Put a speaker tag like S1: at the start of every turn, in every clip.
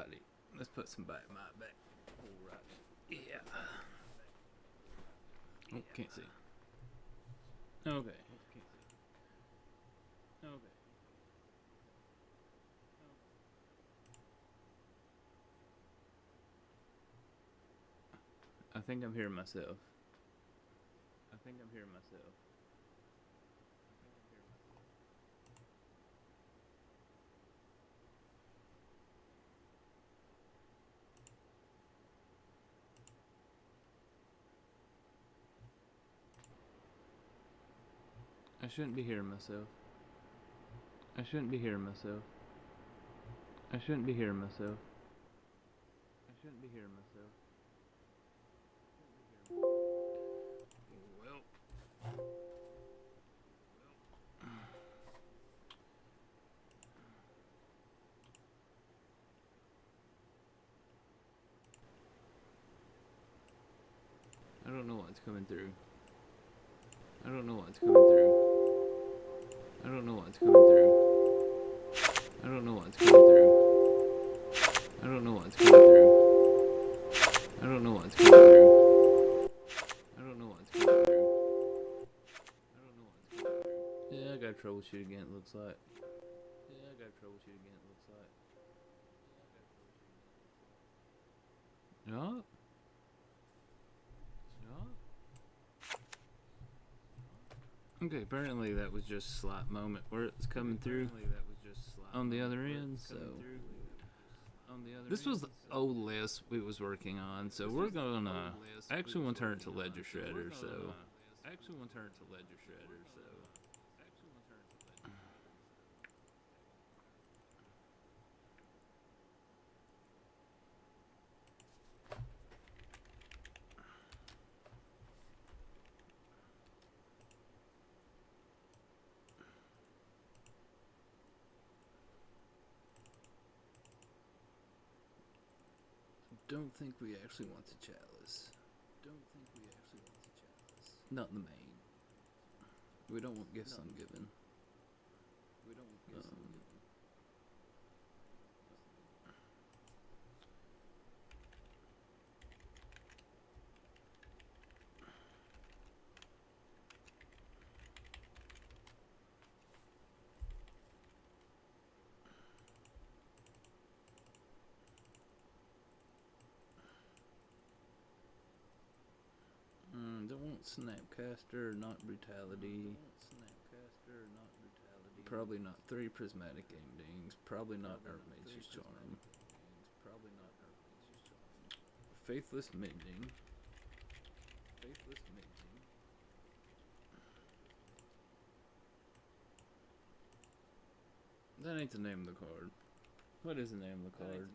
S1: Alrighty, let's put some back back. Alright. Yeah. Oh, can't see. Okay. Okay. I think I'm hearing myself. I shouldn't be hearing myself. I shouldn't be hearing myself. I shouldn't be hearing myself. I shouldn't be hearing myself. Well. I don't know what's coming through. I don't know what's coming through. I don't know what's coming through. I don't know what's coming through. I don't know what's coming through. I don't know what's coming through. I don't know what's coming through. I don't know what's coming through. Yeah, I gotta troubleshoot again, it looks like. Yup. Okay, apparently that was just a slight moment where it's coming through on the other end, so this was the old list we was working on, so we're gonna actually want to turn it to Ledger Shredder, so don't think we actually want the chalice. Not the main. We don't want gifts ungiven. Don't want Snapcaster, not Brutality. Probably not 3 Prismatic Endings. Probably not Earthmage's Charm. Faithless Mending. That ain't the name of the card. What is the name of the card?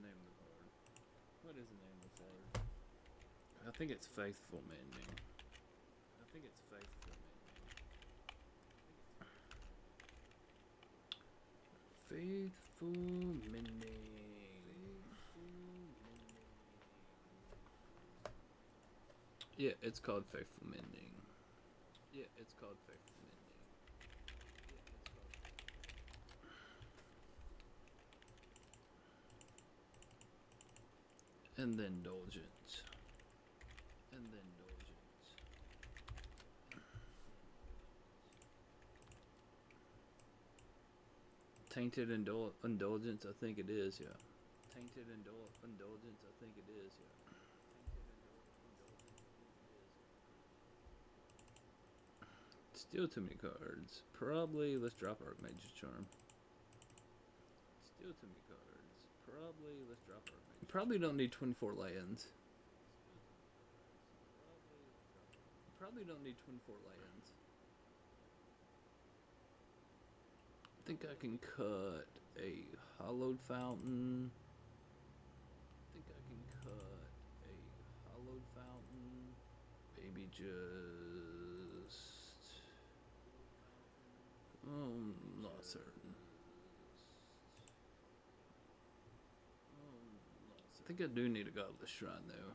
S1: I think it's Faithful Mending. Faithful Mending. Yeah, it's called Faithful Mending. And then Indulgence. Tainted Indulgence, I think it is, yeah. Still too many cards. Probably let's drop Archmage's Charm. Probably don't need 24 lands. I think I can cut a Hollowed Fountain. Maybe just... I'm not certain. I think I do need a Godless Shrine though.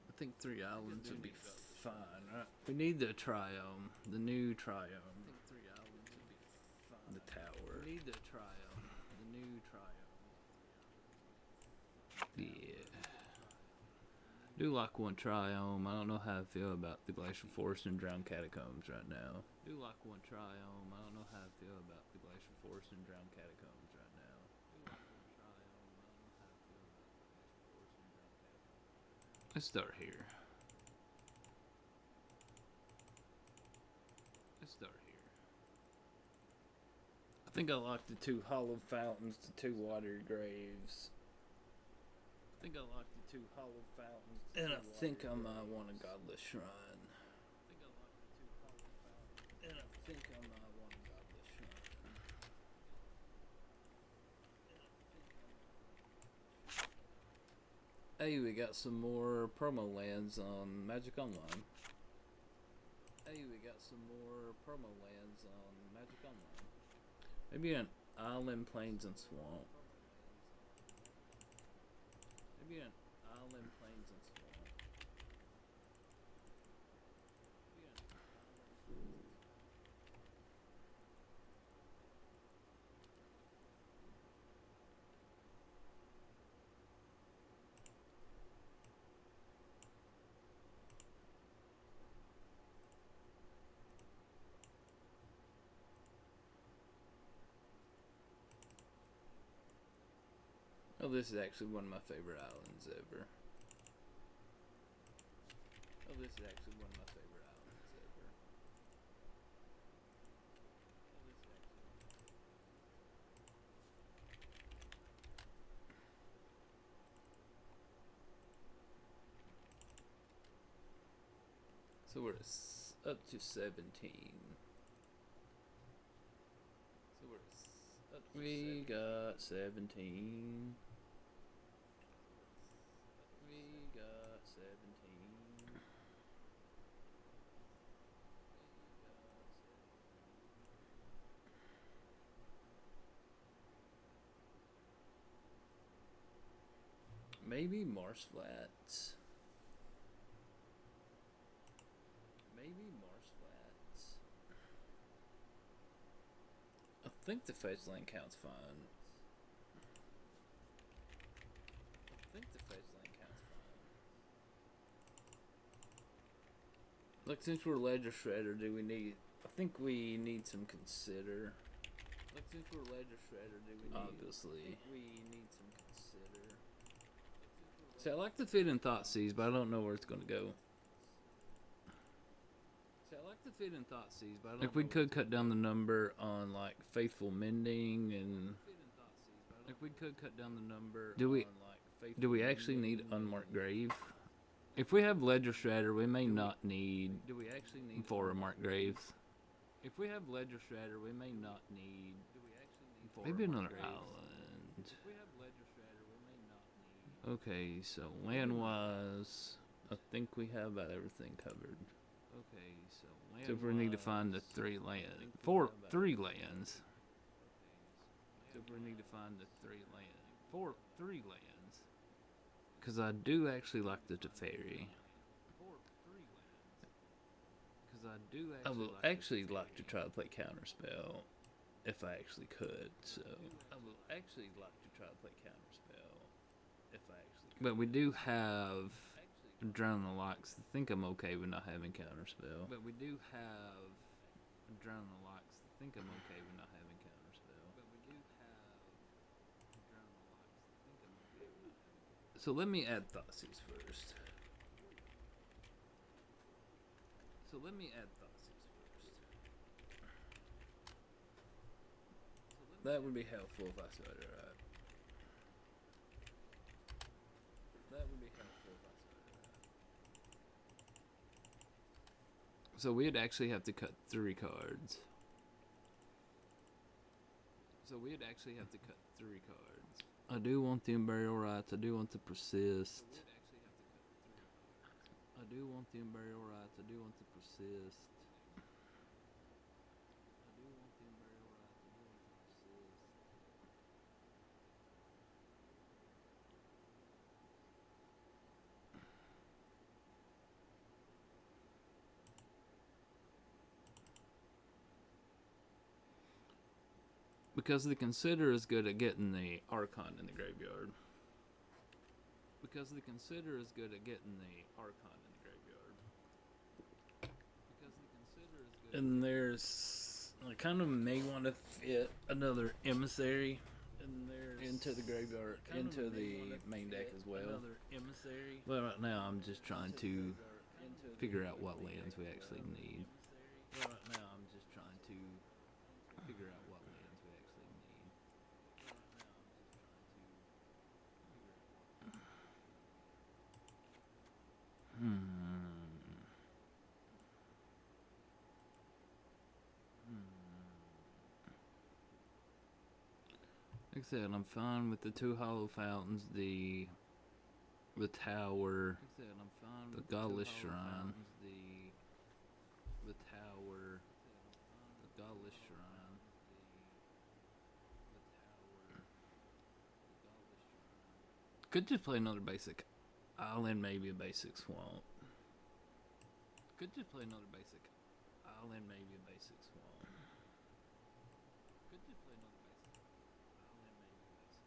S1: I think 3 islands would be fine, right? We need the Triome, the new Triome. The tower. Do like one triome. I don't know how I feel about the glacial forest and drowned catacombs right now. Do like one triome. I don't know how I feel about the glacial forest and drowned catacombs right now. Do like one triome. I don't know how I feel about the glacial forest and drowned catacombs. Let's start here. Let's start here. I think I like the 2 hollow fountains, the 2 watery graves. I think I like the 2 hollow fountains. And I think I might want a godless shrine. I think I like the 2 hollow fountains. And I think I might want a godless shrine. Hey, we got some more promo lands on Magic Online. Hey, we got some more promo lands on Magic Online. Maybe an island, plains, and swamp. Maybe an island, plains, and swamp. Oh, this is actually one of my favorite islands ever. Oh, this is actually one of my favorite islands ever. Oh, this is actually... So we're up to 17. So we're up to we 17. Got 17. We got 17. Maybe Marsh Flats. Maybe Marsh Flats. I think the face lane counts fine. I think the face lane counts fine. Look, since we're Ledger Shredder, do we need... I think we need some consider. Look, since we're Ledger Shredder, do we need... Obviously. I think we need some consider. See, I like the fit in Thoughtseize, but I don't know where it's going to go. See, I like the fit in Thoughtseize, but I don't know. Like, we could cut down the number on, like, Faithful Mending and... Like, we could cut down the number on, like, Faithful Do we actually need Unmarked Grave? If we have Ledger Shredder, we may not need... Do we actually need 4 Unmarked Graves? If we have Ledger Shredder, we may not need... Do we actually need 4 Maybe another island. If we have Ledger Shredder, we may not need... Okay, so land-wise, I think we have about everything covered. Okay, so land. So if we need to find the 3 lands, 3 lands. So if we need to find the 3 lands, 3 lands. Because I do actually like the Teferi. Because I do actually. I will actually like to try to play Counterspell, if I actually could. So I will actually like to try to play Counterspell, if I actually could. But we do have Drown the Locks. I think I'm okay with not having Counterspell. But we do have Drown the Locks. I think I'm okay with not having Counterspell. But we do have Drown the Locks. I think I'm okay with not having Counterspell. So let me add Thoughtseize first. That would be helpful if I spelled it right. That would be helpful if I spelled it right. So we'd actually have to cut 3 cards. I do want the Unburial Rites. I do want to persist. I do want the Unburial Rites. I do want to persist. Because the Consider is good at getting the Archon in the graveyard. Because the Consider is good at getting the Archon in the graveyard. Because the Consider is good. And there's, I kind of may want to fit another Emissary into the graveyard, into the main deck as well. Another Emissary. But right now I'm just trying to figure out what lands we actually need. But right now I'm just trying to figure out what lands we actually need. Like I said, I'm fine with the 2 Hollow Fountains, the Tower, the Godless Shrine, the Tower, the Godless Shrine. Could just play another basic island, maybe a basic swamp. Could just play another basic island, maybe a basic swamp. Could just play another basic island, maybe a basic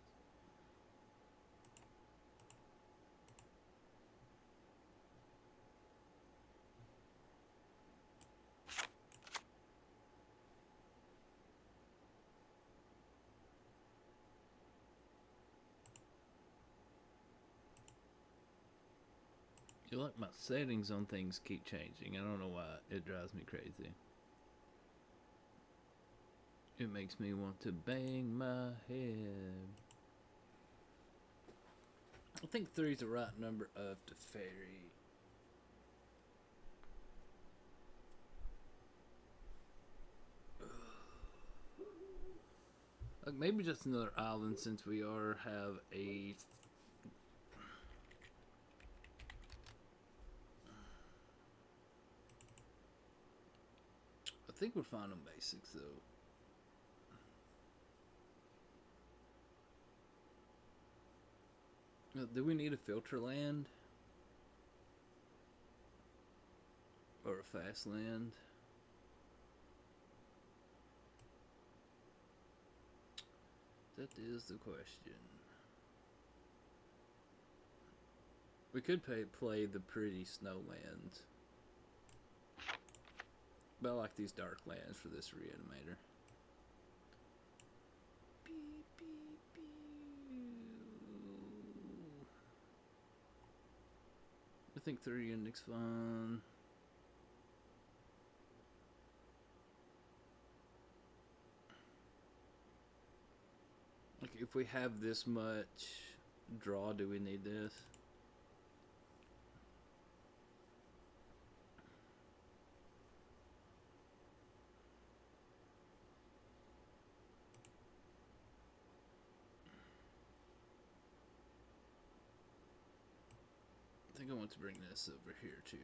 S1: swamp. You like my settings on things keep changing. I don't know why. It drives me crazy. It makes me want to bang my head. I think 3 is the right number of Teferi. Like maybe just another island since we have a. I think we're fine on basics though. Do we need a filter land? Or a fast land? That is the question. We could play the pretty snowlands. But I like these dark lands for this Reanimator. Beep, beep, beep. I think 3 Ending's fun. Like, if we have this much draw, do we need this? I think I want to bring this over here too.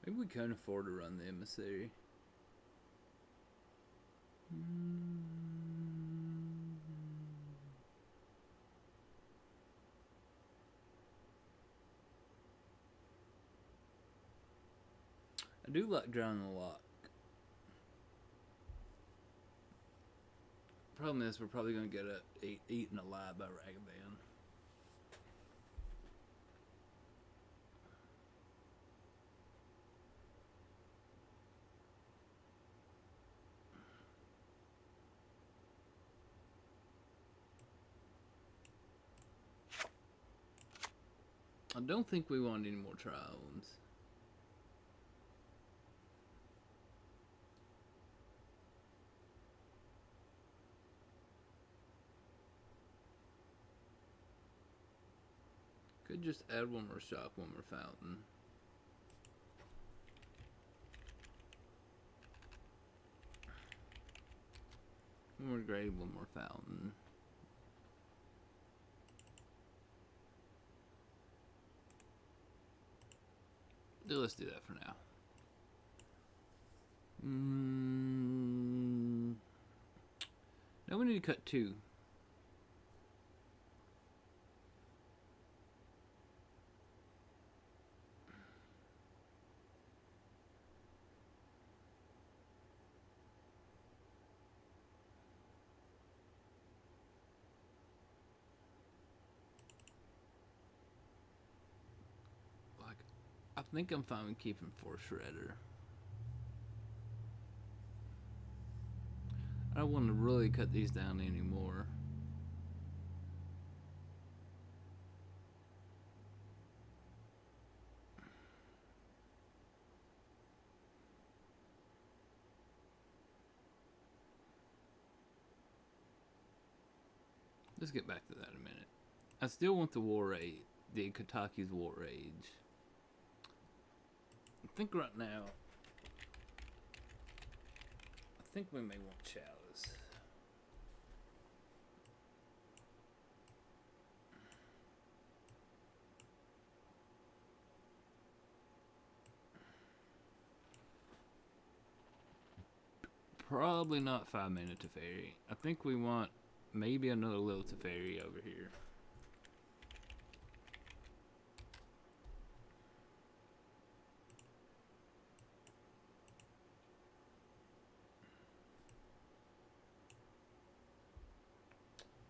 S1: Maybe we can afford to run the Emissary. I do like drowning the lock. Problem is, we're probably going to get eaten alive by Ragavan. I don't think we want any more trials. Could just add one more shock, one more fountain. One more grave, one more fountain. Let's do that for now. Now we need to cut 2. I think I'm fine with keeping 4 Shredder. I don't want to really cut these down anymore. Let's get back to that in a minute. I still want the War Rage, the Kotaki's War Rage. I think right now, I think we may want Chalice. Probably not 5-mana Teferi. I think we want maybe another little Teferi over here.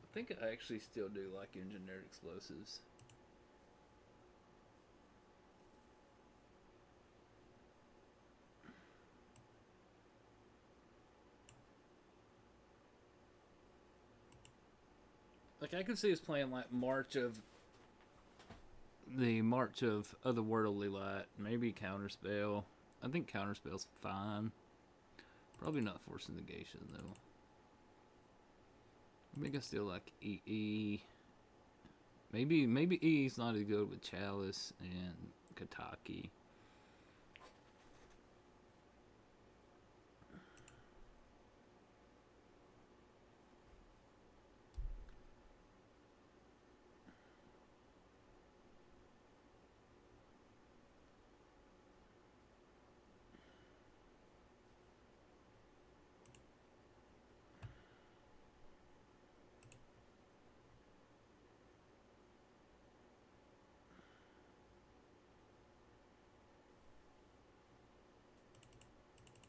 S1: I think I actually still do like engineered explosives. Like I could see us playing like March of Otherworldly Light, maybe Counterspell. I think Counterspell's fine. Probably not Force Negation though. I think I still like EE. Maybe EE's not as good with Chalice and Kataki.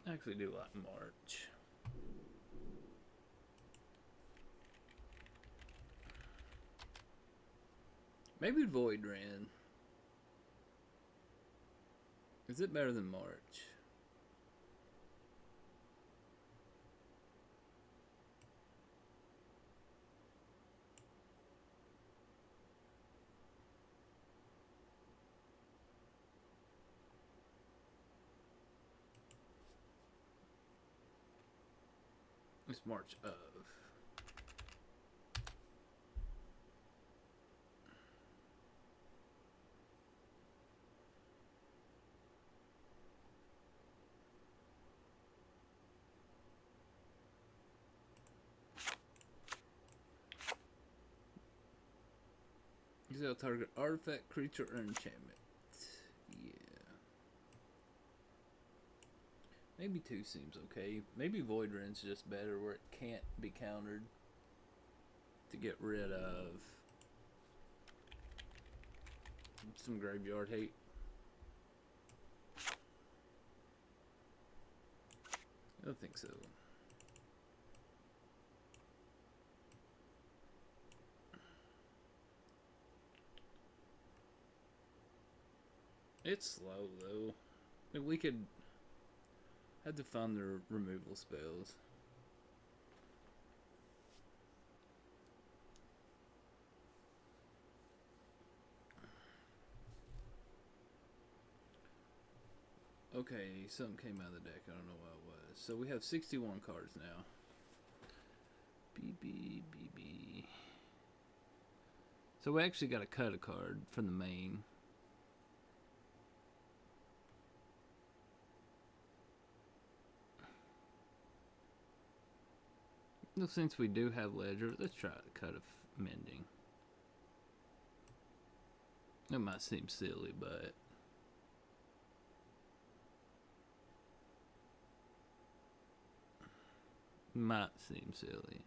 S1: I actually do like March. Maybe Void Ran. Is it better than March? It's March of. Exile target artifact, creature, or enchantment. Yeah. Maybe 2 seems okay. Maybe Void Ren's just better where it can't be countered to get rid of some graveyard hate. I don't think so. It's slow though. I mean, we could have to find the removal spells. Okay, something came out of the deck. I don't know what it was. So we have 61 cards now. BB. So we actually got to cut a card from the main. Well, since we do have Ledger, let's try to cut a Mending. It might seem silly, but might seem silly.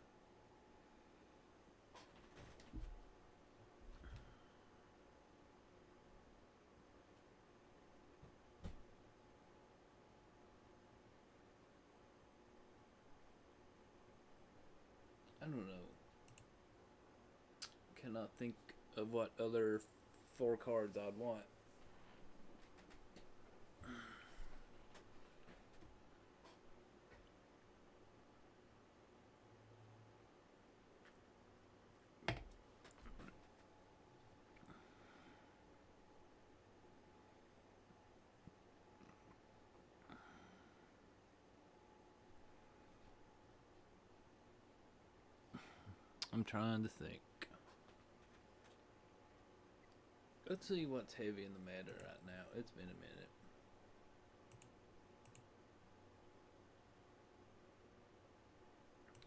S1: I don't know. Cannot think of what other 4 cards I'd want. I'm trying to think. Let's see what's heavy in the meta right now. It's been a minute.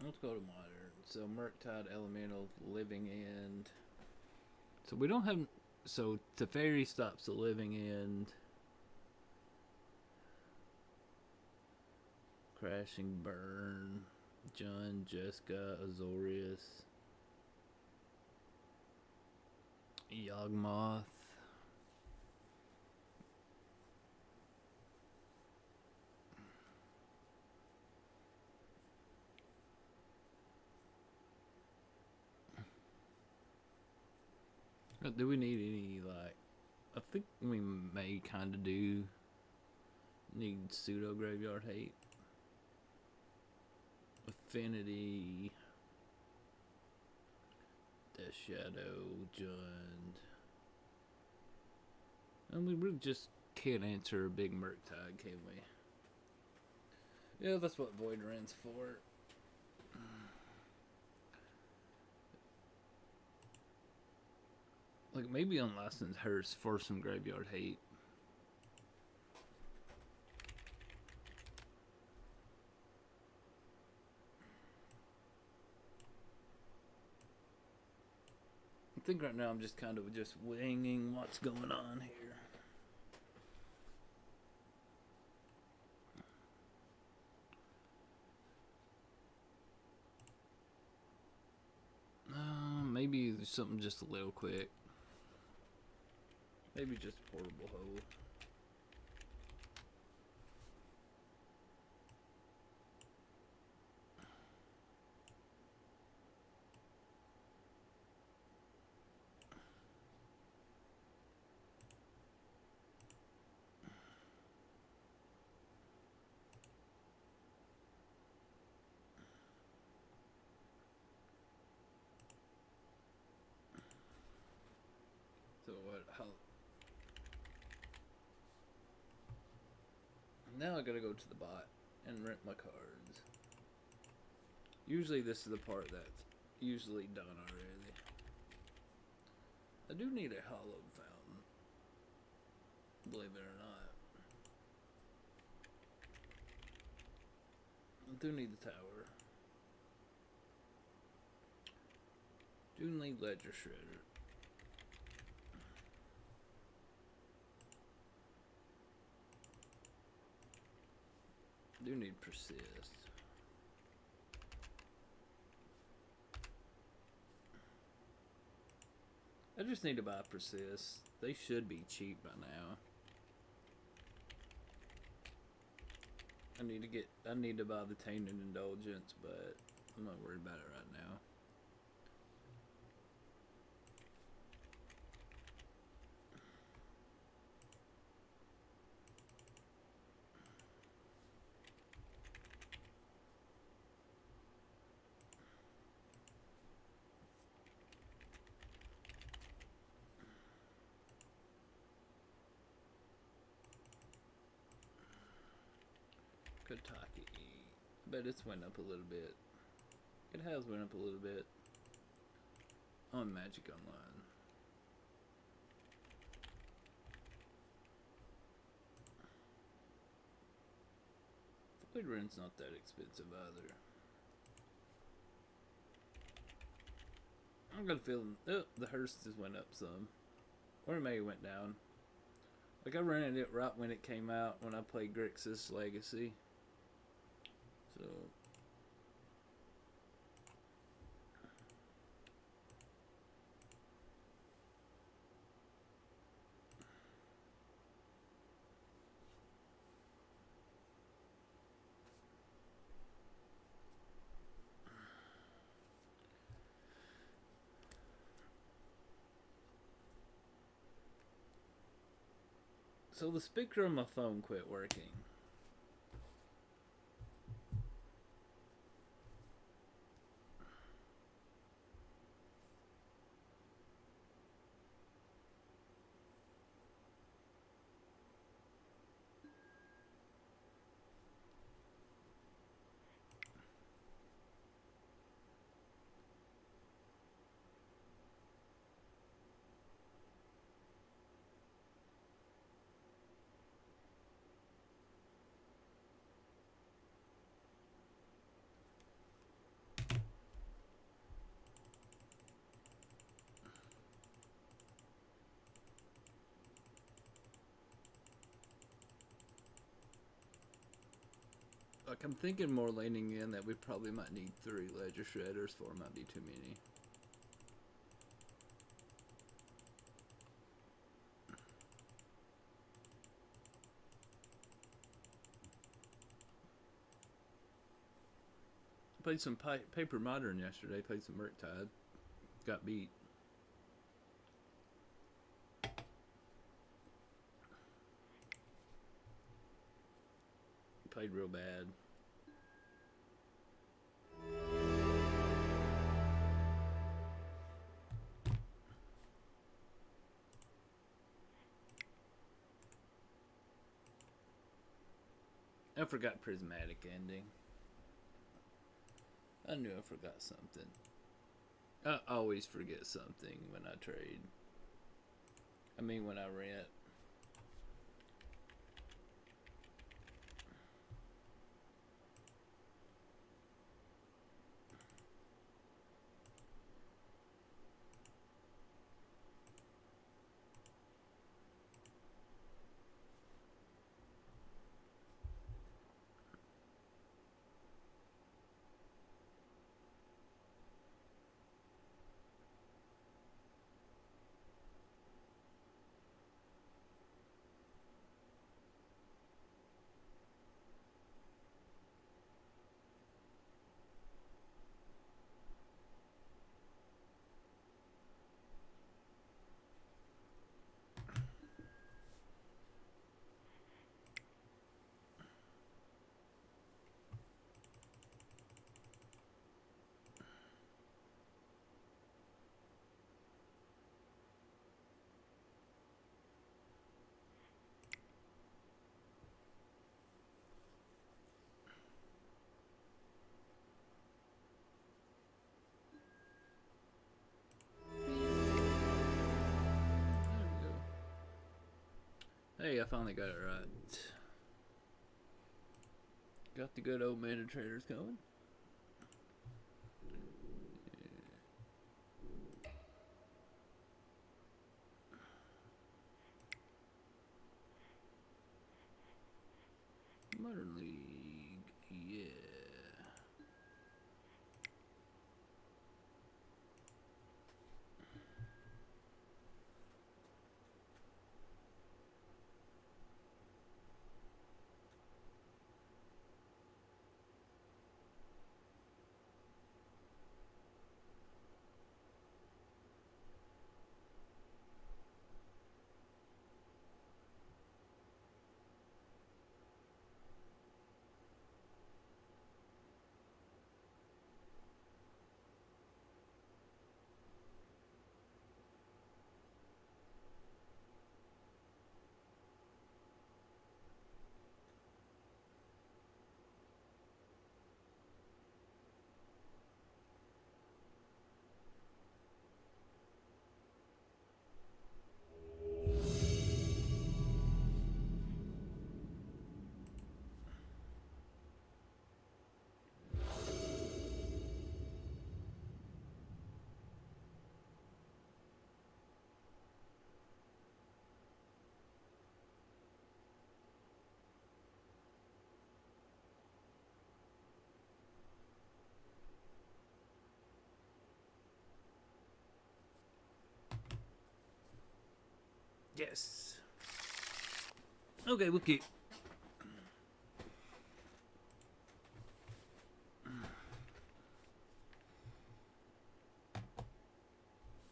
S1: Let's go to modern. So Murktide, Elemental, Living End. So we don't have. So Teferi stops the Living End. Crashing Burn. John, Jessica, Azorius. Yawgmoth. Do we need any, like, I think we may kind of do need pseudo graveyard hate. Affinity. Death Shadow, Jund. And we really just can't answer a big Murktide, can we? Yeah, that's what Void Rand's for. Like, maybe Unlicensed Hearse for some graveyard hate. I think right now I'm just kind of just winging what's going on here. Maybe something just a little quick. Maybe just Portable Hole. So what? How? Now I gotta go to the bot and rent my cards. Usually this is the part that's usually done already. I do need a hollowed fountain, believe it or not. I do need the tower. Do need ledger shredder. Do need persist. I just need to buy persist. They should be cheap by now. I need to buy the Tainted Indulgence, but I'm not worried about it right now. Kentucky. I bet it's went up a little bit. It has went up a little bit on Magic Online. Void Rent's not that expensive either. I'm gonna feel the Hearst just went up some, or it may have went down. Like I rented it right when it came out when I played Grixis Legacy. So the speaker on my phone quit working. Like, I'm thinking more leaning in that we probably might need 3 ledger shredders, 4 might be too many. Played some Paper Modern yesterday, played some Murktide. Got beat. Played real bad. I forgot Prismatic Ending. I knew I forgot something. I always forget something when I trade. I mean, when I rent. Hey, I finally got it right. Got the good old mana traders going. Modern League, yeah. Yes. Okay, we'll keep.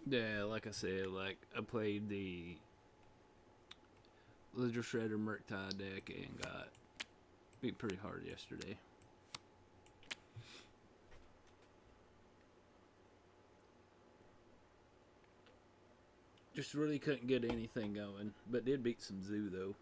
S1: Yeah, like I said, like I played the Ledger Shredder Murktide deck and got beat pretty hard yesterday. Just really couldn't get anything going, but did beat some Zoo though.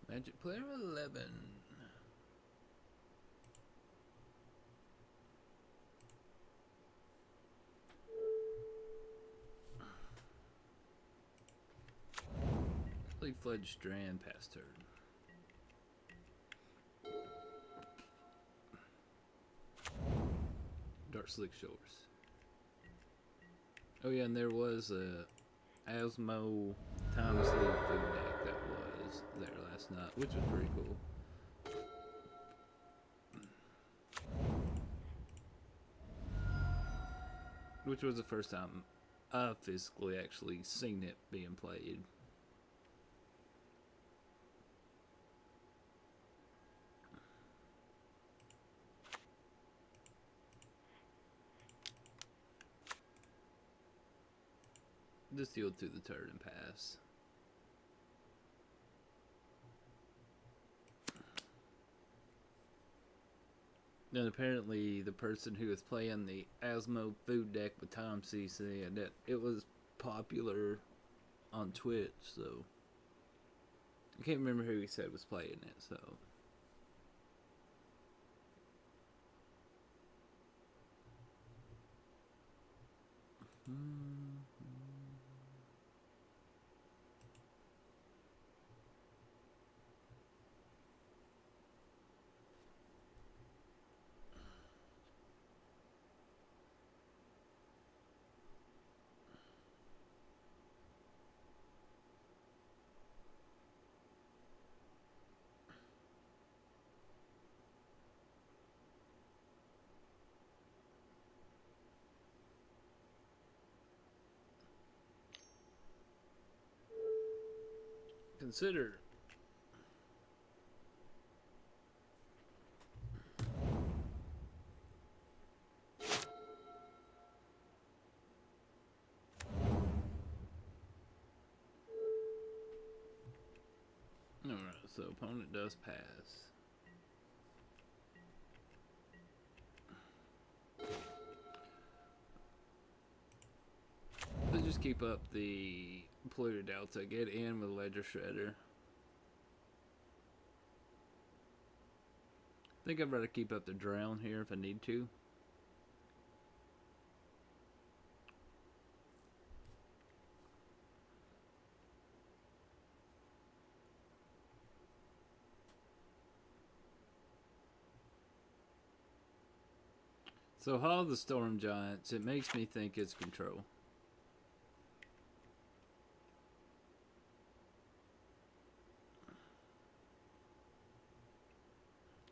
S1: Magic Player 11. Full-fledged strand past turn. Dark Slick Shores. Oh yeah, and there was a Asmo Time Sleep food deck that was there last night, which was pretty cool. Which was the first time I've physically actually seen it being played. Just yield through the turn and pass. And apparently the person who was playing the Asmo food deck with Tom C said that it was popular on Twitch, so I can't remember who he said was playing it, so consider. Alright, so opponent does pass. Let's just keep up the polluted delta. Get in with Ledger Shredder. I think I'd rather keep up the drown here if I need to. So Hall of the Storm Giants, it makes me think it's control.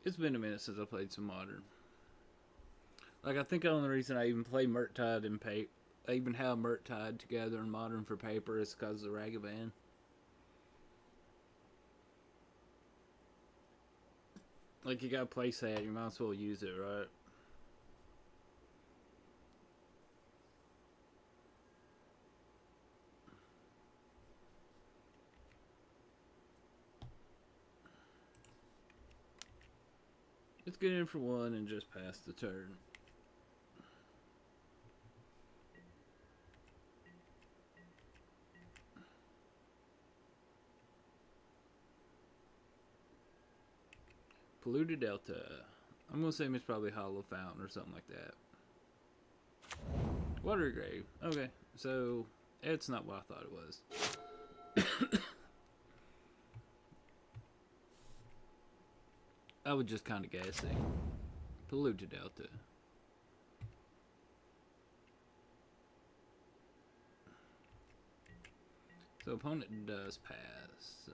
S1: It's been a minute since I played some Modern. Like, I think the only reason I even play Murktide in paper, I even have Murktide together in Modern for paper, is because of the Ragavan. Like, you got a playset, you might as well use it, right? Let's get in for one and just pass the turn. Polluted Delta. I'm gonna say it's probably Hollow Fountain or something like that. Water Grave. Okay, so it's not what I thought it was. I was just kind of guessing. Polluted Delta. So opponent does pass, so...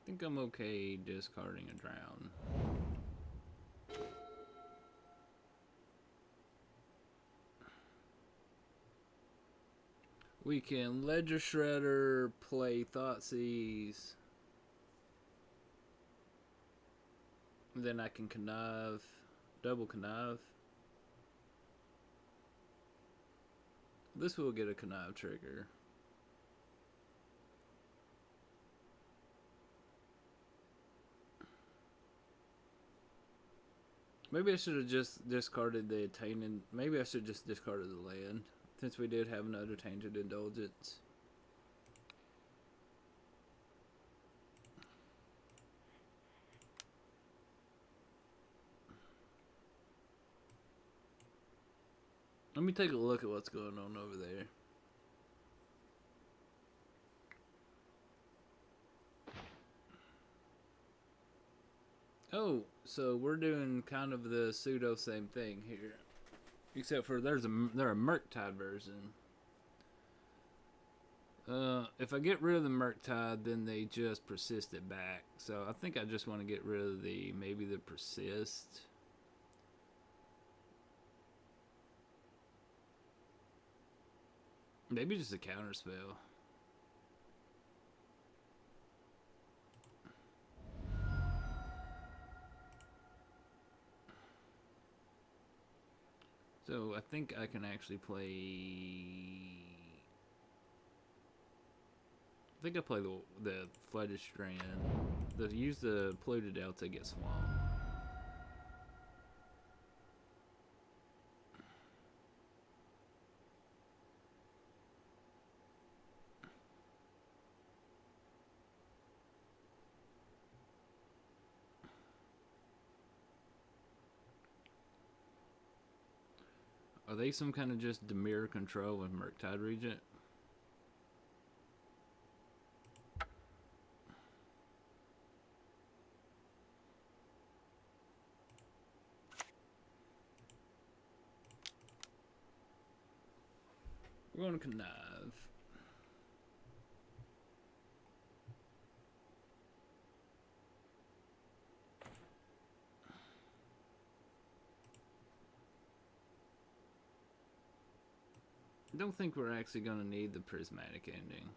S1: I think I'm okay discarding a drown. We can Ledger Shredder, play Thoughtseize. Then I can connive, double connive. This will get a connive trigger. Maybe I should have just discarded the Tainted. Maybe I should just discarded the land, since we did have another Tainted Indulgence. Let me take a look at what's going on over there. Oh, so we're doing kind of the pseudo same thing here. Except for they're a Murktide version. If I get rid of the Murktide, then they just persist it back. So I think I just want to get rid of maybe the persist. Maybe just a counter spell. So I think I can actually play. I think I play the Flooded Strand. Use the Polluted Delta, get Swamp. Are they some kind of just Demir control with Murktide Regent? We're going to connive. I don't think we're actually going to need the prismatic ending.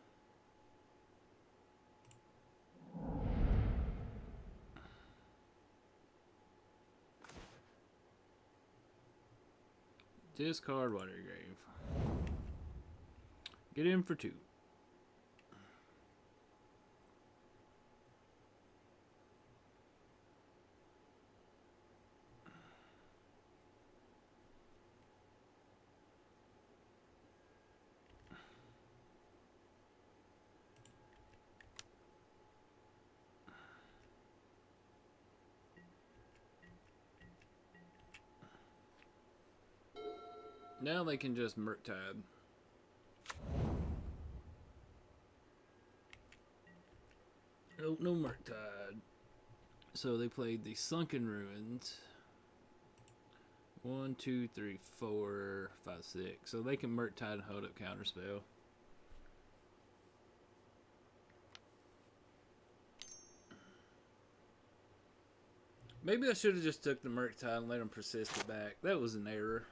S1: Discard Watergrave. Get in for 2. Now they can just Murktide. Nope, no Murktide. So they played the Sunken Ruins. 1, 2, 3, 4, 5, 6. So they can Murktide and hold up Counterspell. Maybe I should have just took the Murktide and let them persist it back. That was an error.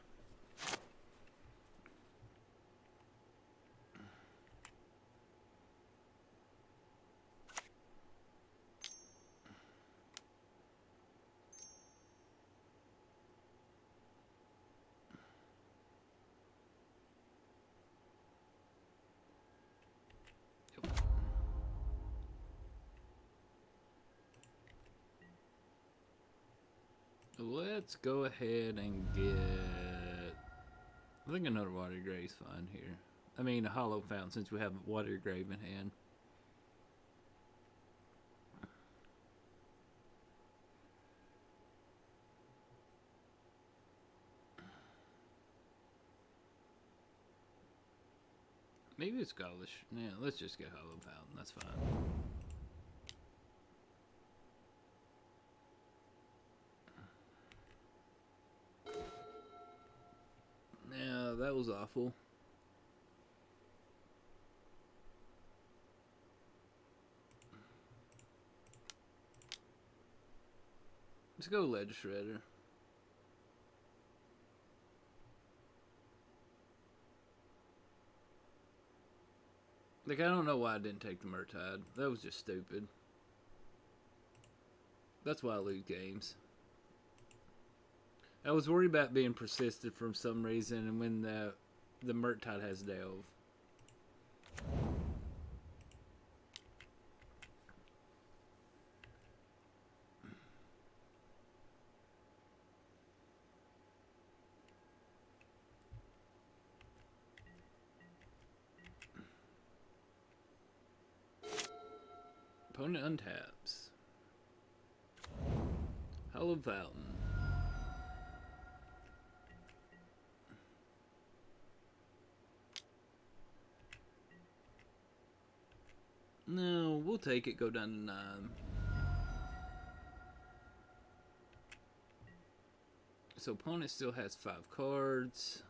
S1: Let's go ahead and get... I think another Watergrave is fine here. I mean, a Hollow Fountain, since we have Watergrave in hand. Maybe it's Gaulish. Yeah, let's just get Hollow Fountain. That's fine. Yeah, that was awful. Let's go Ledge Shredder. Like, I don't know why I didn't take the Murktide. That was just stupid. That's why I lose games. I was worried about being persisted for some reason, and when the Murktide has Delve. Opponent untaps. Hollow Fountain. No, we'll take it. Go down to 9. So opponent still has 5 cards.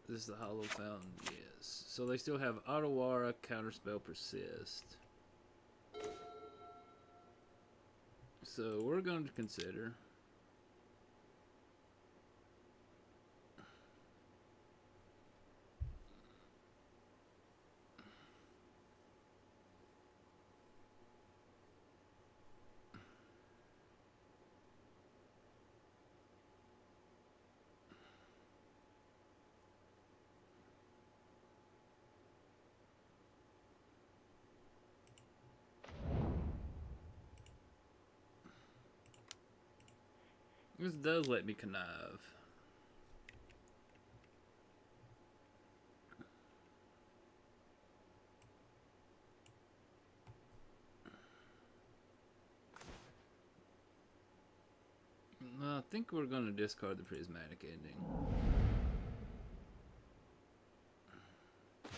S1: This is the Hollow Fountain, yes. So they still have Otawara, Counterspell, Persist. So we're going to consider. This does let me connive. I think we're going to discard the Prismatic Ending. I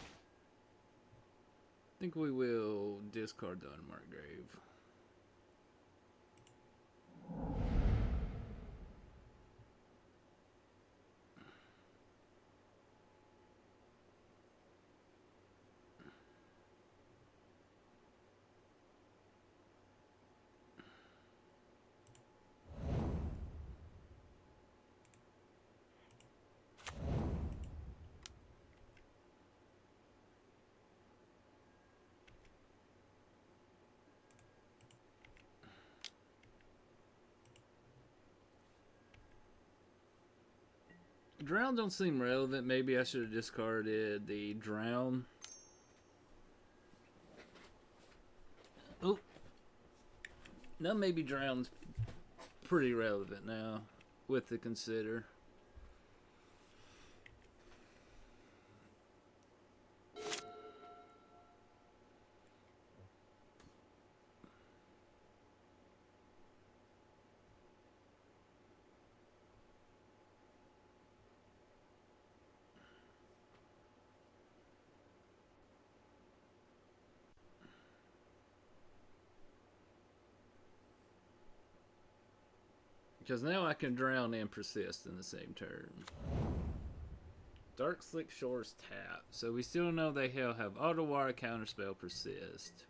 S1: think we will discard the Unmarked Grave. Drown don't seem relevant. Maybe I should have discarded the Drown. Oh. Now maybe Drown's pretty relevant now with the Consider. Because now I can Drown and Persist in the same turn. Dark Slick Shores tap. So we still know they have Otawara, Counterspell, Persist.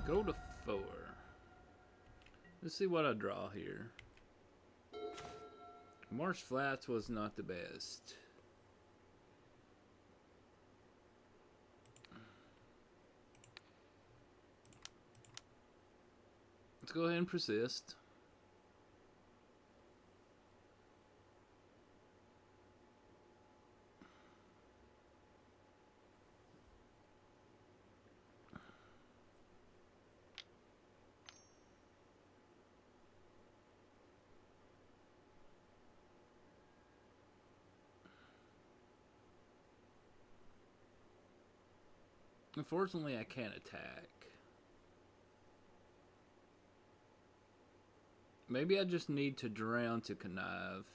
S1: Go to 4. Let's see what I draw here. Marsh Flats was not the best. Let's go ahead and Persist. Unfortunately, I can't attack. Maybe I just need to Drown to connive.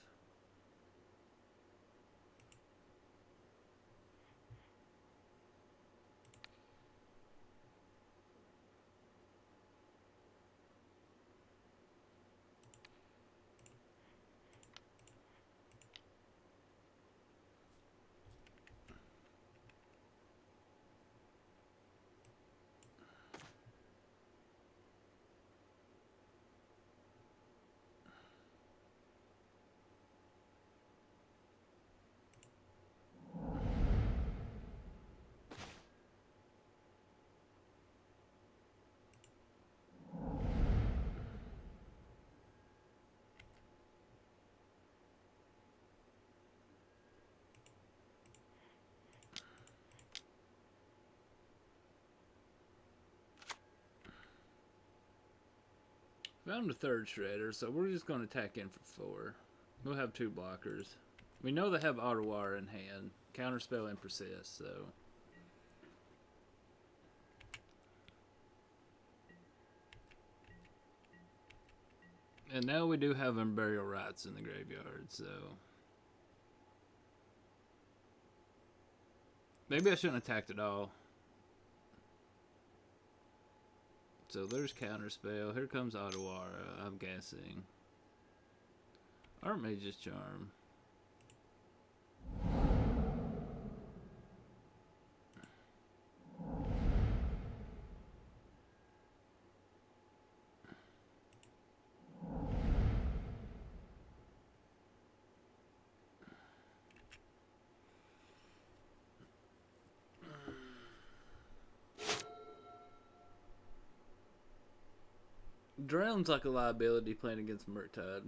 S1: Found the 3rd Shredder, so we're just going to attack in for 4. We'll have 2 blockers. We know they have Otawara in hand. Counterspell and Persist, so... And now we do have burial rites in the graveyard, so... Maybe I shouldn't attack at all. So there's Counterspell. Here comes Otawara, I'm guessing. Archmage's Charm. Drown's like a liability playing against Murktide.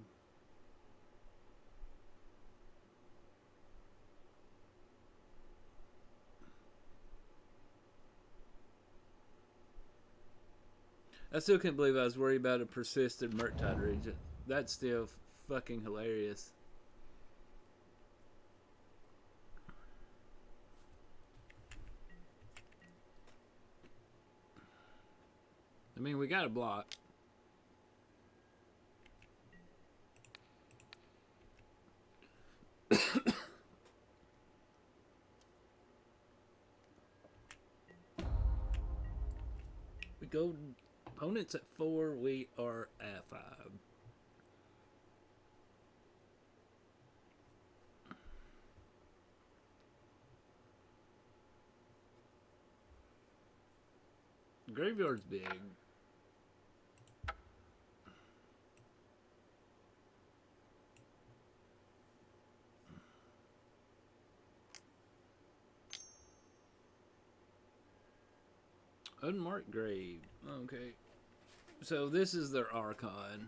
S1: I still can't believe I was worried about a persistent Murktide Regent. That's still fucking hilarious. I mean, we got a block. We go opponents at 4, we are at 5. Graveyard's big. Unmarked grave. Okay. So this is their Archon.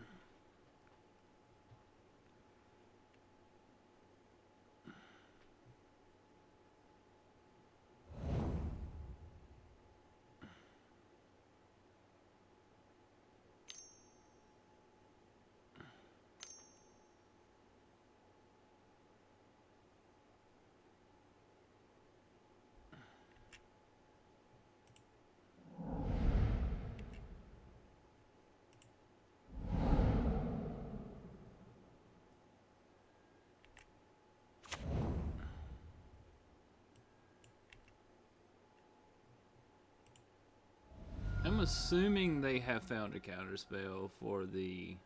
S1: I'm assuming they have found a counterspell for the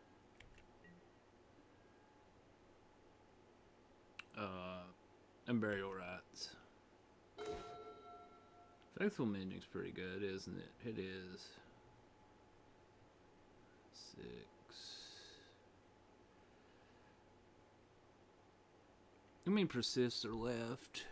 S1: Burial Rites. Faithful Mending's pretty good, isn't it? It is. 6. I mean, persists are left.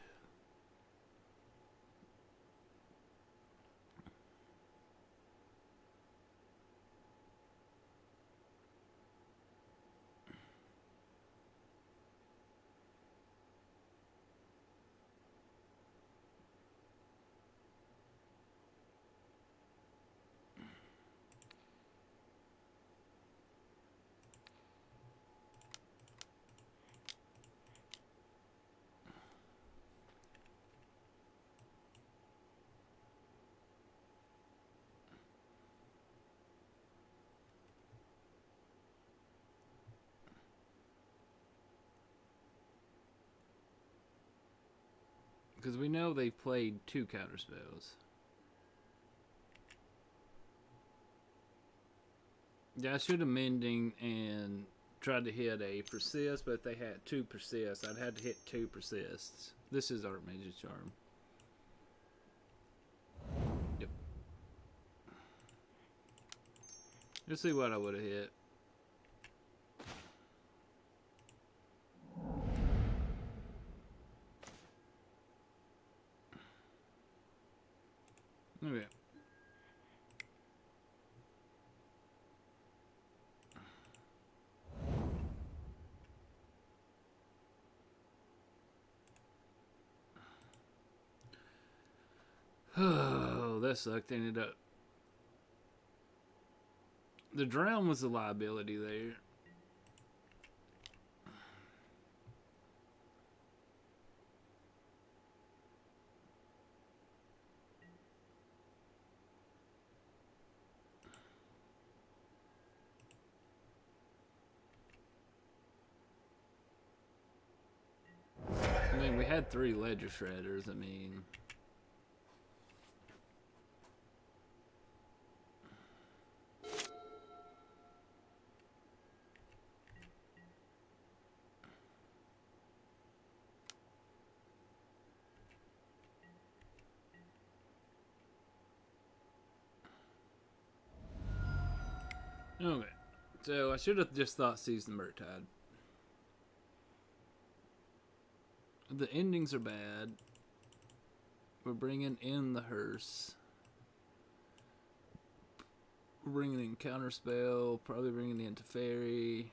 S1: Because we know they've played 2 counterspells. Yeah, I should have Mending and tried to hit a persist, but if they had 2 persists, I'd have to hit 2 persists. This is Archmage's Charm. Yep. Let's see what I would have hit. Okay. Oh, that sucked. Ended up. The drown was a liability there. had 3 ledger shredders, I mean... Okay, so I should have just thought Seize the Murktide. The endings are bad. We're bringing in the hearse. We're bringing in Counterspell, probably bringing in Teferi.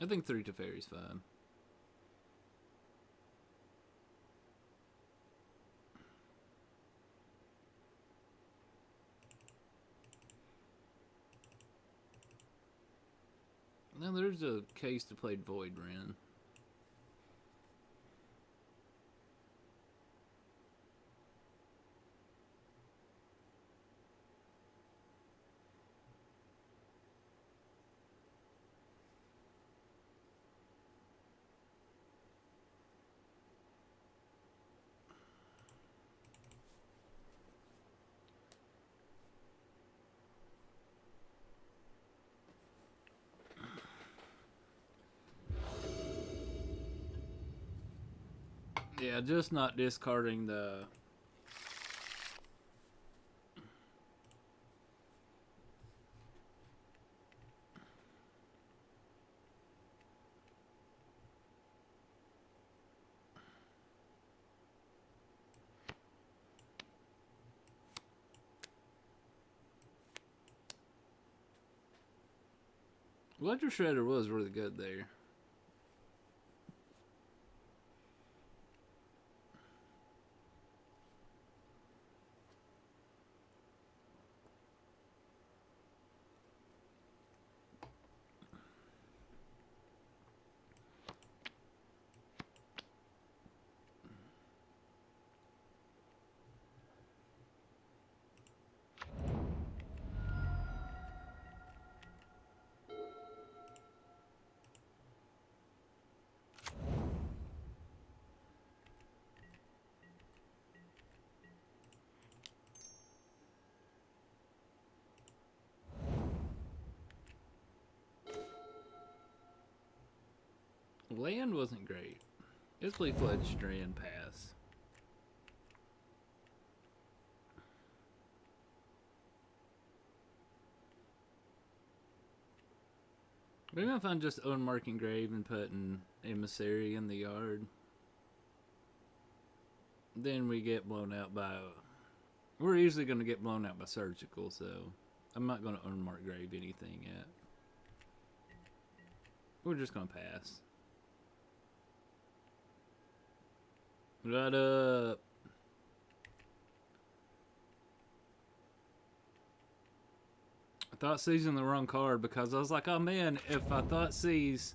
S1: I think 3 Teferi's fine. Now there's a case to play Void Ren. Yeah, just not discarding the... Ledger Shredder was really good there. Land wasn't great. It's Fledged Strand pass. Maybe if I'm just unmarking grave and putting emissary in the yard, then we get blown out by... We're usually going to get blown out by surgical, so I'm not going to unmark grave anything yet. We're just going to pass. Right up. I thought seizing the wrong card because I was like, oh man, if I thought seize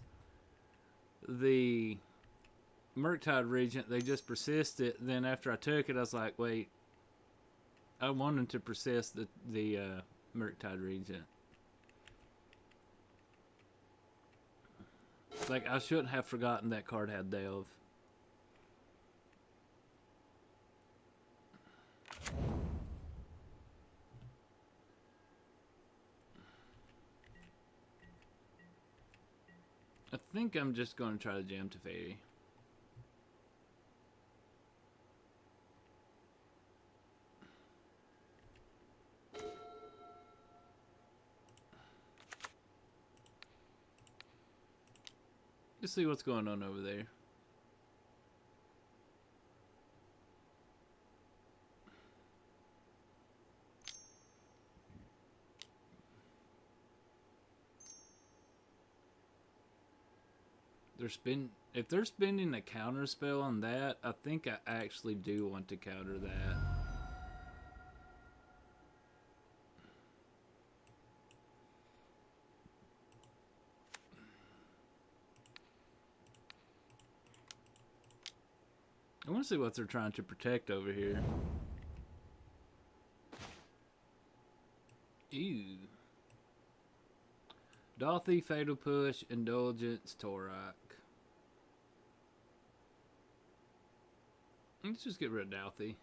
S1: the Murktide Regent, they just persist it. Then after I took it, I was like, wait, I wanted to persist the Murktide Regent. Like, I shouldn't have forgotten that card had Delve. I think I'm just going to try to jam Teferi. Just see what's going on over there. If they're spending a counter spell on that, I think I actually do want to counter that. I want to see what they're trying to protect over here. Ew. Dolthy, Fatal Push, Indulgence, Torok. Let's just get rid of Dolthy.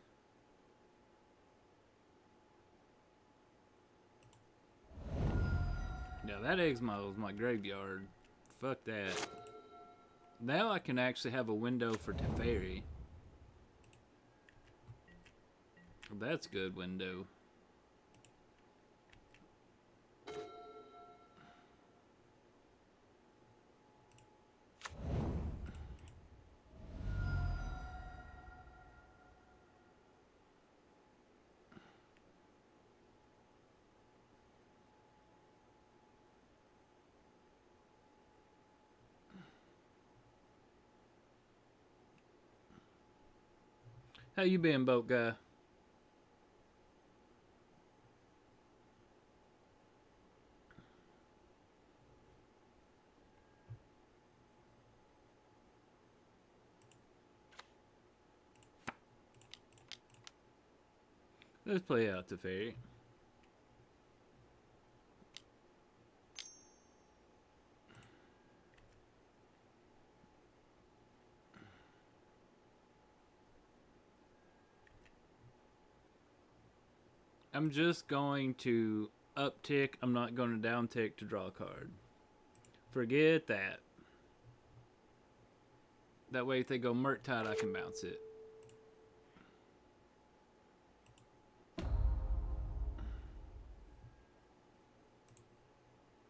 S1: Yeah, that Exile is my graveyard. Fuck that. Now I can actually have a window for Teferi. That's a good window. How you been, boat guy? Let's play out Teferi. I'm just going to uptick. I'm not going to downtick to draw a card. Forget that. That way if they go Murktide, I can bounce it.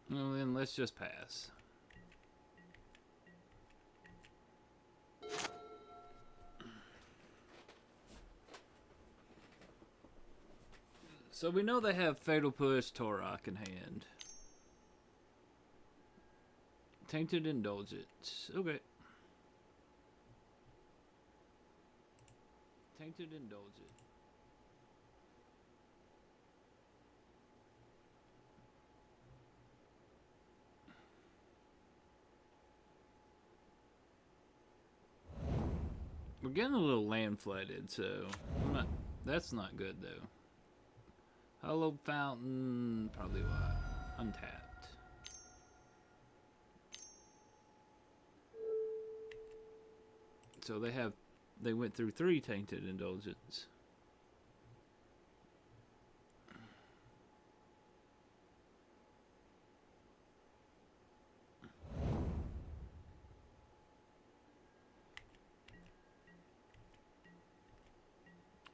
S1: Well, then let's just pass. So we know they have Fatal Push, Torok in hand. Tainted Indulgence. Okay. Tainted Indulgence. We're getting a little land flooded, so that's not good though. Hollow Fountain, probably what? Untapped. So they went through 3 Tainted Indulgence.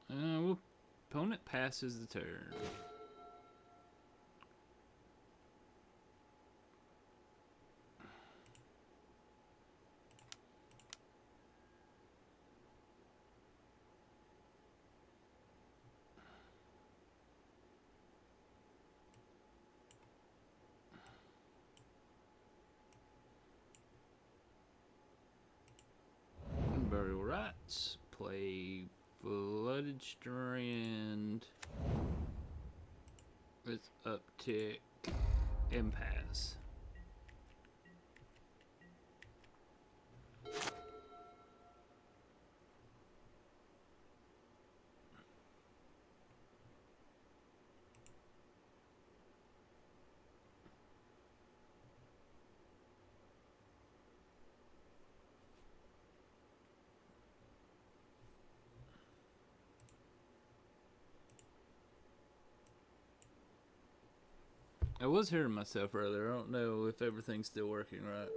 S1: Well, opponent passes the turn. Burial Rites. Play Flooded Strand. With uptick. Impasse. I was hearing myself earlier. I don't know if everything's still working right.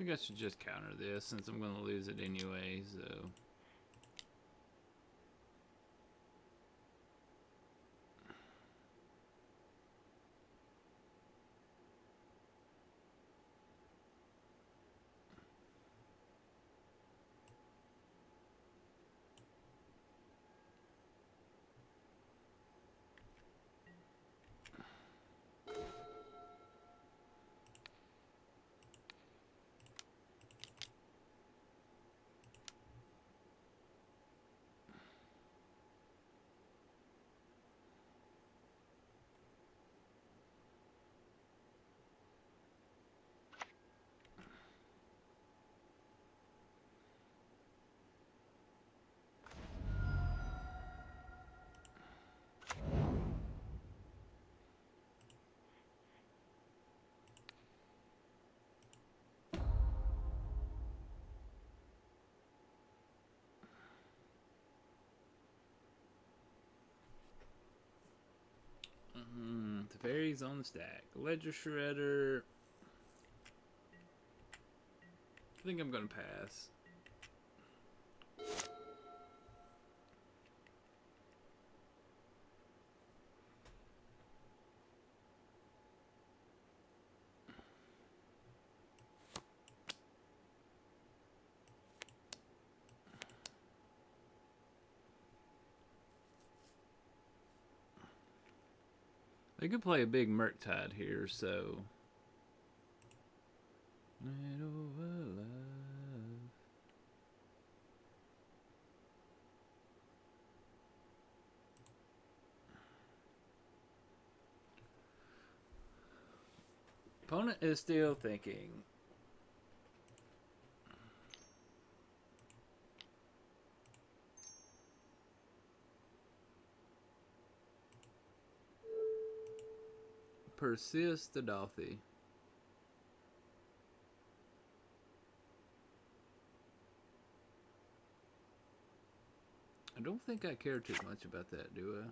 S1: think I should just counter this since I'm going to lose it anyway, so... Teferi's on the stack. Ledger Shredder. I think I'm gonna pass. They could play a big Murktide here, so... Night over love. Opponent is still thinking. Persist the Dolphy. I don't think I care too much about that, do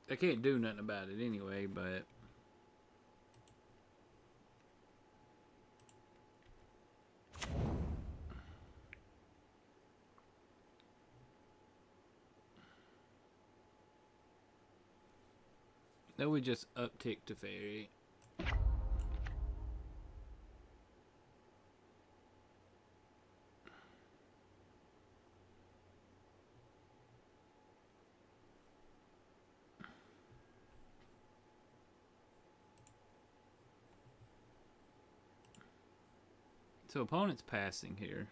S1: I? I can't do nothing about it anyway, but... Then we just uptick to Fairy. So opponent's passing here.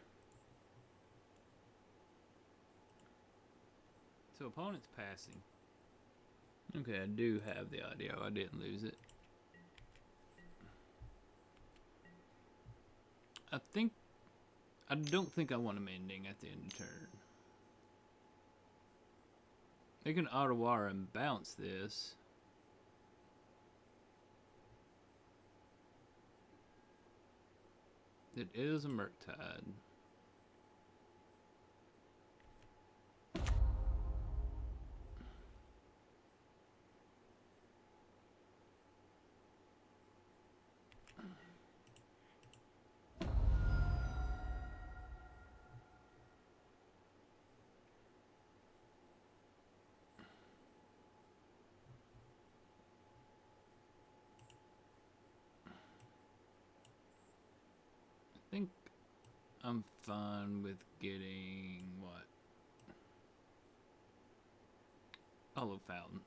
S1: So opponent's passing. Okay, I do have the audio. I didn't lose it. I don't think I want him ending at the end of turn. They can Ottawara and bounce this. It is a Murktide. I think I'm fine with getting what? Hollow Fountain.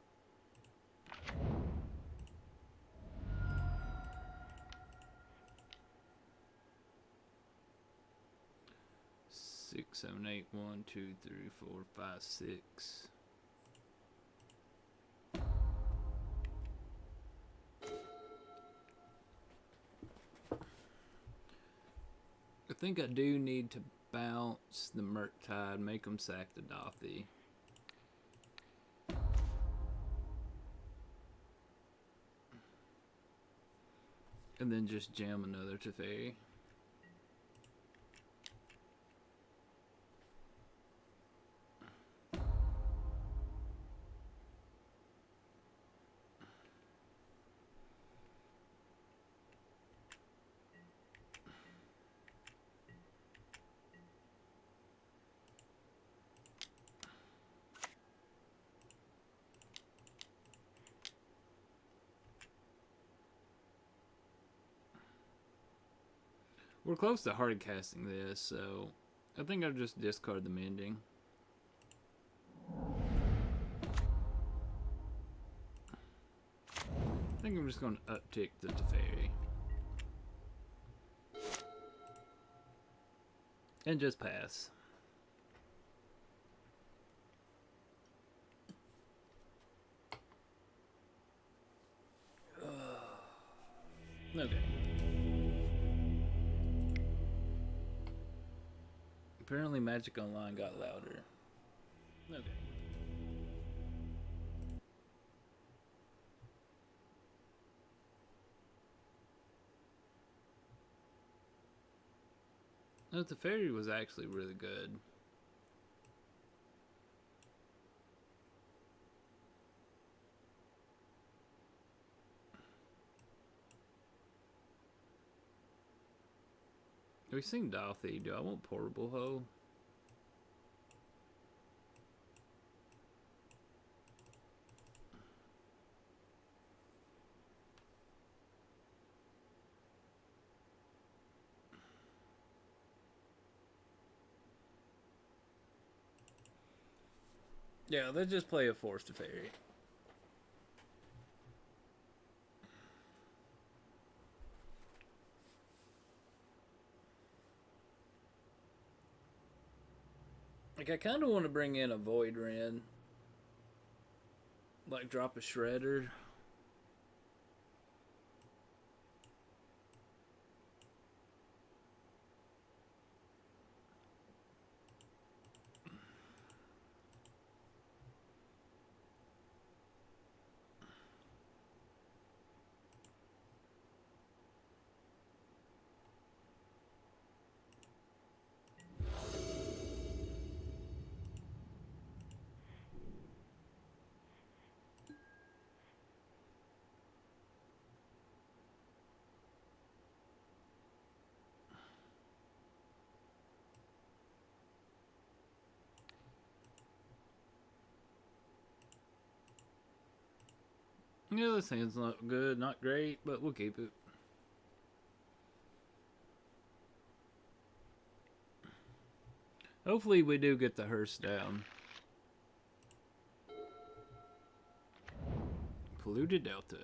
S1: Six, 7, 8, 1, 2, 3, 4, 5, 6. I think I do need to bounce the Murktide, make them sack the Dolphy. And then just jam another Teferi. We're close to hard casting this, so I think I'll just discard the mending. I think I'm just going to uptick the Teferi. And just pass. Okay. Apparently Magic Online got louder. Okay. No, the fairy was actually really good. We've seen Dolphy. Do I want Portable Hoe? Yeah, let's just play a Force Teferi. Like, I kind of want to bring in a Void Ren. Like, drop a Shredder. Yeah, this hand's not good, not great, but we'll keep it. Hopefully we do get the hearse down. Polluted Delta.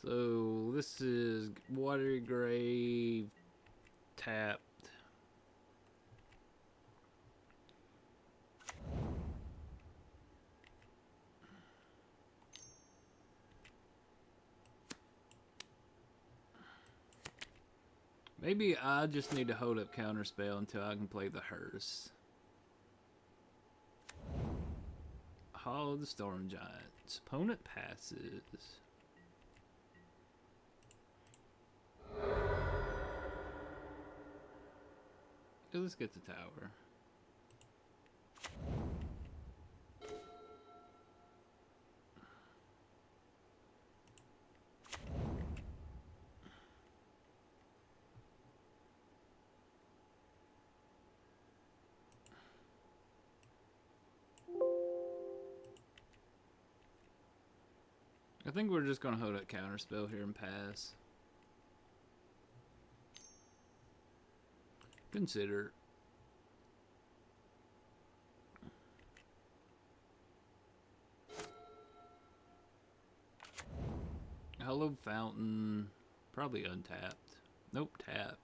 S1: So this is Watery Grave tapped. Maybe I just need to hold up Counterspell until I can play the hearse. Hall of the Storm Giants. Opponent passes. Okay, let's get the tower. I think we're just gonna hold up Counterspell here and pass. Consider. Hallowed Fountain. Probably untapped. Nope, tapped.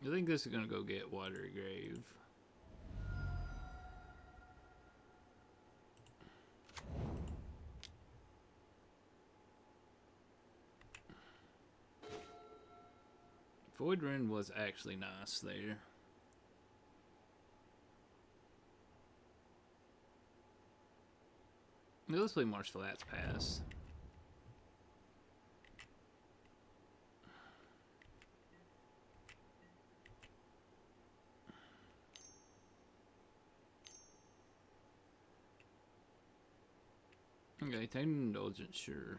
S1: I think this is gonna go get Watery Grave. Void Ren was actually nice there. Now let's play Marsh Flats pass. Okay, Tainted Indulgence, sure.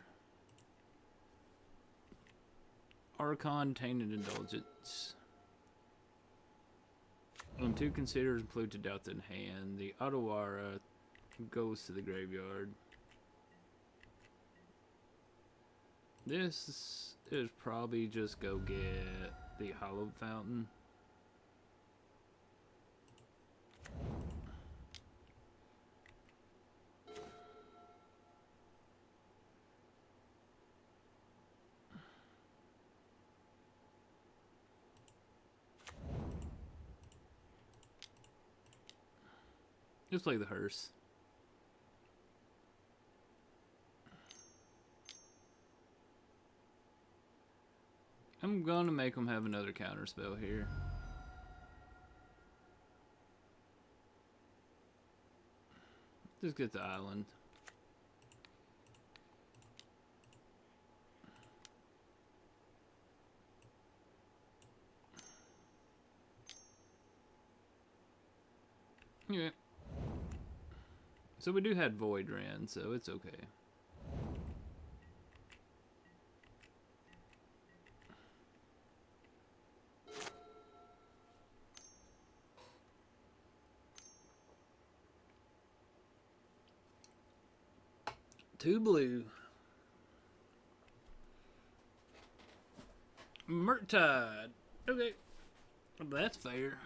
S1: Archon, Tainted Indulgence. Two considerers and Pluto Delta in hand. The Otawara goes to the graveyard. This is probably just go get the Hallowed Fountain. Just play the hearse. I'm gonna make them have another counter spell here. Just get the island. Yeah. So we do have Void Ran, so it's okay. Two blue. Murktide. Okay. That's fair.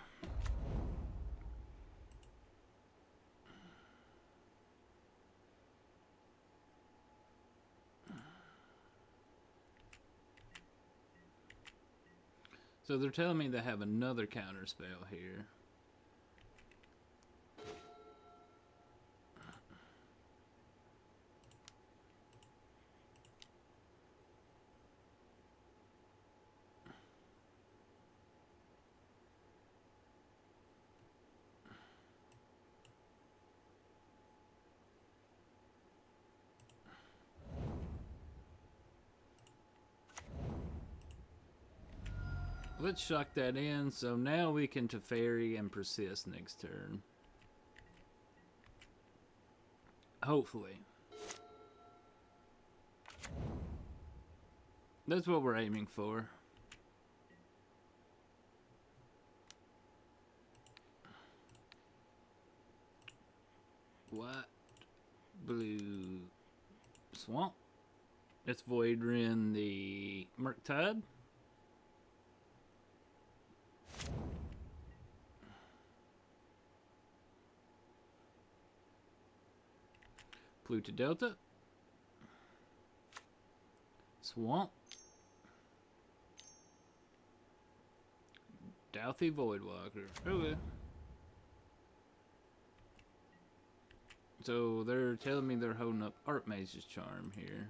S1: So they're telling me they have another counter spell here. Let's shock that in, so now we can Teferi and persist next turn. Hopefully. That's what we're aiming for. White, blue, swamp. Let's Void Rin the Murktide. Pluto Delta. Swamp. Douthy Voidwalker. Okay. So they're telling me they're holding up Archmage's Charm here.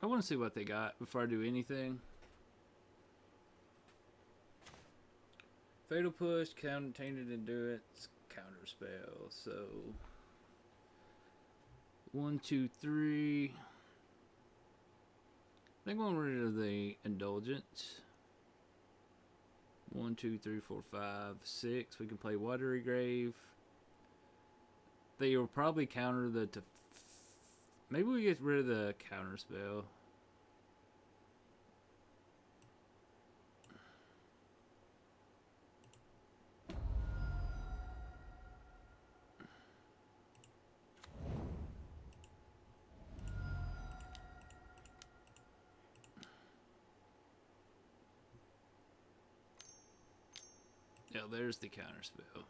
S1: I want to see what they got before I do anything. Fatal Push, Tainted Endurance, Counter Spell. So 1, 2, 3. I think I'm rid of the Indulgence. 1, 2, 3, 4, 5, 6. We can play Watery Grave. They will probably counter the. Maybe we get rid of the counter spell. Yeah, there's the counter spell.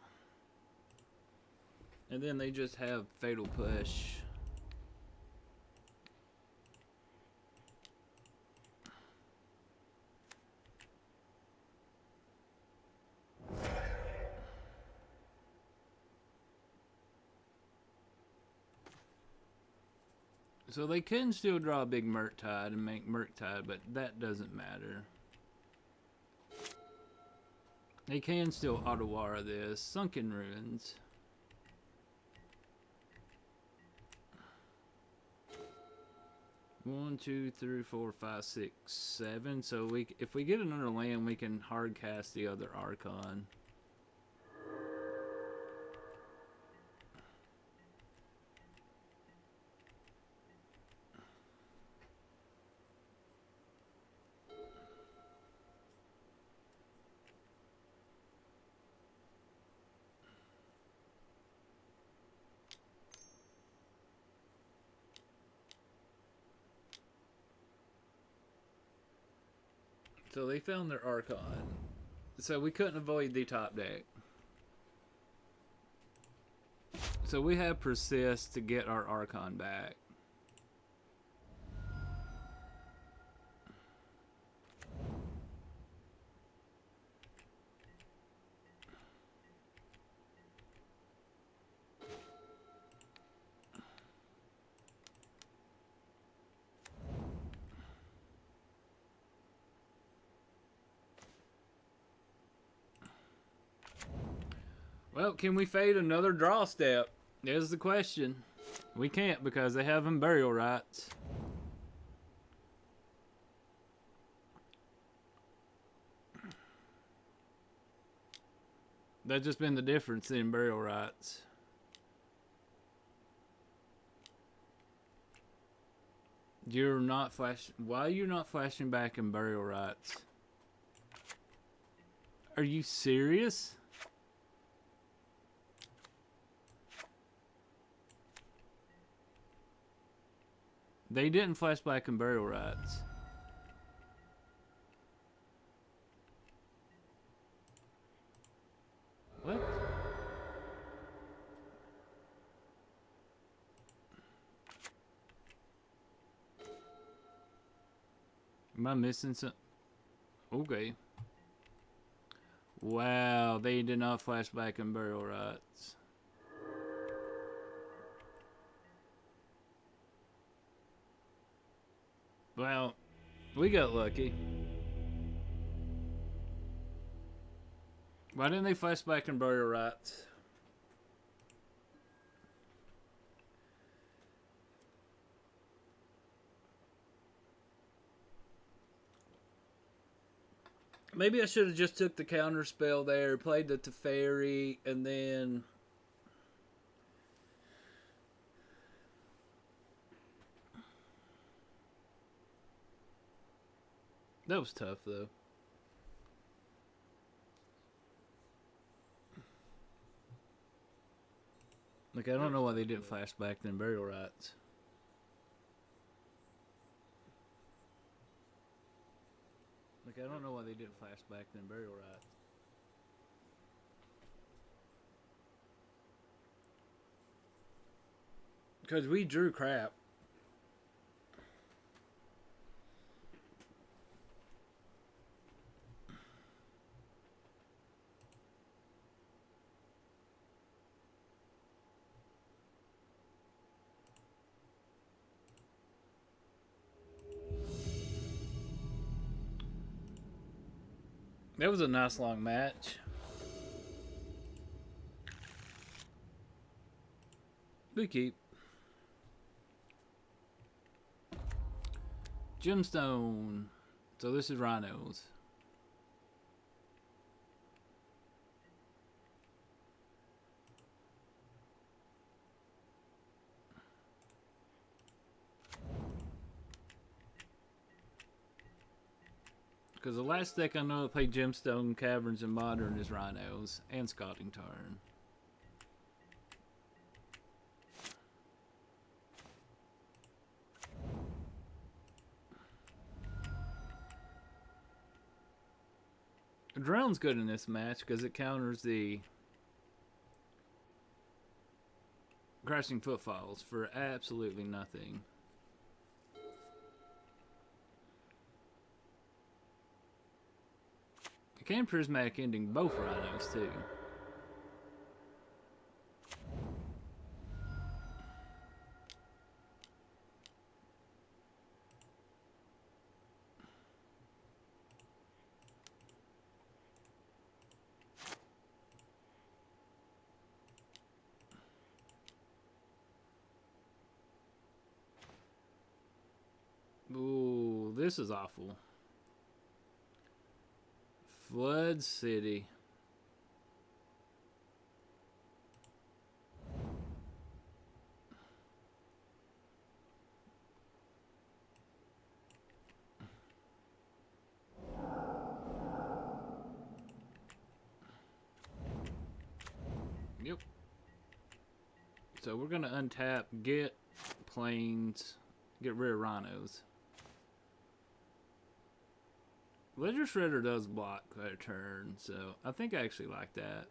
S1: And then they just have Fatal Push. So they can still draw a big Murktide and make Murktide, but that doesn't matter. They can still Otawara this. Sunken Ruins. One, 2, 3, 4, 5, 6, 7. So if we get another land, we can hard cast the other Archon. So they found their Archon. So we couldn't avoid the top deck. So we have Persist to get our Archon back. Well, can we fade another draw step? There's the question. We can't because they have them burial rights. That's just been the difference in burial rights. You're not flash. Why are you not flashing back in burial rights? Are you serious? They didn't flash back in burial rights. What? Am I missing some? Okay. Wow, they did not flash back in burial rights. Well, we got lucky. Why didn't they flash back in burial rights? Maybe I should have just took the counter spell there, played the Teferi, and then... That was tough, though. Like, I don't know why they didn't flash back then burial rights. Like, I don't know why they didn't flash back then burial rights. Because we drew crap. That was a nice long match. We keep. Gemstone. So this is Rhinos. Because the last deck I know that played Gemstone, Caverns, and Modern is Rhinos and Scouting Tarn. Drone's good in this match because it counters the Crashing Footfalls for absolutely nothing. It can Prismatic Ending both Rhinos too. Ooh, this is awful. Flood City. Yep. So we're gonna untap, get planes, get rid of Rhinos. Ledger Shredder does block a turn, so I think I actually like that.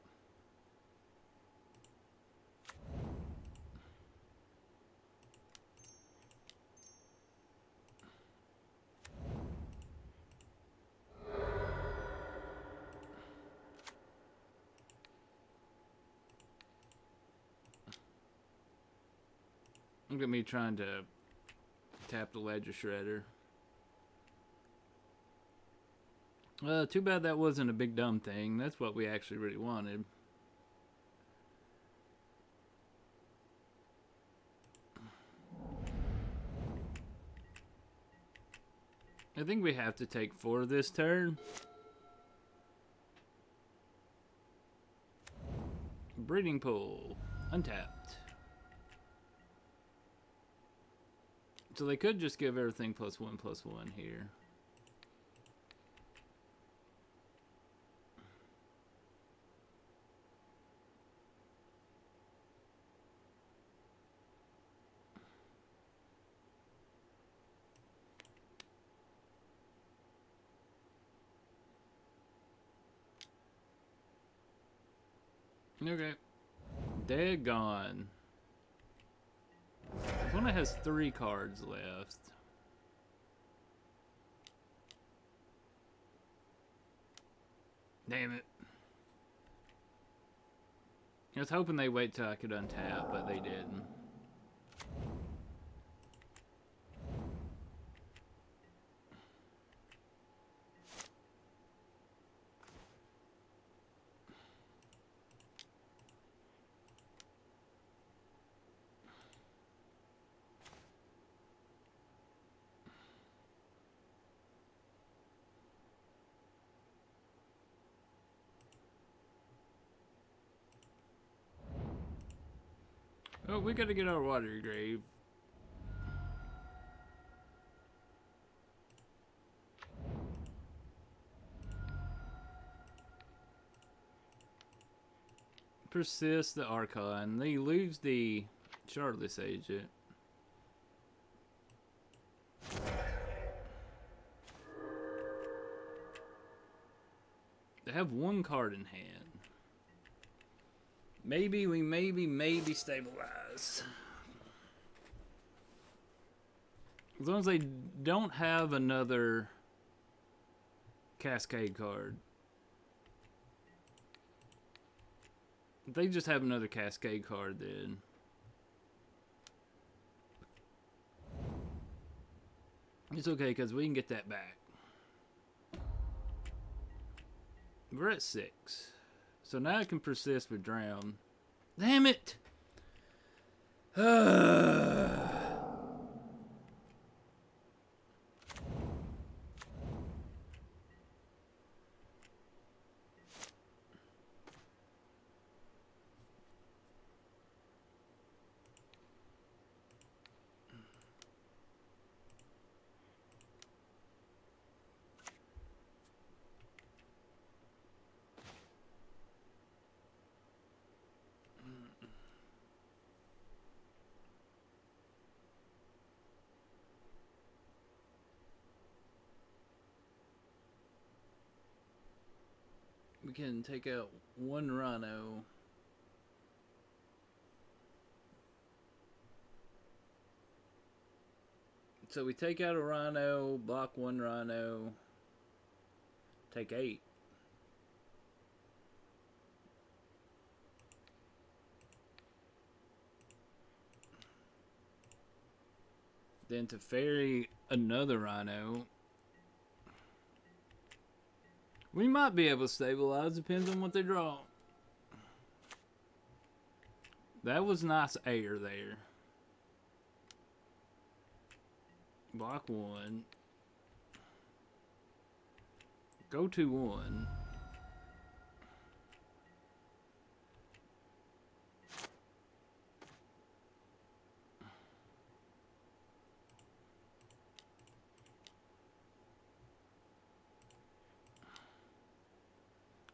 S1: Look at me trying to tap the Ledger Shredder. Too bad that wasn't a big dumb thing. That's what we actually really wanted. I think we have to take 4 this turn. Breeding Pool. Untapped. So they could just give everything +1/+1 here. Okay. Dead gone. This one has 3 cards left. Damn it. I was hoping they wait till I could untap, but they didn't. Oh, we gotta get our water grave. Persist the Archon. He leaves the Shardless Agent. They have 1 card in hand. Maybe we maybe stabilize. As long as they don't have another Cascade card. If they just have another Cascade card, then it's okay because we can get that back. We're at 6. So now I can persist with Drown. Damn it! We can take out 1 Rhino. So we take out a Rhino, block 1 Rhino, take 8. Then to ferry another Rhino. We might be able to stabilize, depends on what they draw. That was nice air there. Block 1. Go to 1.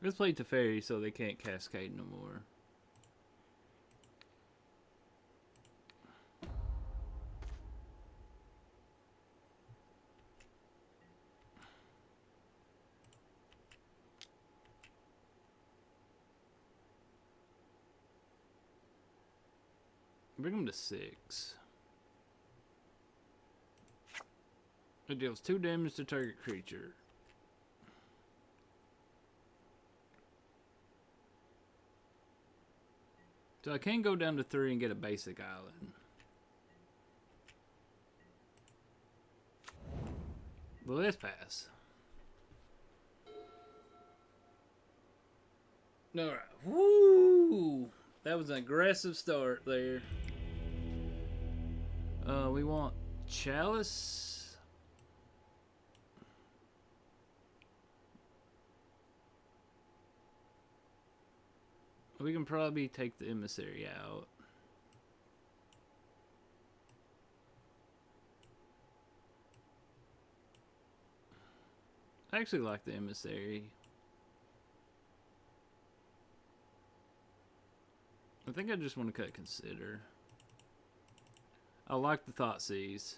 S1: Let's play Teferi so they can't cascade no more. Bring him to 6. It deals 2 damage to target creature. So I can go down to 3 and get a basic island. Well, let's pass. Alright. Woo! That was an aggressive start there. We want Chalice. We can probably take the Emissary out. I actually like the Emissary. I think I just want to cut Consider. I like the Thoughtseize.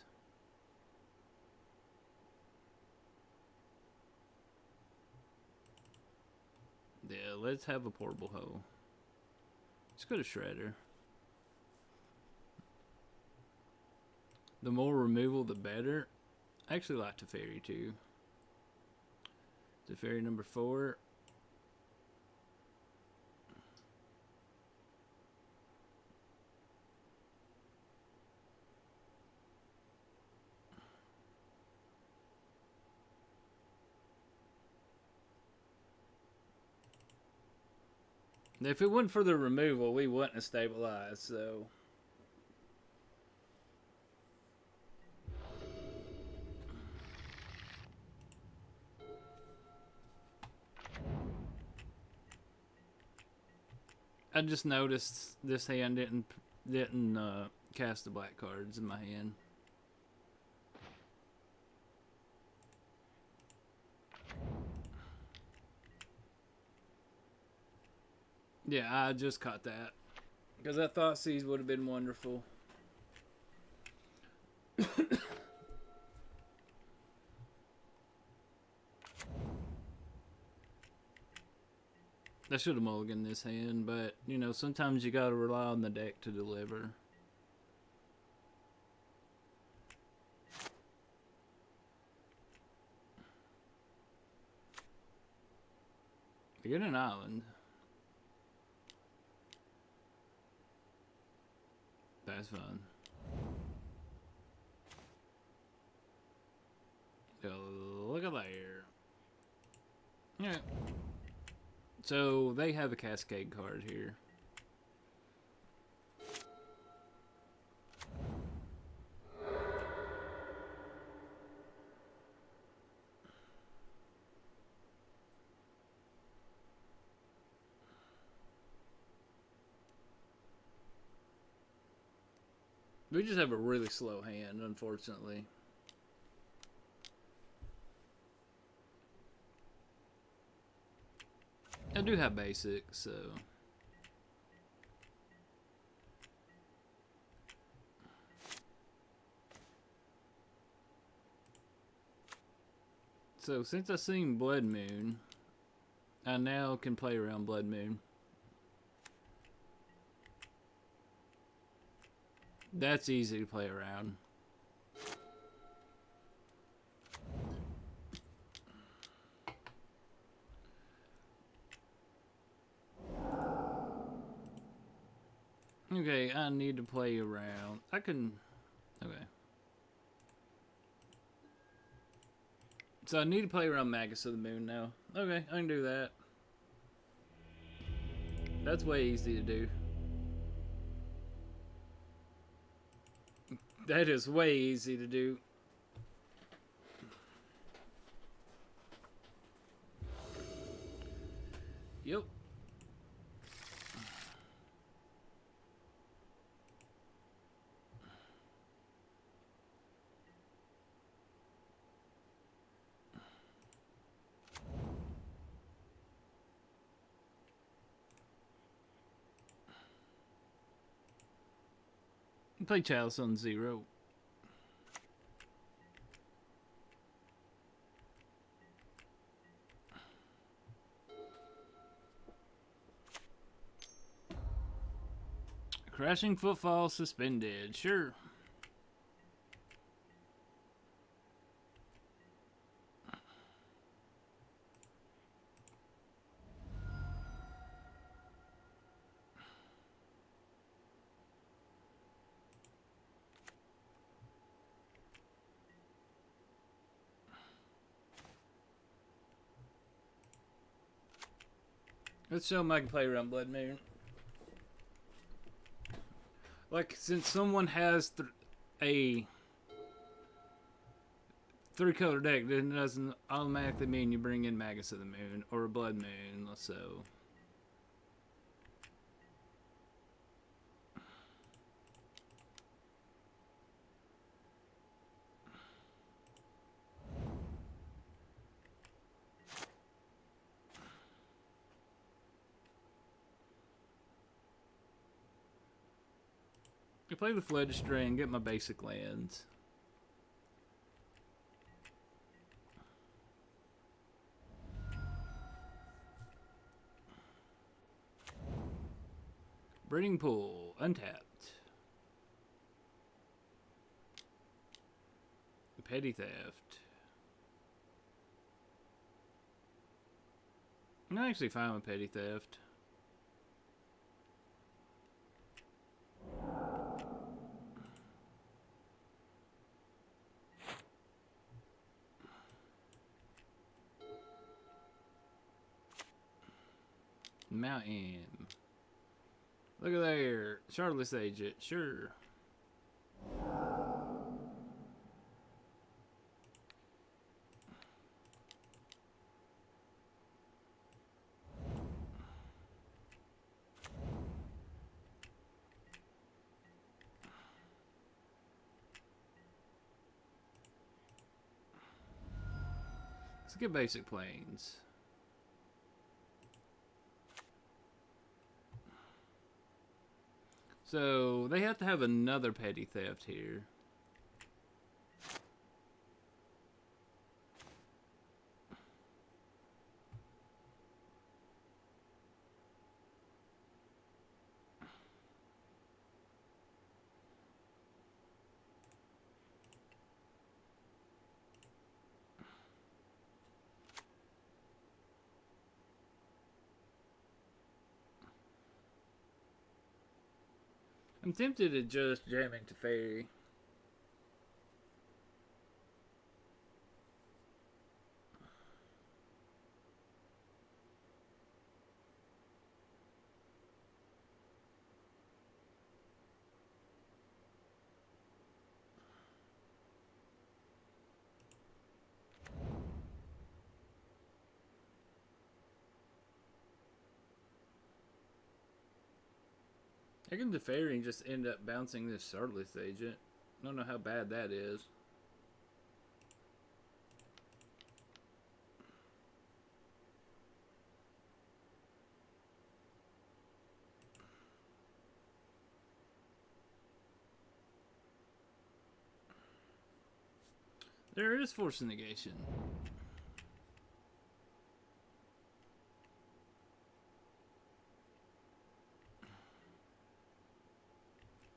S1: Yeah, let's have a portable hoe. Let's go to Shredder. The more removal, the better. I actually like Teferi too. Teferi number 4. If it wasn't for the removal, we wouldn't have stabilized, so. I just noticed this hand didn't cast the black cards in my hand. Yeah, I just caught that. Because I thought Thoughtseize would have been wonderful. I should have mulliganed this hand, but, you know, sometimes you gotta rely on the deck to deliver. I get an island. That's fun. Look at there. Yeah. So they have a Cascade card here. We just have a really slow hand, unfortunately. I do have basics, so. So since I've seen Blood Moon, I now can play around Blood Moon. That's easy to play around. Okay, I need to play around. I can... Okay. So I need to play around Magus of the Moon now. Okay, I can do that. That's way easy to do. That is way easy to do. Yep. Play Chalice on 0. Crashing footfall suspended. Sure. Let's show them I can play around Blood Moon. Like, since someone has a 3-color deck, then it doesn't automatically mean you bring in Magus of the Moon or a Blood Moon, so. I play the Fledged Stray and get my basic lands. Breeding Pool, untapped. Petty Theft. I'm actually fine with Petty Theft. Mountain. Look at there. Charlotte's Agent. Sure. Let's get basic planes. So they have to have another Petty Theft here. I'm tempted to just jam into Fairy. I can Fairy and just end up bouncing this Charlotte's Agent. I don't know how bad that is. There is Force Negation.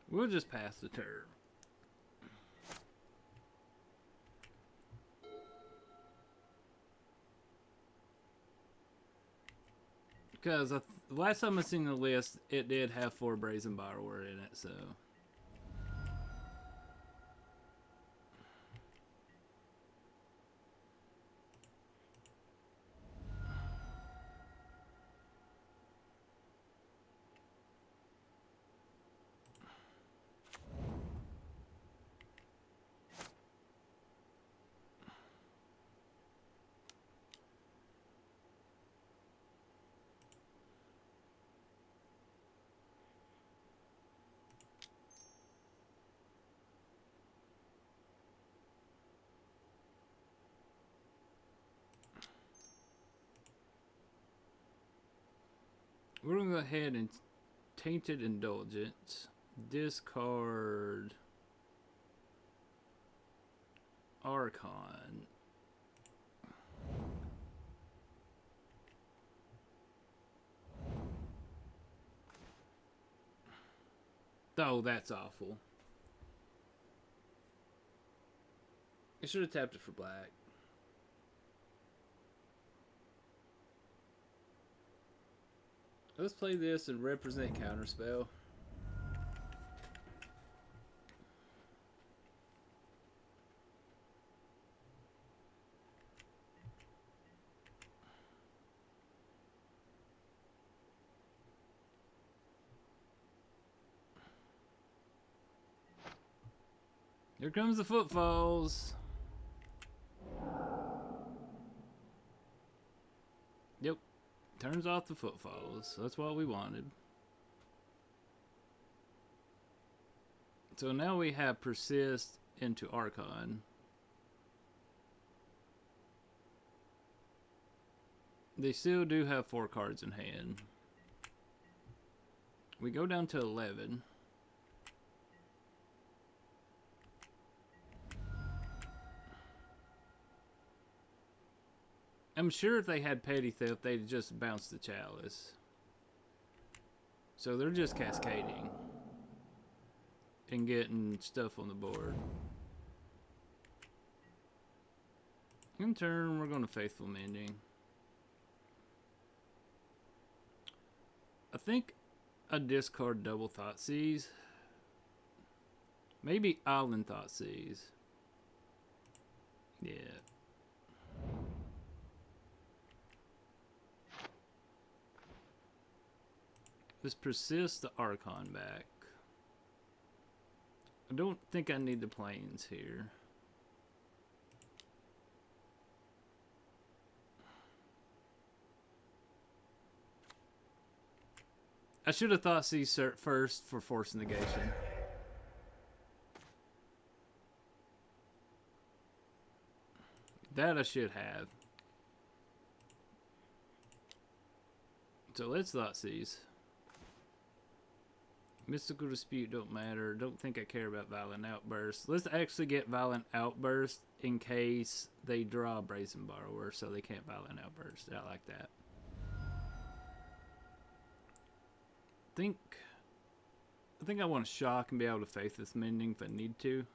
S1: We'll just pass the turn. Because the last time I seen the list, it did have 4 Brazen Borrower in it, so. We're going to go ahead and Tainted Indulgence. Discard Archon. Oh, that's awful. I should have tapped it for black. Let's play this and represent counterspell. Here comes the footfalls. Yep. Turns off the footfalls. That's what we wanted. So now we have persist into Archon. They still do have 4 cards in hand. We go down to 11. I'm sure if they had Petty Theft, they'd just bounce the Chalice. So they're just cascading and getting stuff on the board. In turn, we're going to Faithful Mending. I think I discard double Thoughtseize. Maybe Island Thoughtseize. Yeah. Let's persist the Archon back. I don't think I need the planes here. I should have thought Thoughtseize first for Force Negation. That I should have. So let's Thoughtseize. Mystical Dispute don't matter. Don't think I care about Violent Outburst. Let's actually get Violent Outburst in case they draw Brazen Borrower, so they can't Violent Outburst. I like that. I think I want to shock and be able to Faithless Mending if I need to.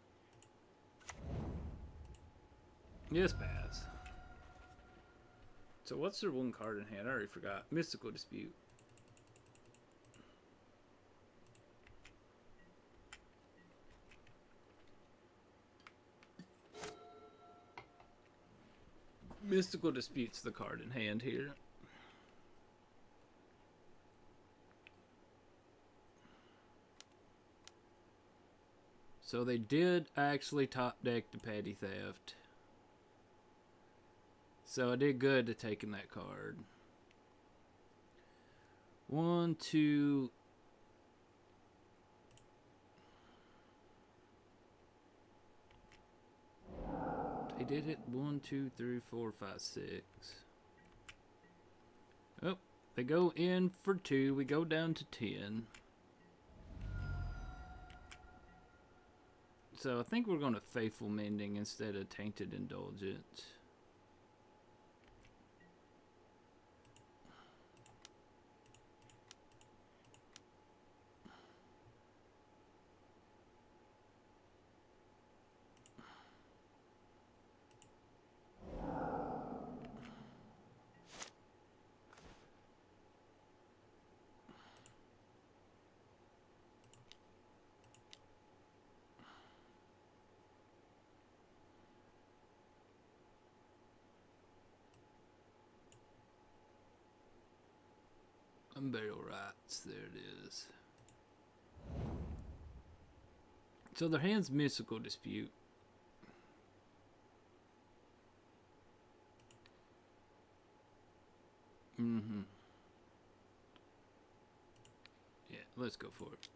S1: Yes, pass. So what's their 1 card in hand? I already forgot. Mystical Dispute. Mystical Dispute's the card in hand here. So they did actually top deck the Petty Theft. So I did good to taking that card. 1, 2. They did it 1, 2, 3, 4, 5, 6. Oh, they go in for 2. We go down to 10. So I think we're going to Faithful Mending instead of Tainted Indulgence. Burial Rites, there it is. So their hand's Mystical Dispute. Yeah, let's go for it.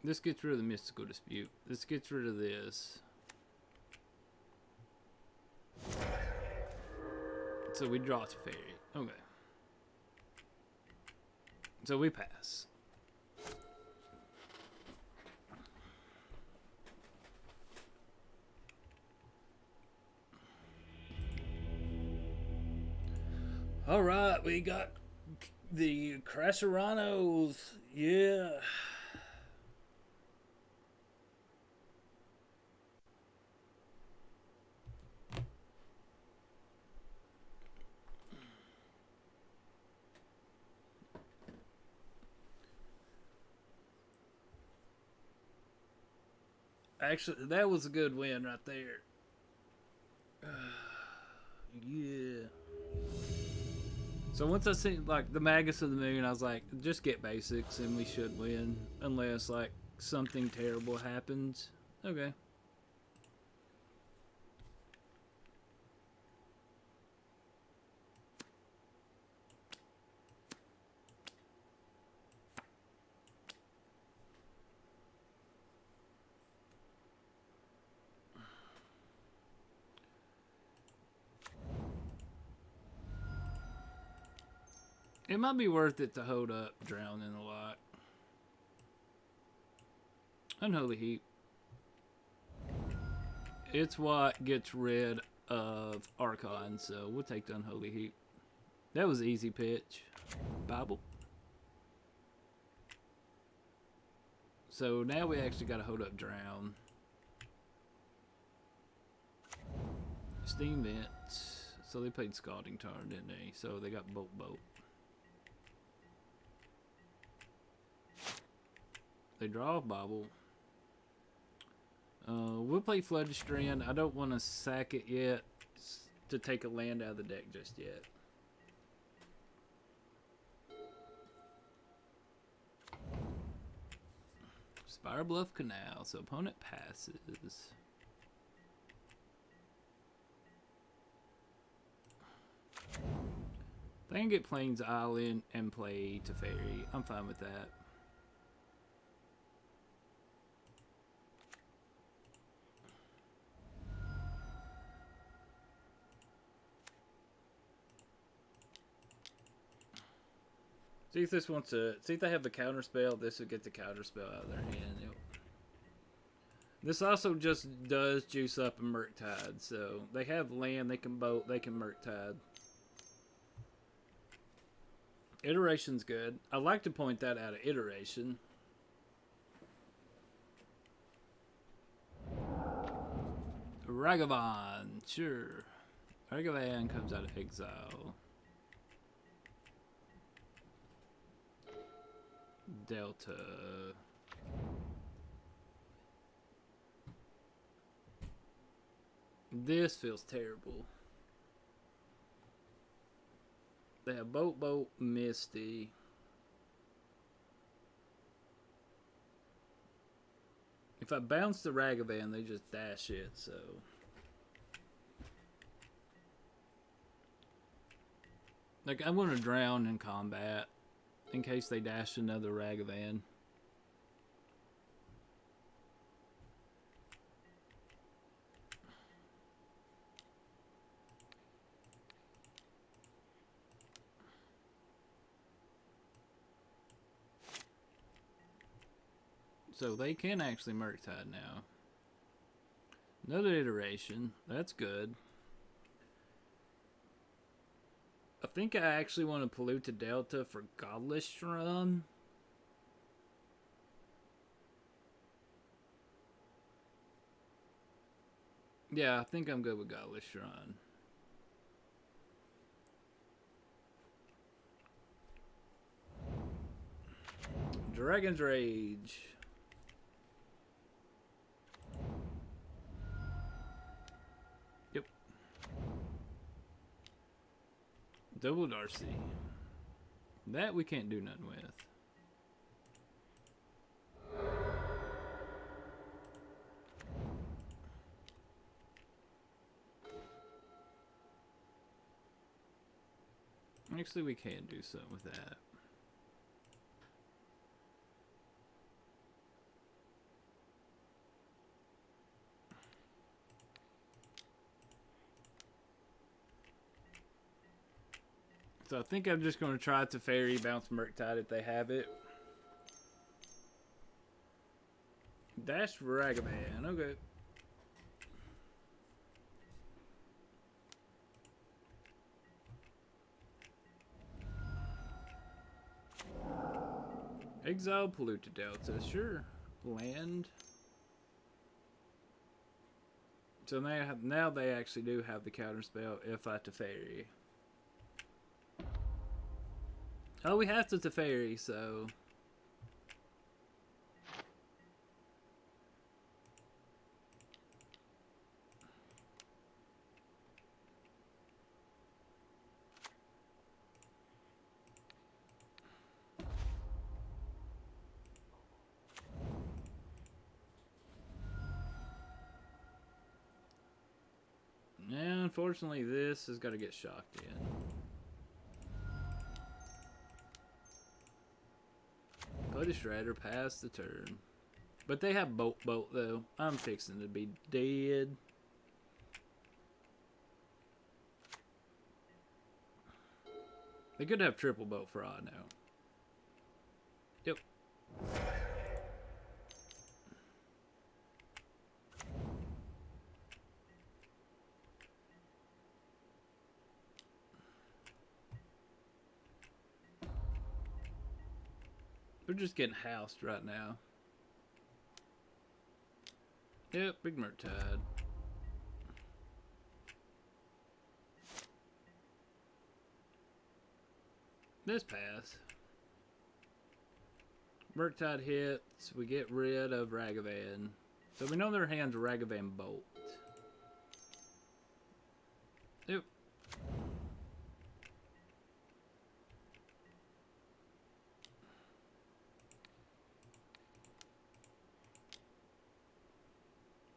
S1: This gets rid of the Mystical Dispute. This gets rid of this. So we draw to Fairy. Okay. So we pass. Alright, we got The Crasheranos, yeah. Actually, that was a good win right there. Yeah. So once I seen like the Magus of the Moon, I was like, just get basics and we should win, unless like something terrible happens. Okay. It might be worth it to hold up drowning a lot. Unholy Heap. It's what gets rid of Archon, so we'll take the Unholy Heap. That was easy pitch. Bible. So now we actually got to hold up Drown. Steam Vents. So they played Scalding Tarn, didn't they? So they got Bolt. They draw a Bobble. We'll play Flooded Strand. I don't want to sack it yet to take a land out of the deck just yet. Spire Bluff Canal. So opponent passes. They can get Plains Island and play Teferi. I'm fine with that. See if this wants to. See if they have the counter spell. This would get the counter spell out of their hand. Yep. This also just does juice up a Murktide. So they have land. They can boat. They can Murktide. Iteration's good. I like to point that out of Iteration. Ragavan, sure. Ragavan comes out of exile. Delta. This feels terrible. They have Boat, Misty. If I bounce the Ragavan, they just dash it, so. Like, I'm going to drown in combat in case they dash another Ragavan. So they can actually Murktide now. Another iteration. That's good. I think I actually want to pollute the Delta for Godless Run. Yeah, I think I'm good with Godless Run. Dragon's Rage. Yep. Double Darcy. That we can't do nothing with. Actually, we can do something with that. So I think I'm just going to try to Teferi, bounce Murktide if they have it. Dash Ragavan, okay. Exile polluted delta, sure. Land. So now they actually do have the counterspell if I Teferi. Oh, we have to Teferi, so... Yeah, unfortunately, this has got to get shocked in. Put a Shredder past the turn. But they have Bolt, though. I'm fixing to be dead. They could have triple Bolt for all I know. Yep. We're just getting housed right now. Yep, big Murktide. This pass. Murktide hits, we get rid of Ragavan. So we know their hands are Ragavan Bolt. Yep.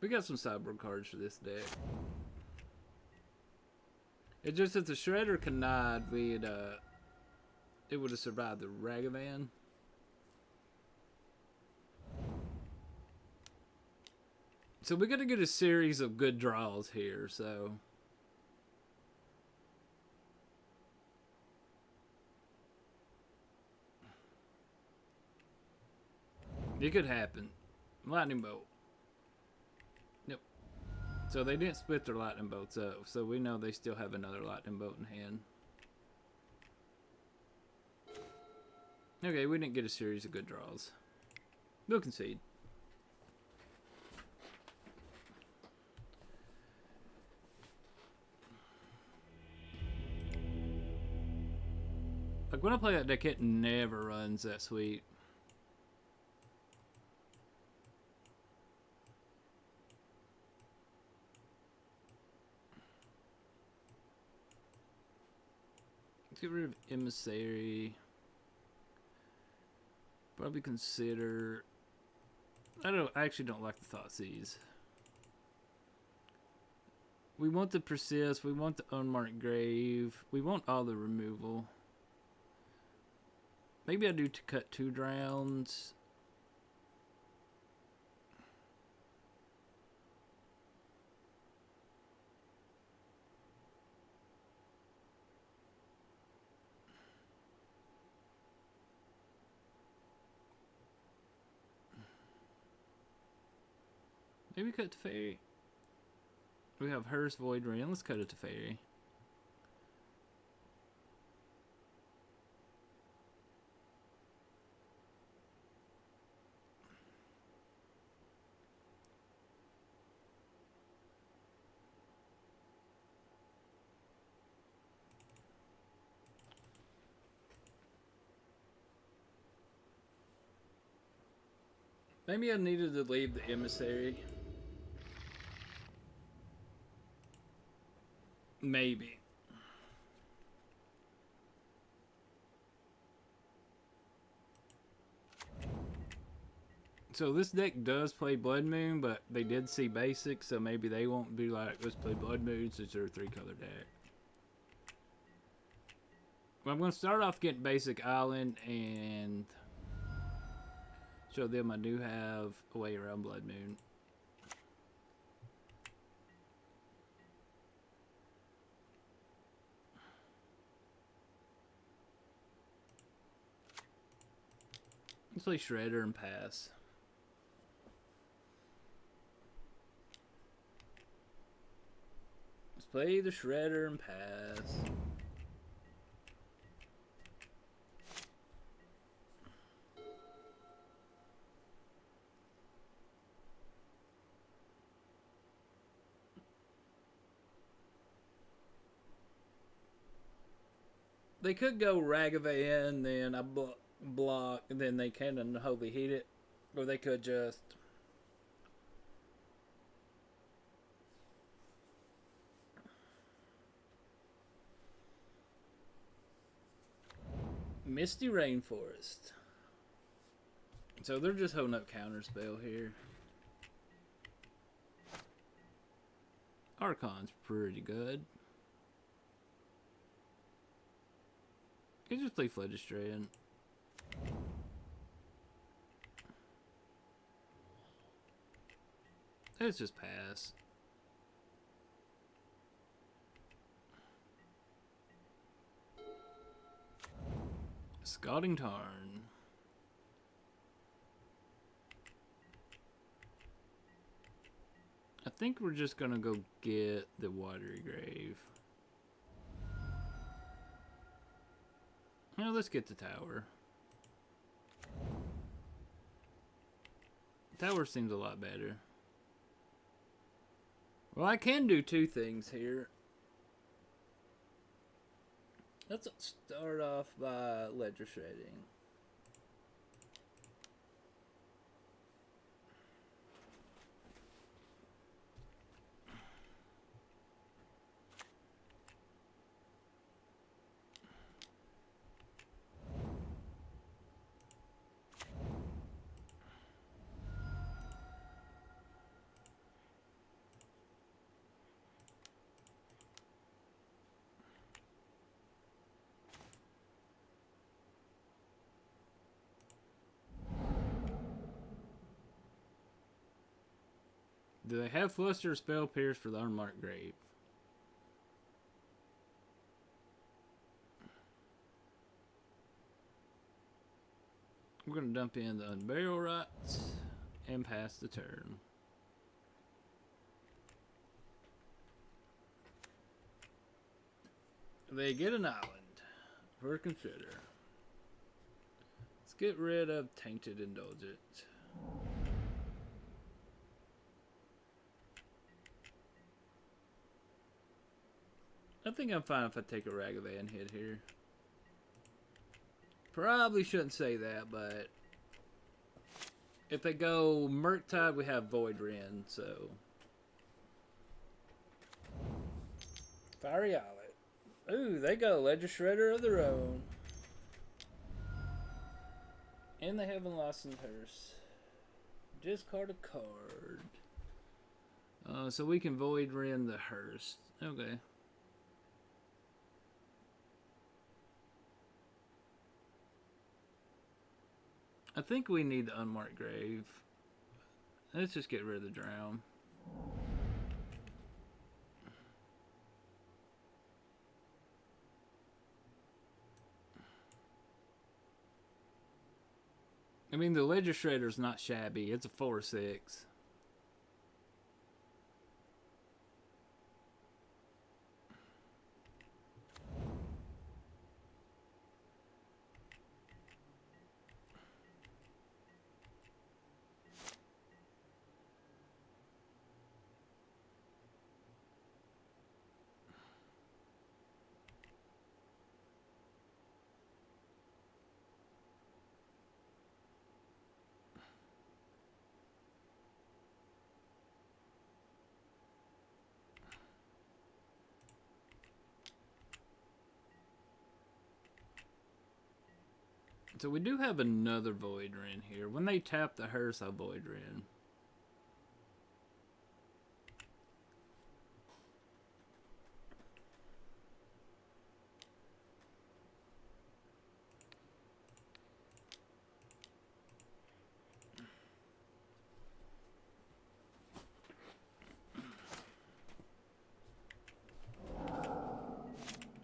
S1: We got some sideboard cards for this deck. It just if the Shredder connived, it would have survived the Ragavan. So we got to get a series of good draws here, so... It could happen. Lightning Bolt. Yep. So they didn't split their Lightning Bolts up, so we know they still have another Lightning Bolt in hand. Okay, we didn't get a series of good draws. We'll concede. Like when I play that deck, it never runs that sweet. Let's get rid of Emissary. Probably consider... I actually don't like the Thoughtseize. We want the Persist, we want the Unmarked Grave, we want all the removal. Maybe I do to cut 2 drowns. Maybe cut to Fairy. We have Hearst, Void Rain. Let's cut it to Fairy. Maybe I needed to leave the Emissary. Maybe. So this deck does play Blood Moon, but they did see basic, so maybe they won't be like, let's play Blood Moon since they're a 3-color deck. Well, I'm going to start off getting basic Island and show them I do have a way around Blood Moon. Let's play Shredder and pass. Let's play the Shredder and pass.
S2: They could go Ragavan, then I block, and then they can Holy Heat it. Or they could just... Misty Rainforest. So they're just holding up Counterspell here. Archon's pretty good. You just play Flegistrand. Let's just pass. Scalding Tarn. I think we're just gonna go get the Watery Grave. Now let's get the tower. Tower seems a lot better. Well, I can do two things here. Let's start off by ledger shading. Do they have Fluster or Spell Pierce for the Unmarked Grave? We're going to dump in the Unburial Rites and pass the turn. They get an island for consider. Let's get rid of Tainted Indulgent. I think I'm fine if I take a Ragavan hit here. Probably shouldn't say that, but if they go Murktide, we have Void Ren, so. Fiery Islet. Ooh, they got a Ledger Shredder of their own. And they have a Licensed Hearse. Discard a card. So we can Void Ren the Hearse. Okay. I think we need the Unmarked Grave. Let's just get rid of the Drown. I mean, the Ledger Shredder's not shabby. It's a 4/6. So we do have another Void Ren here. When they tap the Hearse, I'll Void Ren.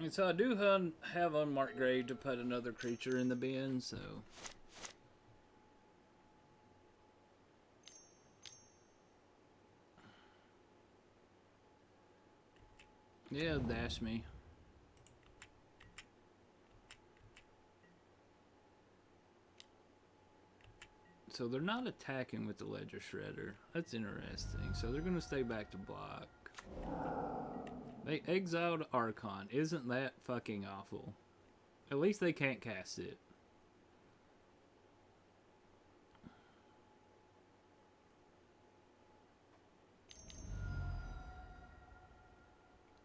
S2: And so I do have Unmarked Grave to put another creature in the bin, so. Yeah, dash me. So they're not attacking with the Ledger Shredder. That's interesting. So they're going to stay back to block. They exiled Archon. Isn't that fucking awful? At least they can't cast it.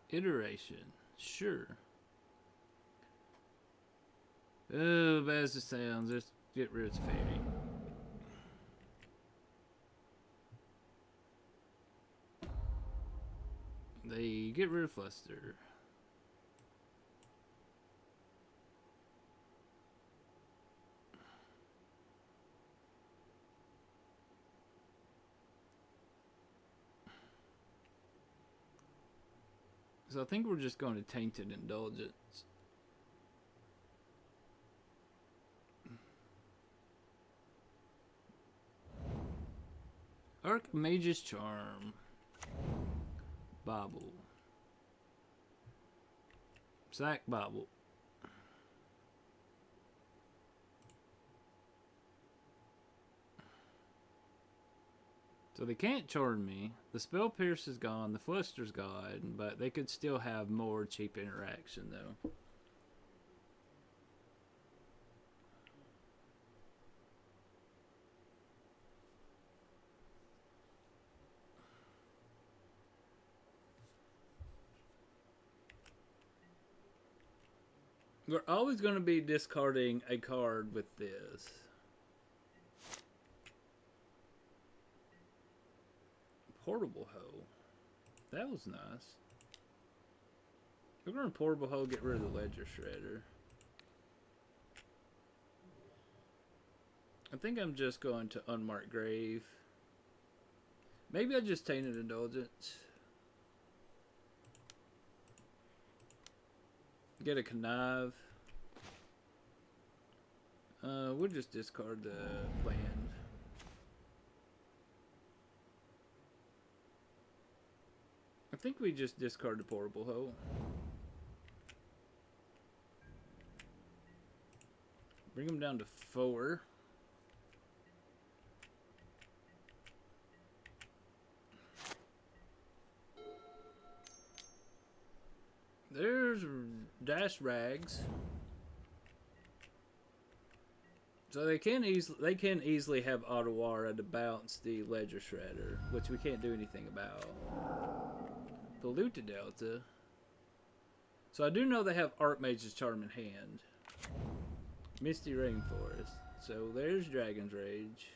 S2: Iteration. Sure. Oh, bad as it sounds, just get rid of the fairy. They get rid of Fluster. So I think we're just going to Tainted Indulgence. Archmage's Charm. Bobble. Sack Bobble. So they can't charm me. The Spell Pierce is gone. The Fluster's gone. But they could still have more cheap interaction, though. We're always going to be discarding a card with this. Portable Hoe. That was nice. We're going to Portable Hoe, get rid of the Ledger Shredder. I think I'm just going to Unmarked Grave. Maybe I just Tainted Indulgence. Get a Connive. We'll just discard the land. I think we just discard the Portable Hoe. Bring them down to 4. There's Dash Rags. So they can easily have Ottawara to bounce the Ledger Shredder, which we can't do anything about. Polluted Delta. So I do know they have Archmage's Charm in hand. Misty Rainforest. So there's Dragon's Rage.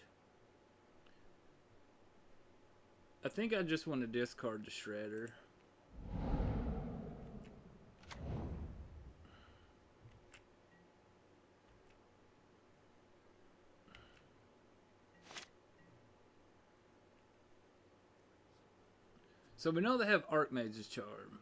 S2: I think I just want to discard the Shredder. So we know they have Archmage's Charm.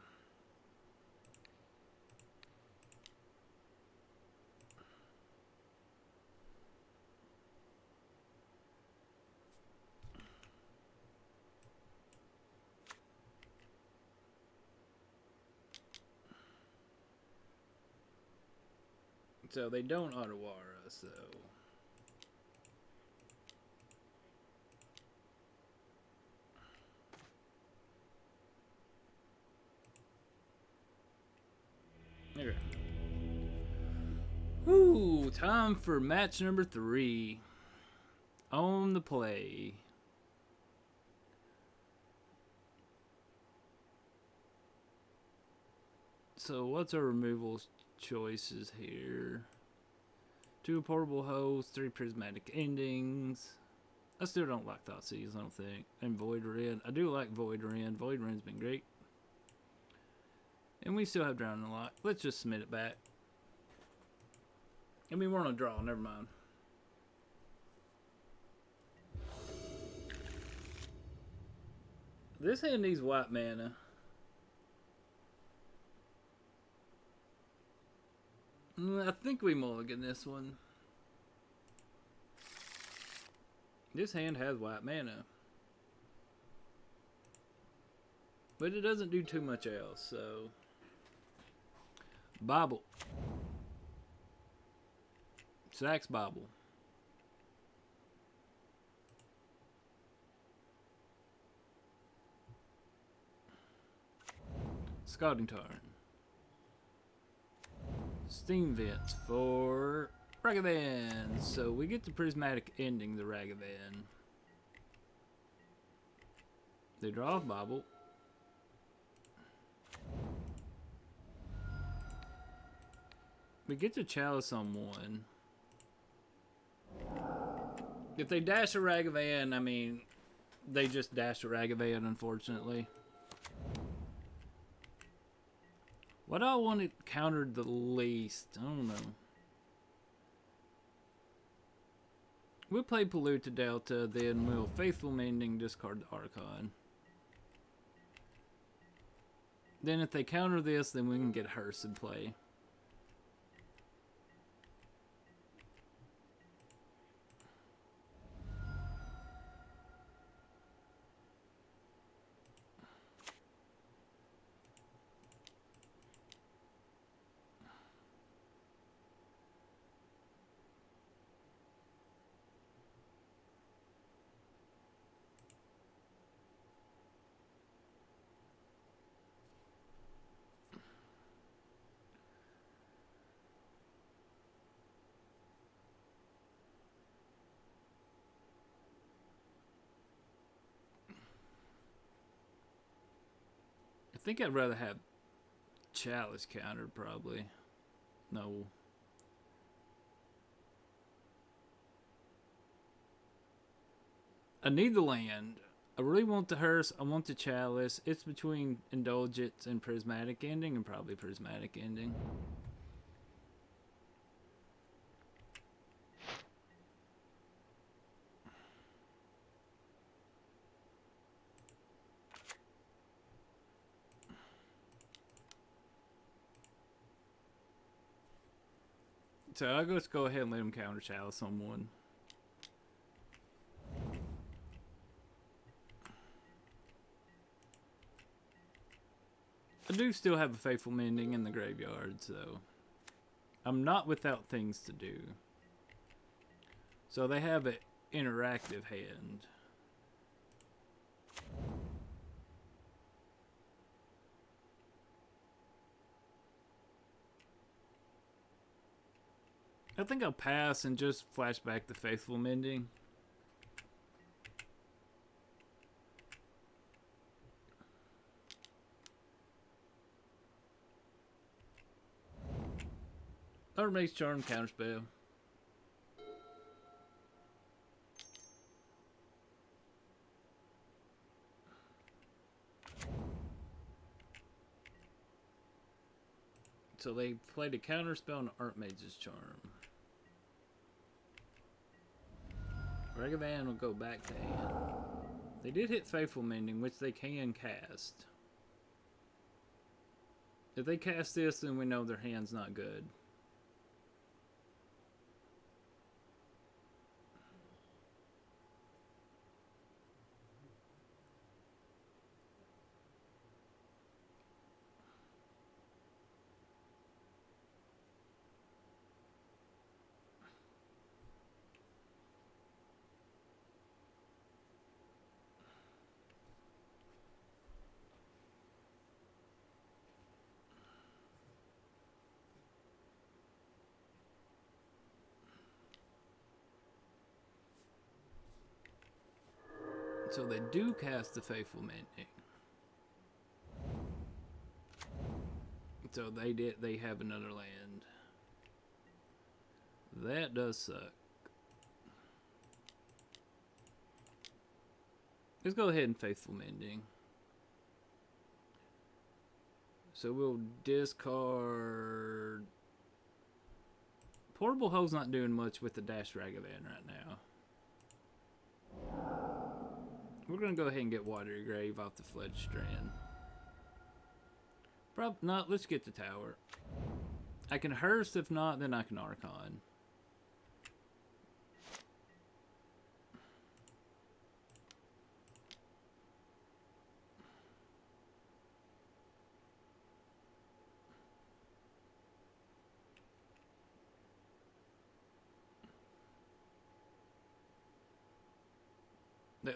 S2: So they don't Ottawara, so... Okay. Ooh, time for match number 3. On the play. So what's our removals choices here? 2 Portable Hoes, 3 Prismatic Endings. I still don't like Thoughtseize, I don't think. And Void Ren. I do like Void Ren. Void Ren's been great. And we still have Drowning Light. Let's just submit it back. I mean, we're on a draw. Never mind. This hand needs white mana. I think we mulligan this one. This hand has white mana. But it doesn't do too much else, so... Bobble. Sax Bobble. Scalding Tarn. Steam vents for Ragavan. So we get the prismatic ending the Ragavan. They draw a bobble. We get to chalice on one. If they dash a Ragavan, I mean, they just dash a Ragavan, unfortunately. What do I want it countered the least? I don't know. We'll play Polluted Delta, then we'll Faithful Mending, discard the Archon. Then if they counter this, then we can get Hearse in play. I think I'd rather have Chalice countered, probably. No. I need the land. I really want the Hearse. I want the Chalice. It's between Indulgence and Prismatic Ending, and probably Prismatic Ending. So I'll just go ahead and let him counter Chalice on one. I do still have a Faithful Mending in the graveyard, so I'm not without things to do. So they have an interactive hand. I think I'll pass and just flash back the Faithful Mending. Archmage's Charm, counterspell. So they played a counterspell on Archmage's Charm. Ragavan will go back to hand. They did hit Faithful Mending, which they can cast. If they cast this, then we know their hand's not good. So they do cast the Faithful Mending. So they have another land. That does suck. Let's go ahead and Faithful Mending. So we'll discard. Portable Hole's not doing much with the Dash Ragavan right now. We're going to go ahead and get Watery Grave off the Fledged Strand. Not, let's get the tower. I can Hearse, if not, then I can Archon.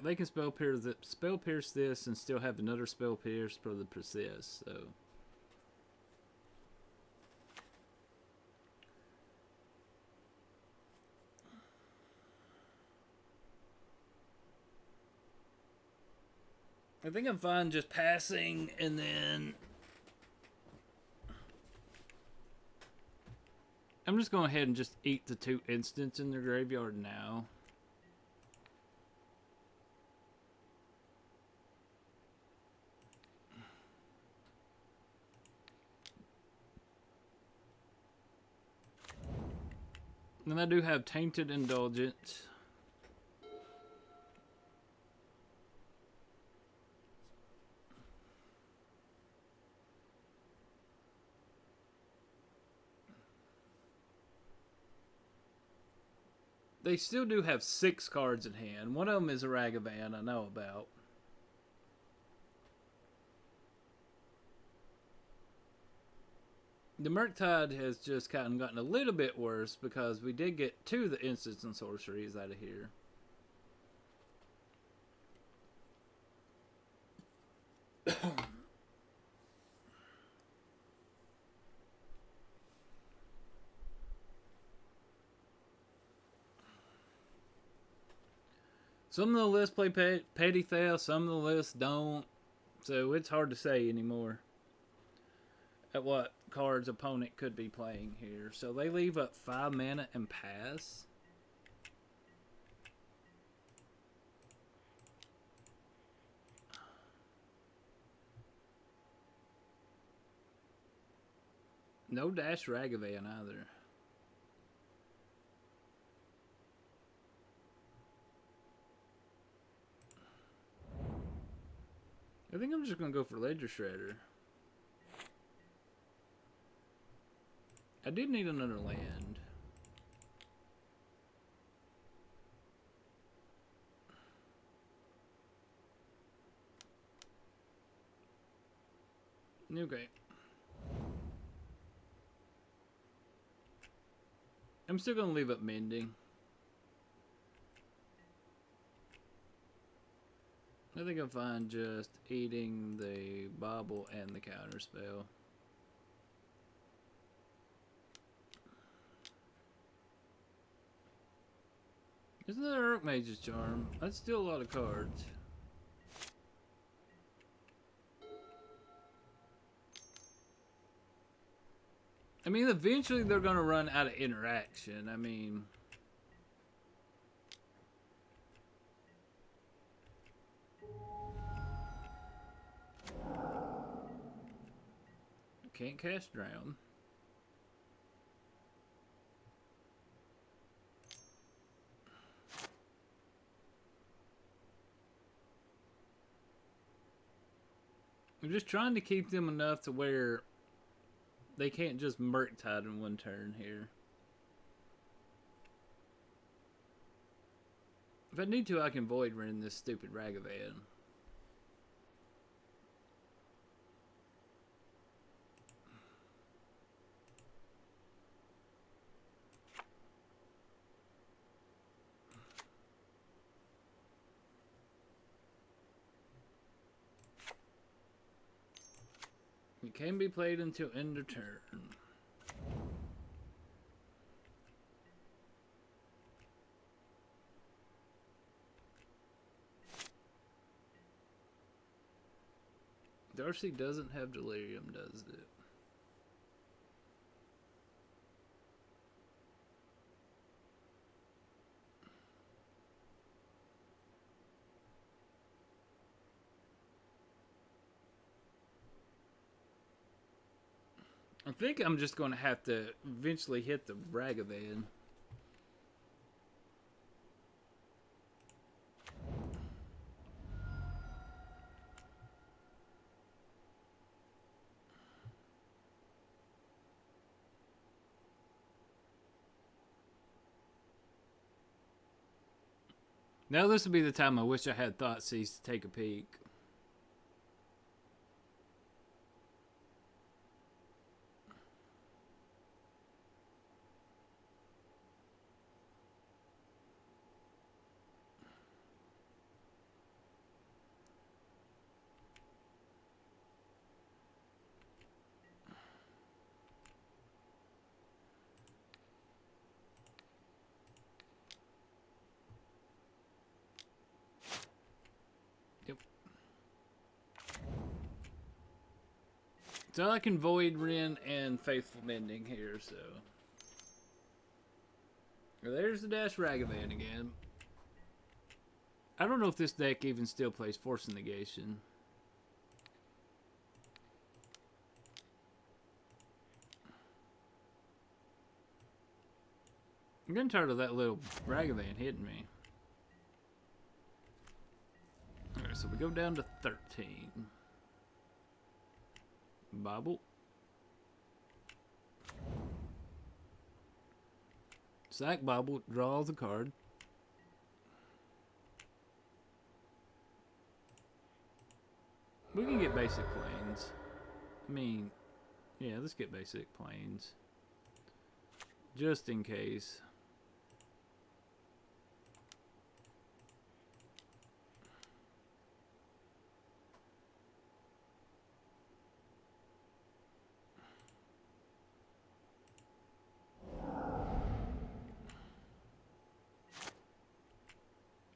S2: They can spell pierce this and still have another spell pierce for the persist, so I think I'm fine just passing and then I'm just going ahead and just eat the 2 instants in the graveyard now. And I do have Tainted Indulgence. They still do have 6 cards in hand. One of them is a Ragavan I know about. The Murktide has just kind of gotten a little bit worse because we did get 2 of the instants and sorceries out of here. Some of the lists play Petty Theft, some of the lists don't. So it's hard to say anymore at what cards opponent could be playing here. So they leave up 5 mana and pass. No Dash Ragavan either. I think I'm just going to go for Ledger Shredder. I did need another land. Okay. I'm still going to leave up Mending. I think I'm fine just eating the Bauble and the Counterspell. Isn't that Archmage's Charm? That's still a lot of cards. I mean, eventually they're going to run out of interaction. I mean... Can't cast Drown. I'm just trying to keep them enough to where they can't just Murktide in one turn here. If I need to, I can Void Rend this stupid Ragavan. It can be played until end of turn. Darcy doesn't have Delirium, does it? I think I'm just going to have to eventually hit the Ragavan. Now this would be the time I wish I had Thoughtseize to take a peek. Yep. So I can void Ren and Faithful Mending here, so. Well, there's the Dash Ragavan again. I don't know if this deck even still plays Force Negation. I'm getting tired of that little Ragavan hitting me. Alright, so we go down to 13. Bobble. Sack Bobble draws a card. We can get basic planes. I mean, yeah, let's get basic planes. Just in case.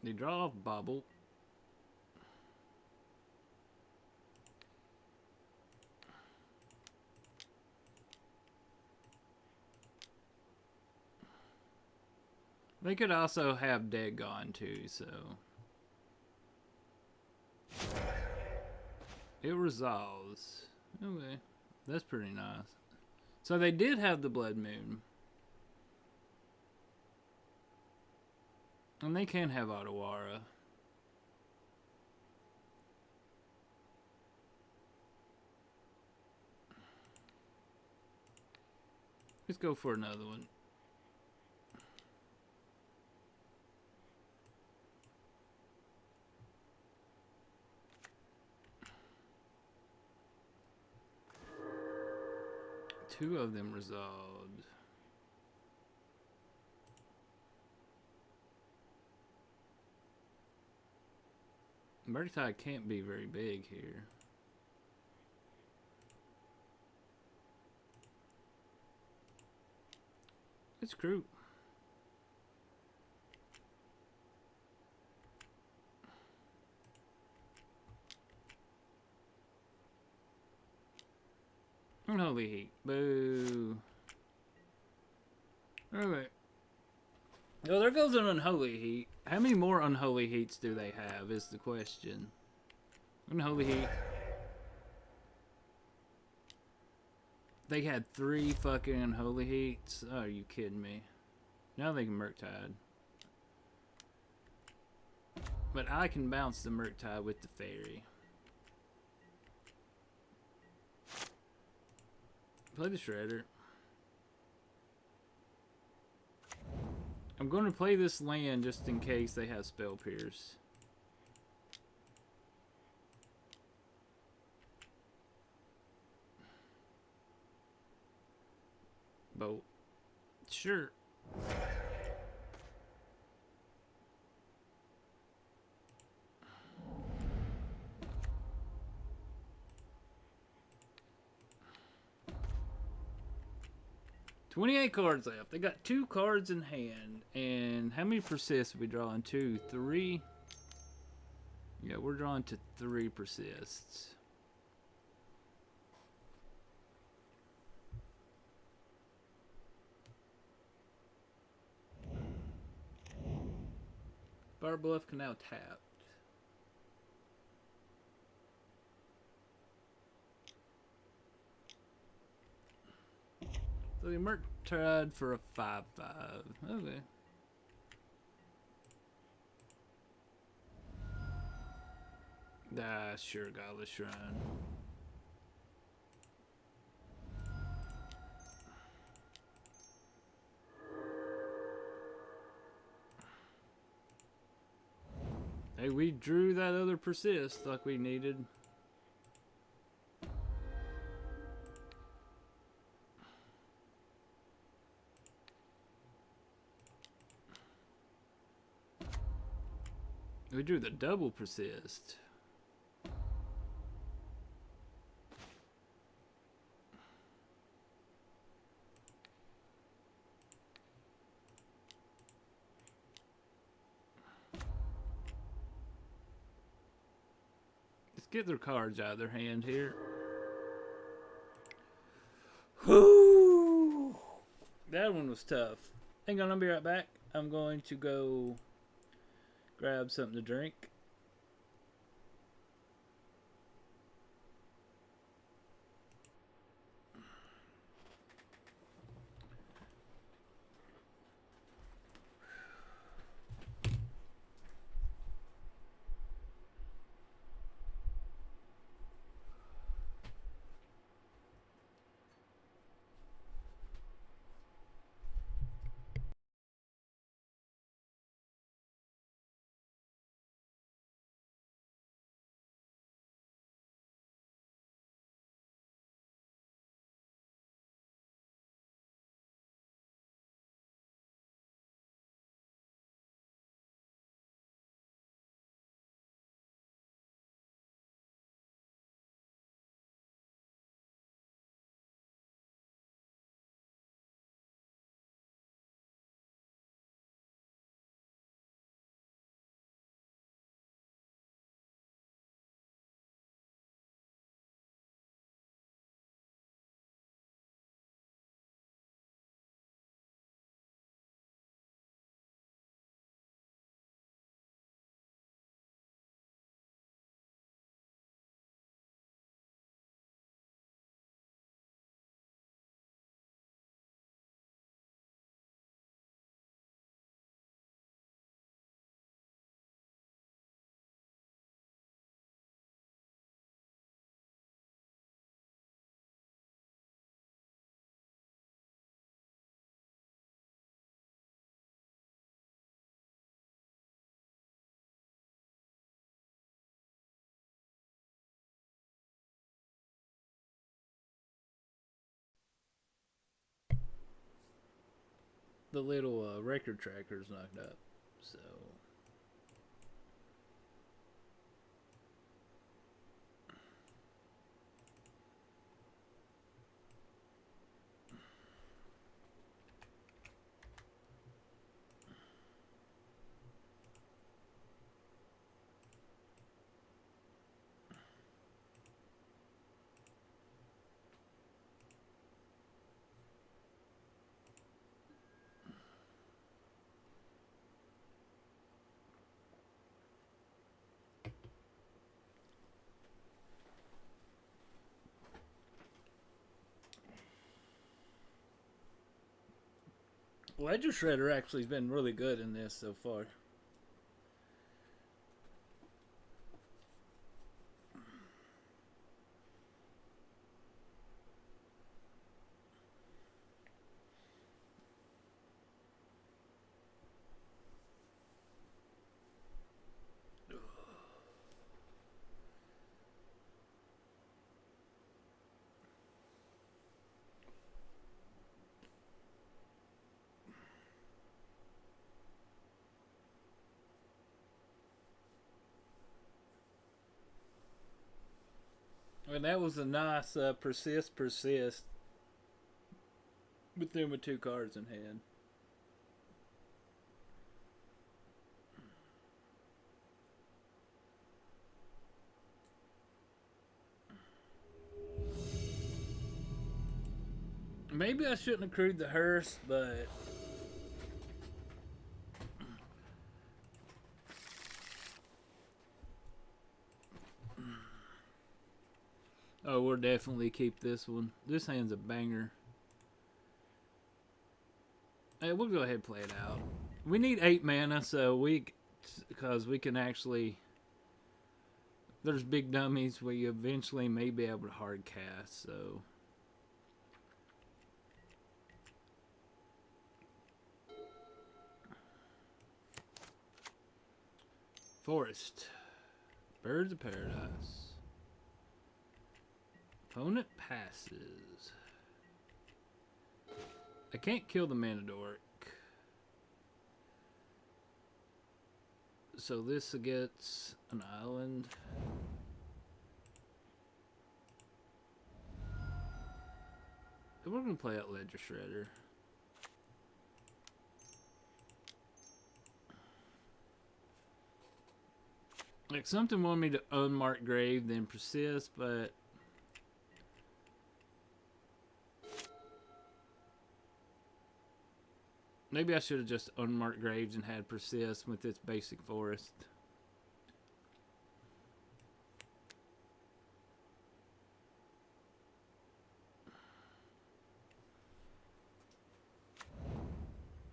S2: They draw off Bobble. They could also have Dead Gone too, so. It resolves. Okay. That's pretty nice. So they did have the Blood Moon. And they can have Otawara. Let's go for another one. Two of them resolved. Murktide can't be very big here. It's Croup. Unholy Heat. Boo. Okay. Well, there goes an Unholy Heat. How many more Unholy Heats do they have is the question. Unholy Heat. They had 3 fucking Unholy Heats? Oh, are you kidding me? Now they can Murktide. But I can bounce the Murktide with the Fairy. Play the Shredder. I'm going to play this land just in case they have Spell Pierce. Bolt. Sure. $28 cards left. They got 2 cards in hand. And how many persists are we drawing? 2, 3? Yeah, we're drawing to 3 persists. Bar Bluff can now tap. So the Murktide for a 5/5. Okay. Ah, sure, Godless Shrine. Hey, we drew that other persist like we needed. We drew the double persist. Let's get their cards out of their hand here. That one was tough. Hang on, I'll be right back. I'm going to go grab something to drink. The little record tracker's knocked up, so Ledger Shredder actually has been really good in this so far. And that was a nice persist with them with two cards in hand. Maybe I shouldn't have crewed the hearse, but oh, we'll definitely keep this one. This hand's a banger. Hey, we'll go ahead and play it out. We need 8 mana, so because we can actually. There's big dummies we eventually may be able to hard cast, so. Forest. Birds of Paradise. Opponent passes. I can't kill the Manadoric. So this gets an island. We're going to play out Ledger Shredder. Like, something wanted me to unmark grave, then persist, but Maybe I should have just unmarked graves and had persist with its basic forest.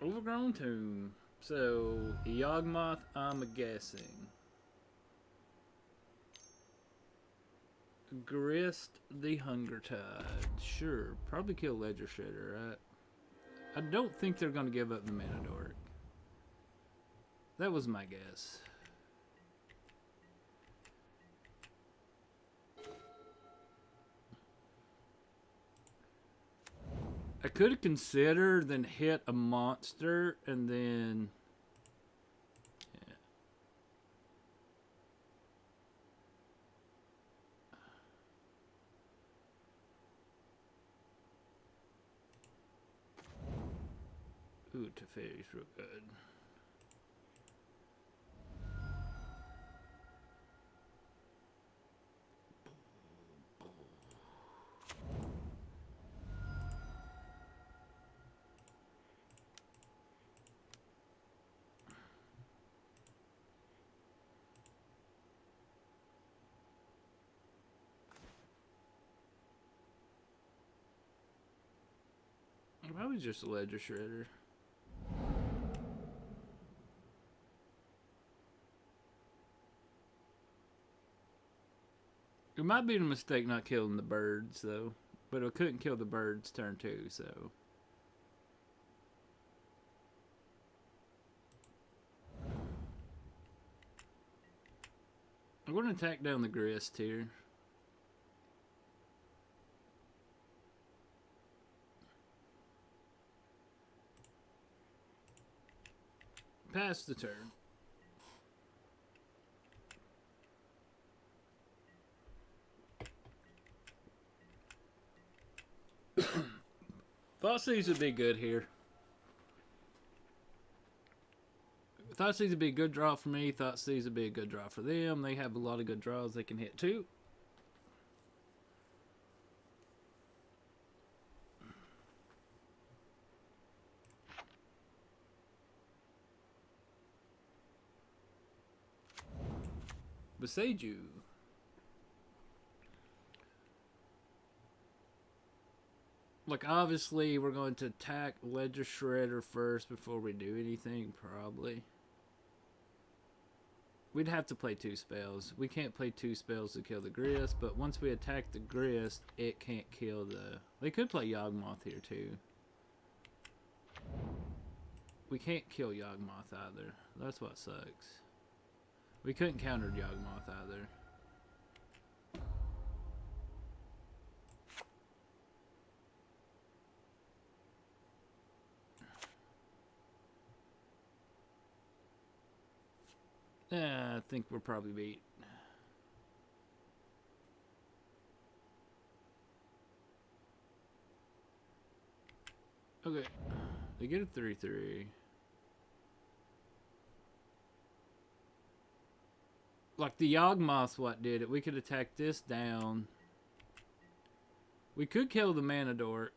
S2: Overgrown tomb. So, Yawgmoth, I'm guessing. Grist the Hunger Tide. Sure, probably kill Ledger Shredder, right? I don't think they're going to give up the Mana Dork. That was my guess. I could have considered then hit a monster and then... Ooh, Teferi's real good. Probably just a Ledger Shredder. It might be a mistake not killing the birds, though. But I couldn't kill the birds turn 2, so... I'm going to attack down the Grist here. Pass the turn. Thoughtseize would be good here. Thoughtseize would be a good draw for me. Thoughtseize would be a good draw for them. They have a lot of good draws they can hit too. Beside you. Like, obviously, we're going to attack Ledger Shredder first before we do anything, probably. We'd have to play 2 spells. We can't play 2 spells to kill the Grist, but once we attack the Grist, it can't kill the... They could play Yawgmoth here, too. We can't kill Yawgmoth either. That's what sucks. We couldn't counter Yawgmoth either. I think we're probably beat. Okay. They get a 3/3. Like the Yawgmoth's what did it. We could attack this down. We could kill the Mana Dork.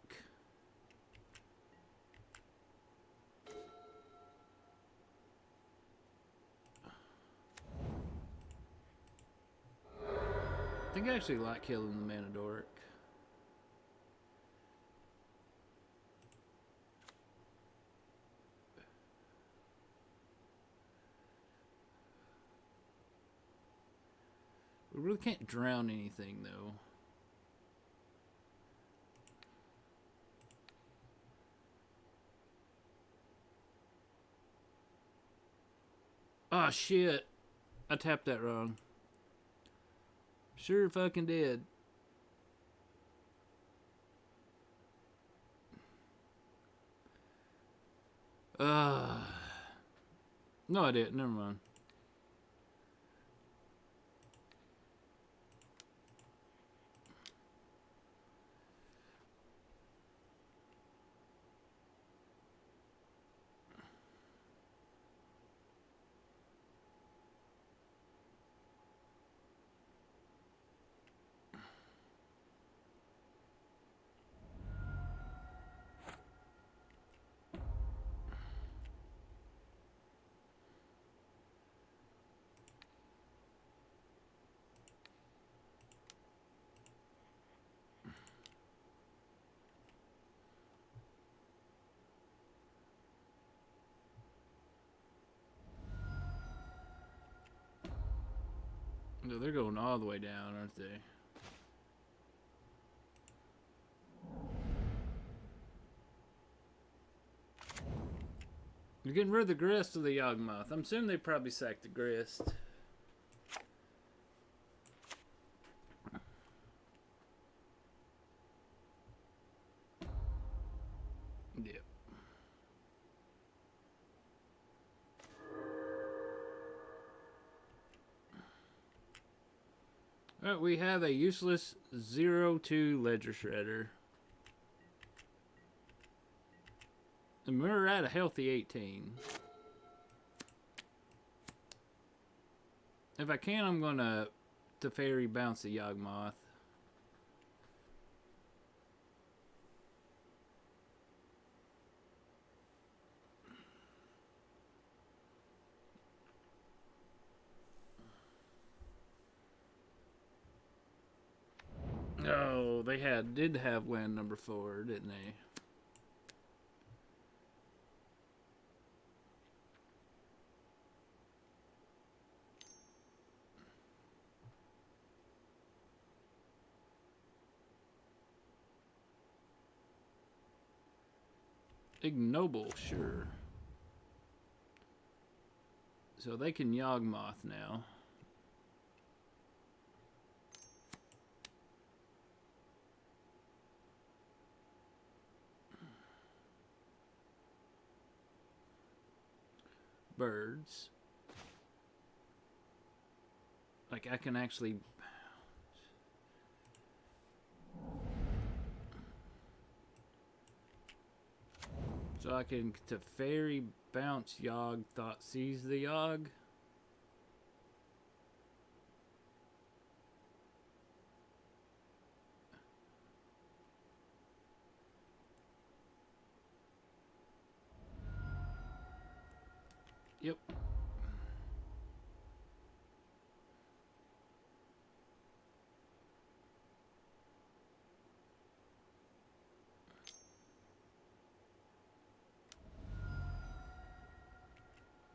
S2: I think I actually like killing the Mana Dork. We really can't drown anything, though. Oh, shit. I tapped that wrong. Sure fucking did. No, I didn't. Never mind. No, they're going all the way down, aren't they? You're getting rid of the grist of the Yawgmoth. I'm assuming they probably sacked the grist. Yep. Alright, we have a useless 0-2 Ledger Shredder. And we're at a healthy 18. If I can, I'm gonna Teferi bounce the Yawgmoth. Oh, they did have land number 4, didn't they? Ignoble, sure. So they can Yawgmoth now. Birds. Like I can actually... So I can Teferi bounce Yogg, thought seize the Yogg. Yep.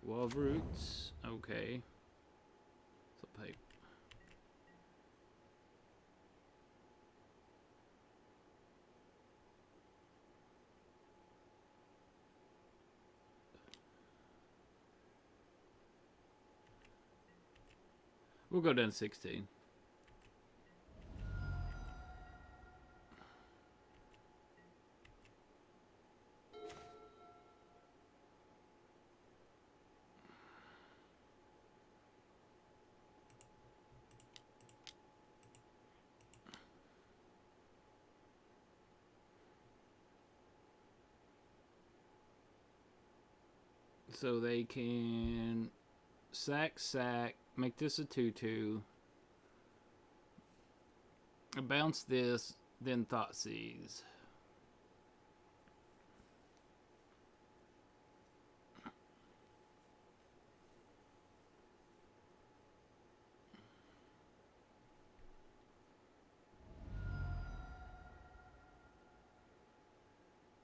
S2: Wall of Roots. Okay. So pipe. We'll go down to 16. So they can sack, make this a 2-2. Bounce this, then thought seize.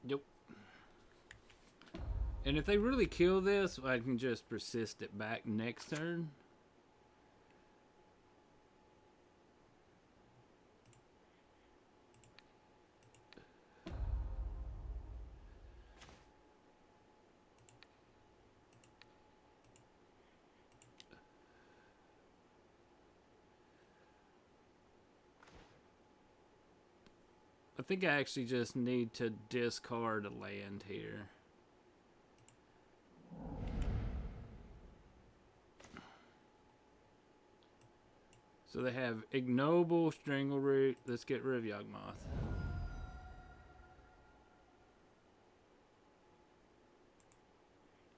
S2: Yep. And if they really kill this, I can just persist it back next turn. I think I actually just need to discard a land here. So they have Ignoble, Strangleroot. Let's get rid of Yawgmoth.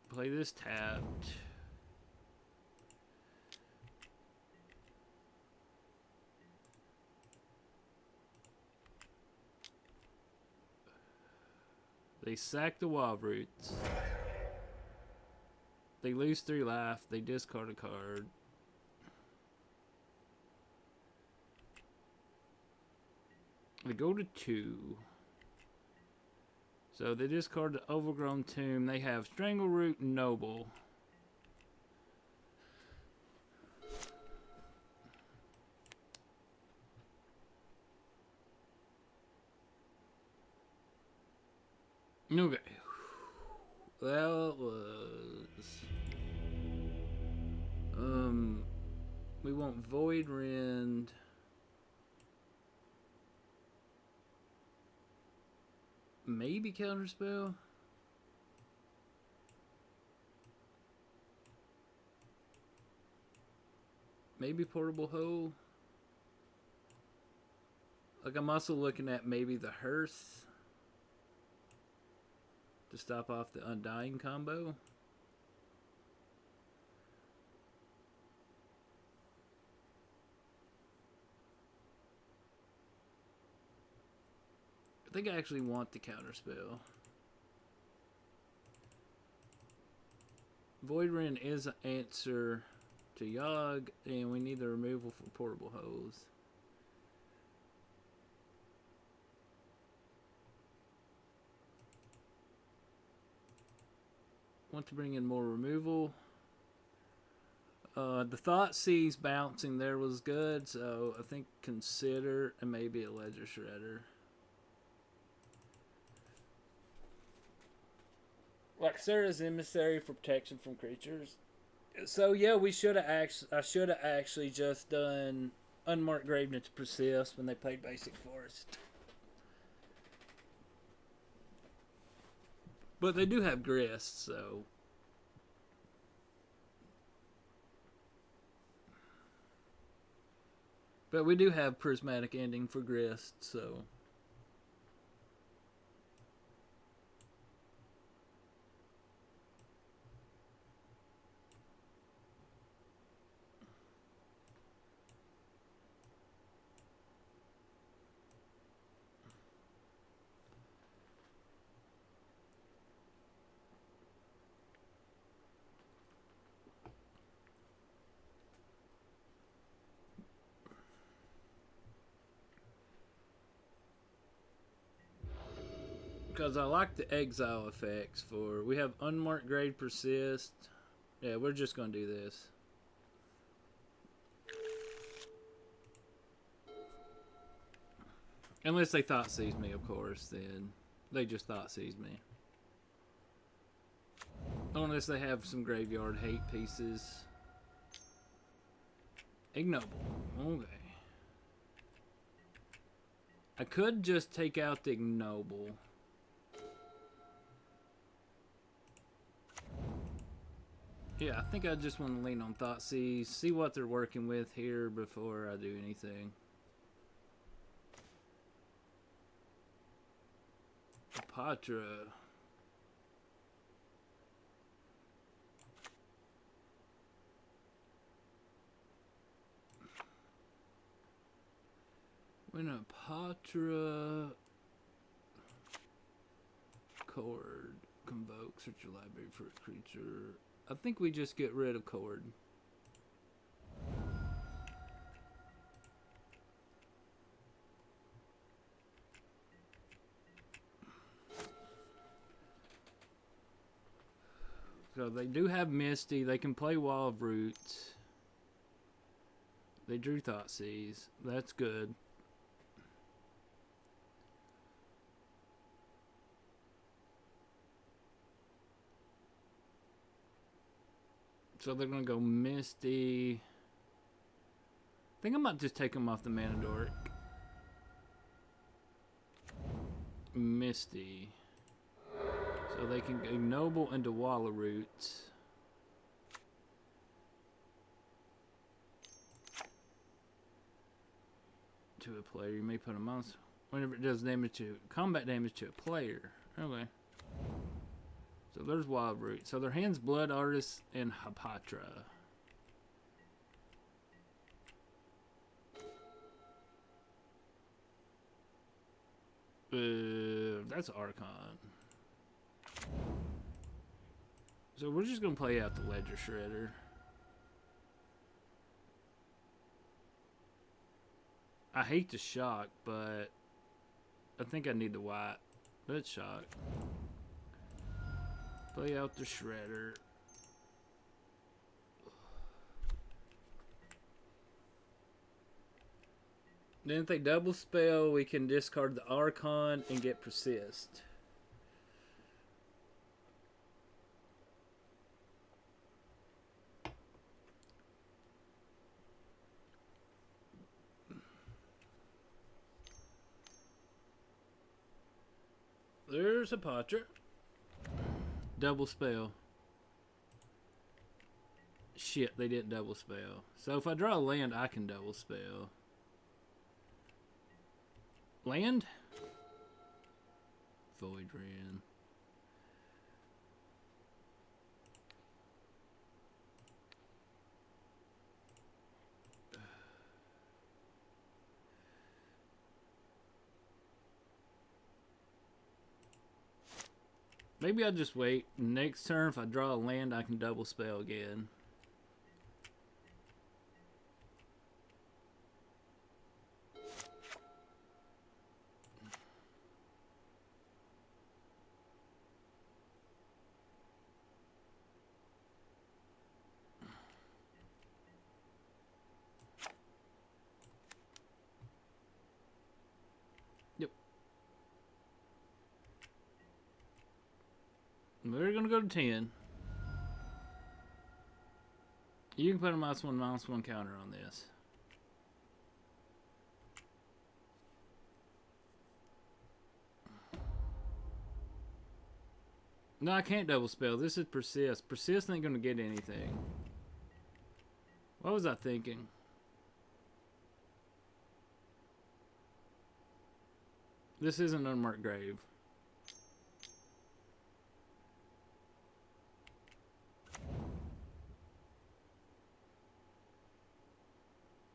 S2: Play this tapped. They sack the Wild Roots. They lose 3 life. They discard a card. They go to 2. So they discard the Overgrown Tomb. They have Strangleroot and Noble. Okay. That was... We want Void Rend. Maybe Counterspell? Maybe Portable Hole? Like, I'm also looking at maybe the Hearth to stop off the Undying combo. I think I actually want the Counterspell. Void Rend is an answer to Yogg, and we need the removal for Portable Hose. Want to bring in more removal. The Thoughtseize bouncing there was good, so I think consider and maybe a Ledger Shredder. Like Sarah's Emissary for protection from creatures. So yeah, we should have actually. I should have actually just done Unmarked Graveness to Persist when they played Basic Forest. But they do have Grist, so. But we do have Prismatic Ending for Grist, so. Because I like the exile effects for. We have Unmarked Grave Persist. Yeah, we're just going to do this. Unless they Thoughtseize me, of course, then they just Thoughtseize me. Unless they have some graveyard hate pieces. Ignoble. Okay. I could just take out the Ignoble. Yeah, I think I just want to lean on Thoughtseize, see what they're working with here before I do anything. Patra. When a Patra Chord convokes, search your library for a creature. I think we just get rid of Chord. So they do have Misty. They can play Wall of Roots. They drew Thoughtseize. That's good. So they're going to go Misty. I think I might just take them off the Mana Dork. Misty. So they can Ignoble into Wall of Roots. To a player, you may put a monster whenever it does damage to combat damage to a player. Okay. So there's Wild Root. So their hand's Blood Artist and Hapatra. That's Archon. So we're just gonna play out the Ledger Shredder. I hate the shock, but I think I need the white. Let's shock. Play out the Shredder. Then if they double spell, we can discard the Archon and get Persist. there's a portrait. Double spell. Shit, they didn't double spell. So if I draw a land, I can double spell. Land? Void Ran. Maybe I'll just wait. Next turn, if I draw a land, I can double spell again. We're gonna go to 10. You can put a -1/-1 counter on this. No, I can't double spell. This is persist. Persist ain't gonna get anything. What was I thinking? This is an unmarked grave.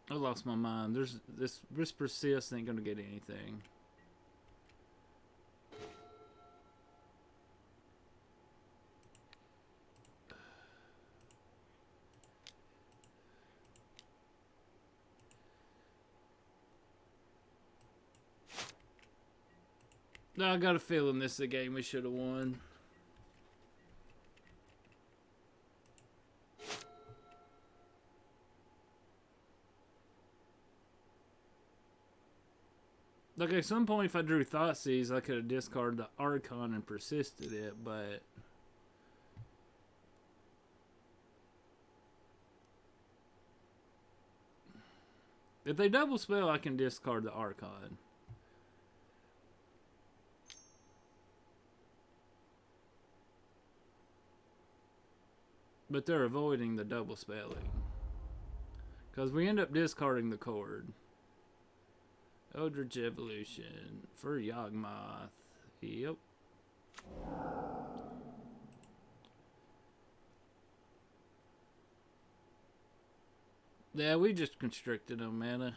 S2: I lost my mind. This persist ain't gonna get anything. No, I got a feeling this is a game we should have won. Like, at some point, if I drew Thoughtseize, I could have discarded the Archon and persisted it, but... if they double spell, I can discard the Archon. But they're avoiding the double spelling. Because we end up discarding the cord. Eldritch Evolution for Yawgmoth. Yep. Yeah, we just constricted them, mana.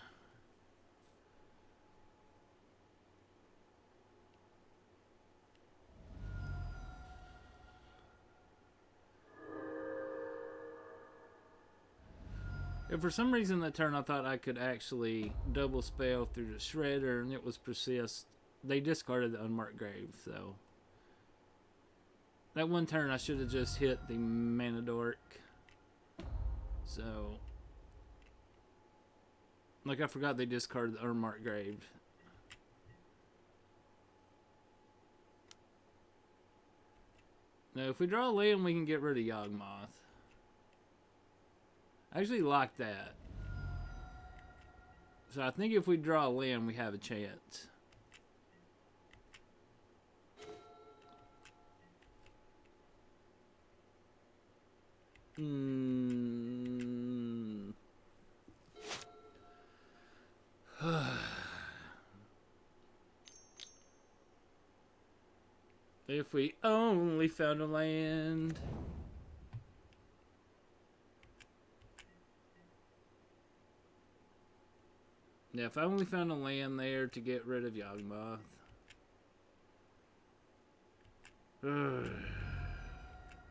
S2: If for some reason that turn I thought I could actually double spell through the Shredder and it was persist, they discarded the unmarked grave, so. That one turn I should have just hit the Mana Dork. So. Like, I forgot they discarded the unmarked grave. Now, if we draw a land, we can get rid of Yawgmoth. I actually like that. So I think if we draw a land, we have a chance. If we only found a land. Yeah, if I only found a land there to get rid of Yawgmoth.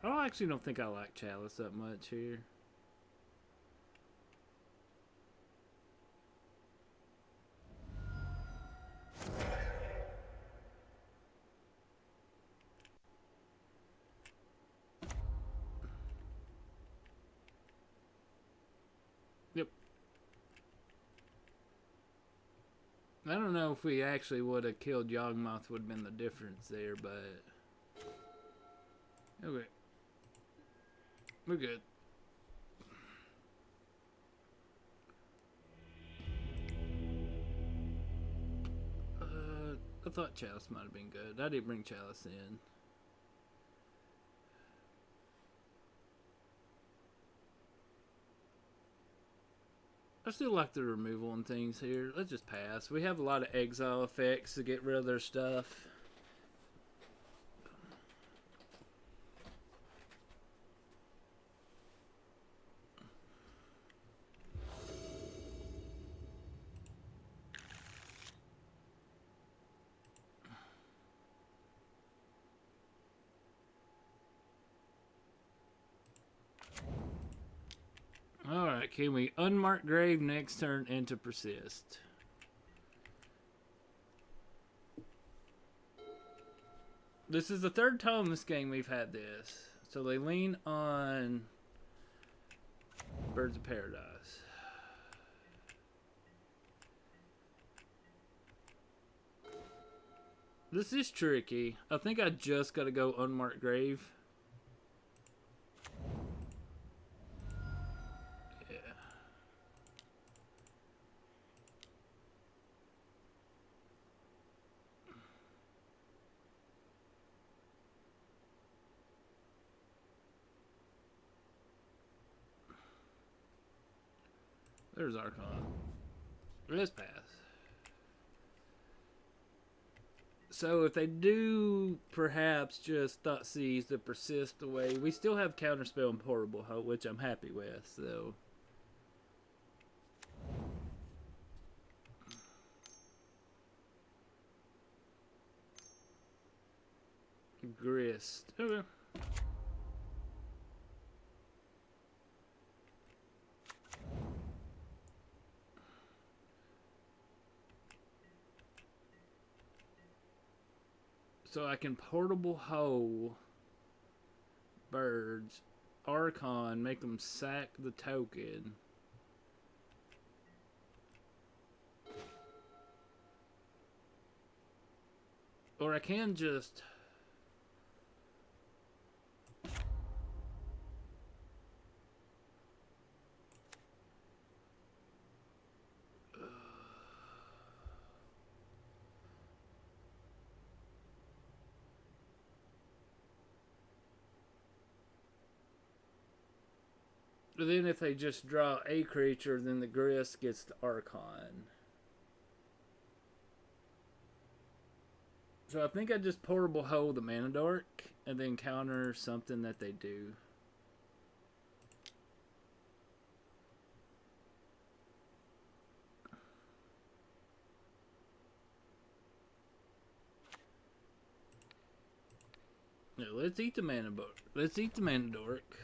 S2: I actually don't think I like Chalice that much here. Yep. I don't know if we actually would have killed Yawgmoth would have been the difference there, but... okay. We're good. I thought Chalice might have been good. I didn't bring Chalice in. I still like the removal and things here. Let's just pass. We have a lot of exile effects to get rid of their stuff. Alright, can we unmark grave next turn into persist? This is the third time this game we've had this. So they lean on Birds of Paradise. This is tricky. I think I just gotta go unmarked grave. Yeah. There's Archon. Let's pass. So if they do perhaps just Thoughtseize to persist away, we still have Counterspell and Portable Hope, which I'm happy with, so. Grist. Okay. So I can Portable Hoe birds, Archon, make them sack the token. Or I can just... But then if they just draw a creature, then the Grist gets the Archon. So I think I just Portable Hoe the Mana Dark and then counter something that they do. No, let's eat the Mana Dark. Let's eat the Mana Dark.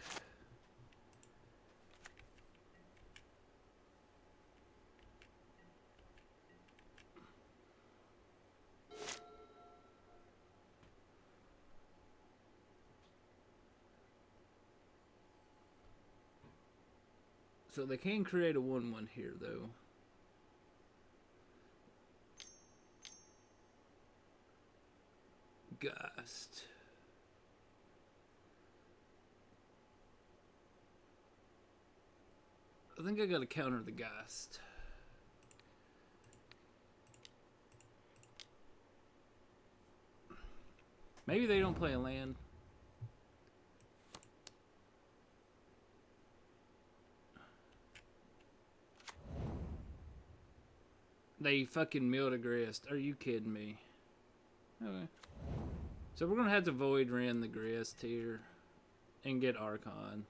S2: So they can create a 1/1 here, though. Gust. I think I gotta counter the Gust. Maybe they don't play a land. They fucking milled a Grist. Are you kidding me? Okay. So we're gonna have to Void Rend the Grist here and get Archon.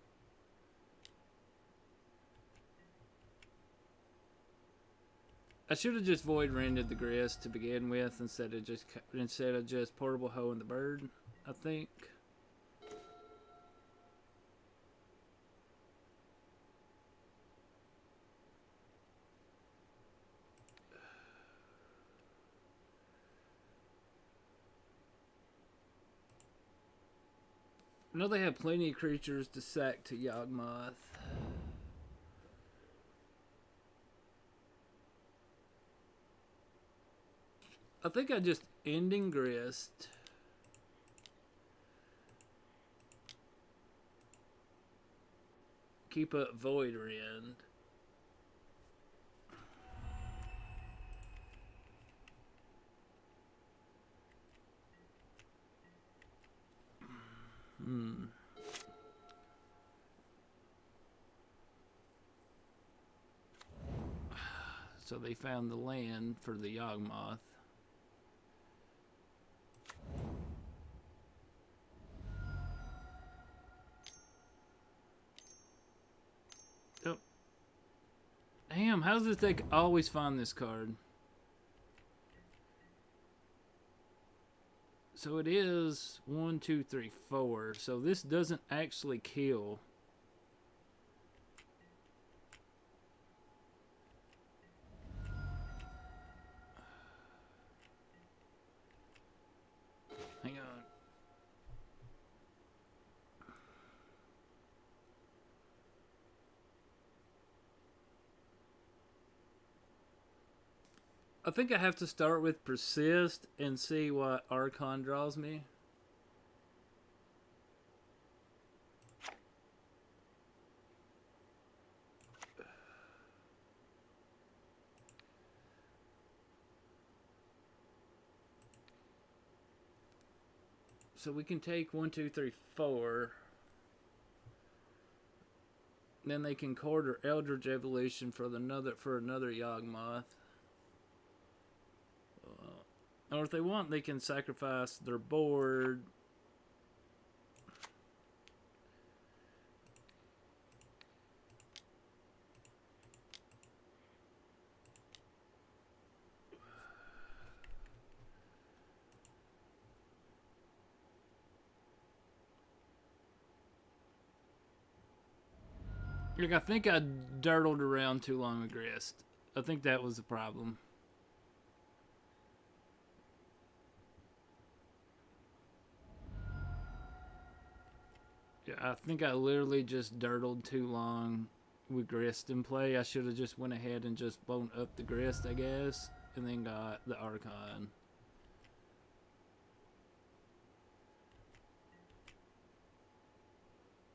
S2: I should have just Void Rended the Grist to begin with instead of just Portable Hoe and the bird, I think. I know they have plenty of creatures to sack to Yawgmoth. I think I just Ending Grist. Keep up Void Rend. So they found the land for the Yawgmoth. Oh. Damn, how does they always find this card? So it is 1, 2, 3, 4. So this doesn't actually kill. Hang on. I think I have to start with persist and see what Archon draws me. So we can take 1, 2, 3, 4. Then they can quarter Eldritch Evolution for another Yawgmoth. Or if they want, they can sacrifice their board. Like, I think I dirtled around too long with Grist. I think that was the problem. Yeah, I think I literally just dirtled too long with Grist in play. I should have just went ahead and just blown up the Grist, I guess, and then got the Archon.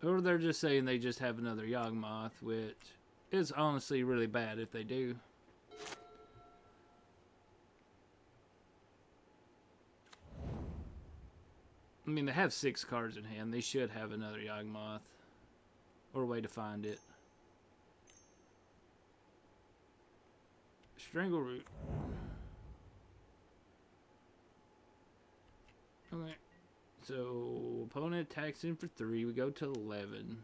S2: Or they're just saying they just have another Yawgmoth, which is honestly really bad if they do. I mean, they have 6 cards in hand. They should have another Yawgmoth. Or a way to find it. Strangleroot. Okay. So, opponent attacks in for 3. We go to 11.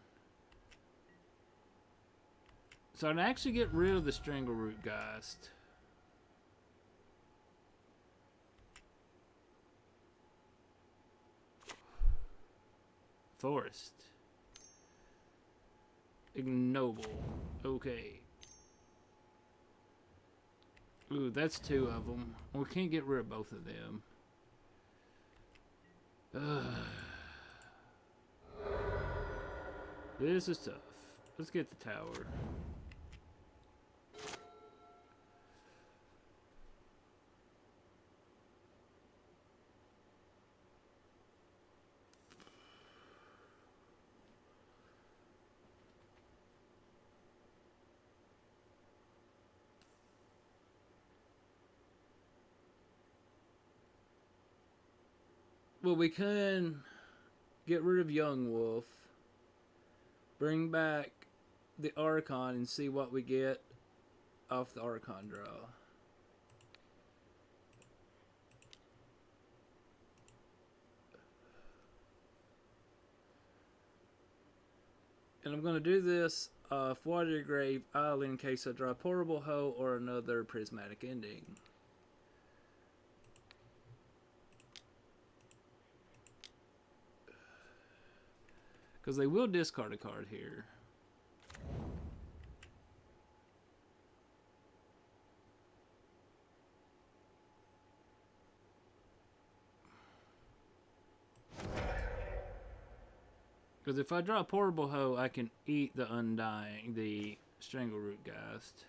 S2: So, I'd actually get rid of the Strangleroot Geist. Forest. Ignoble. Okay. Ooh, that's 2 of them. We can't get rid of both of them. This is tough. Let's get the tower. Well, we can get rid of Young Wolf, bring back the Archon, and see what we get off the Archon draw. And I'm going to do this off Watergrave Island in case I draw Portable Hoe or another Prismatic Ending. Because they will discard a card here. Because if I draw a Portable Hoe, I can eat the Undying, the Strangleroot Geist.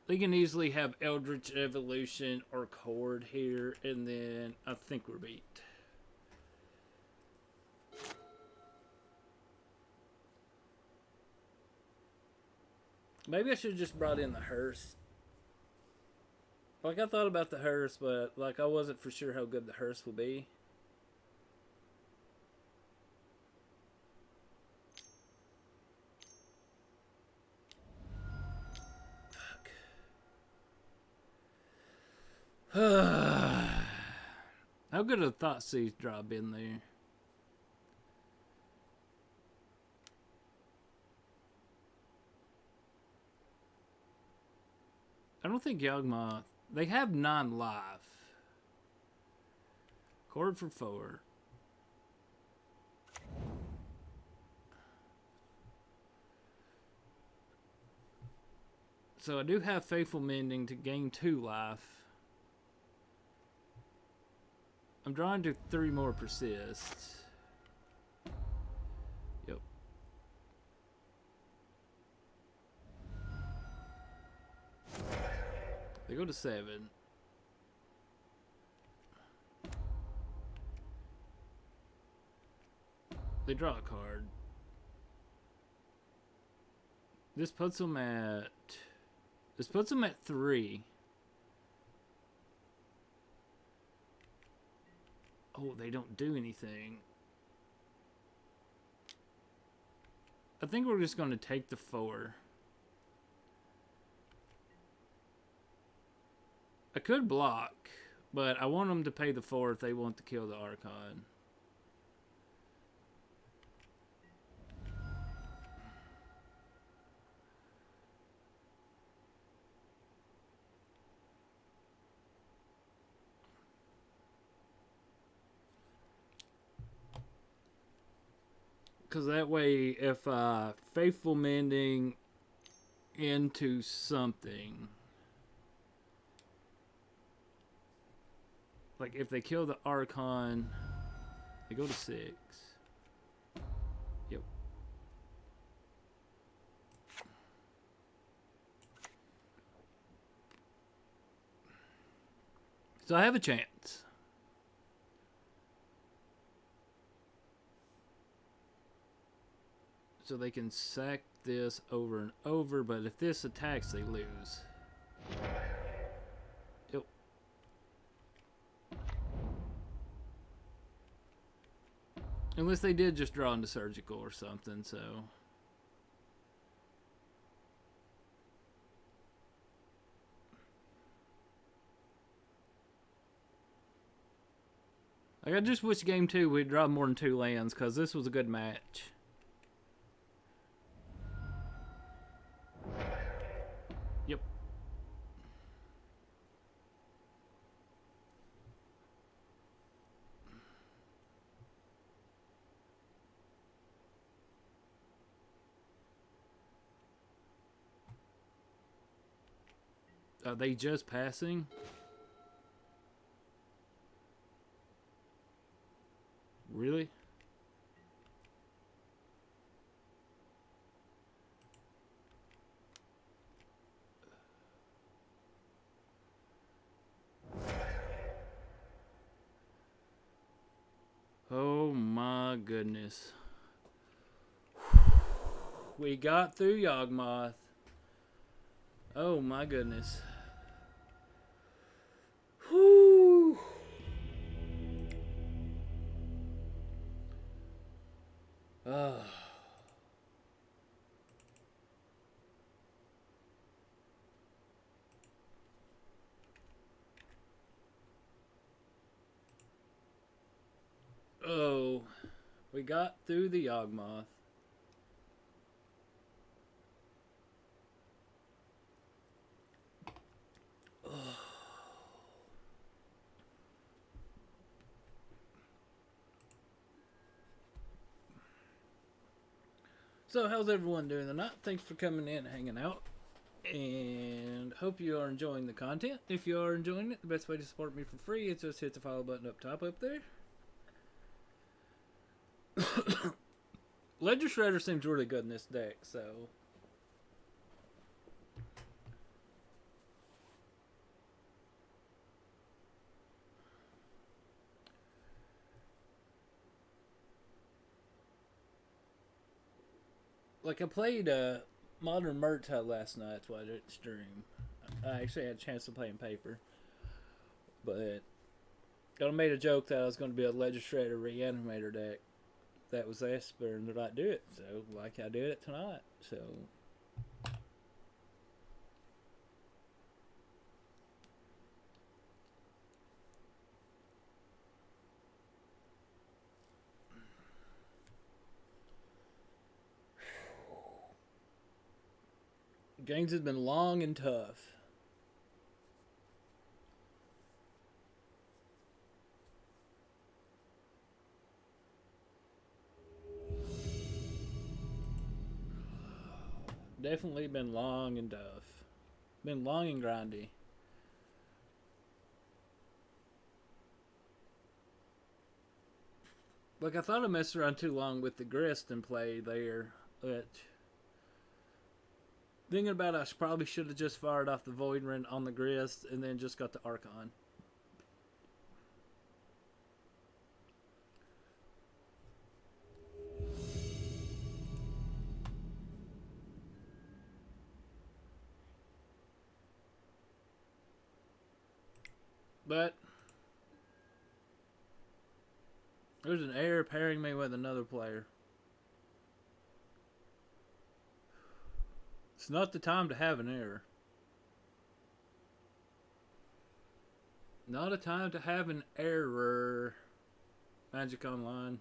S2: They can easily have Eldritch Evolution or Cord here, and then I think we're beat. Maybe I should have just brought in the hearse. Like, I thought about the hearse, but, like, I wasn't for sure how good the hearse will be. Fuck. How good a thought seed drop in there? I don't think Yawgmoth. They have 9 life. Cord for 4. So I do have Faithful Mending to gain 2 life. I'm drawing to 3 more persists. Yep. They go to 7. They draw a card. This puts them at 3. Oh, they don't do anything. I think we're just going to take the 4. I could block, but I want them to pay the 4 if they want to kill the Archon. Because that way, if Faithful Mending into something, like if they kill the Archon, they go to 6. Yep. So I have a chance. So they can sack this over and over, but if this attacks, they lose. Yep. Unless they did just draw into surgical or something, so. Like, I just wish game 2 we'd draw more than 2 lands, because this was a good match. Yep. Are they just passing? Really? Oh my goodness. We got through Yawgmoth. Oh my goodness. Whew. Oh, we got through the Yawgmoth. So, how's everyone doing tonight? Thanks for coming in and hanging out. And hope you are enjoying the content. If you are enjoying it, the best way to support me for free is just hit the follow button up top up there. Ledger Shredder seems really good in this deck, so. Like, I played Modern Murta last night, that's why I didn't stream. I actually had a chance to play in paper. But I made a joke that I was going to be a Legislator Reanimator deck. That was Esper, and they're like, do it. So, like, I did it tonight. So, games have been long and tough. Definitely been long and tough. Been long and grindy. Like, I thought I messed around too long with the grist and play there, but thinking about it, I probably should have just fired off the Void Rend on the grist and then just got the Archon. But there's an error pairing me with another player. It's not the time to have an error. Not a time to have an error. Magic Online.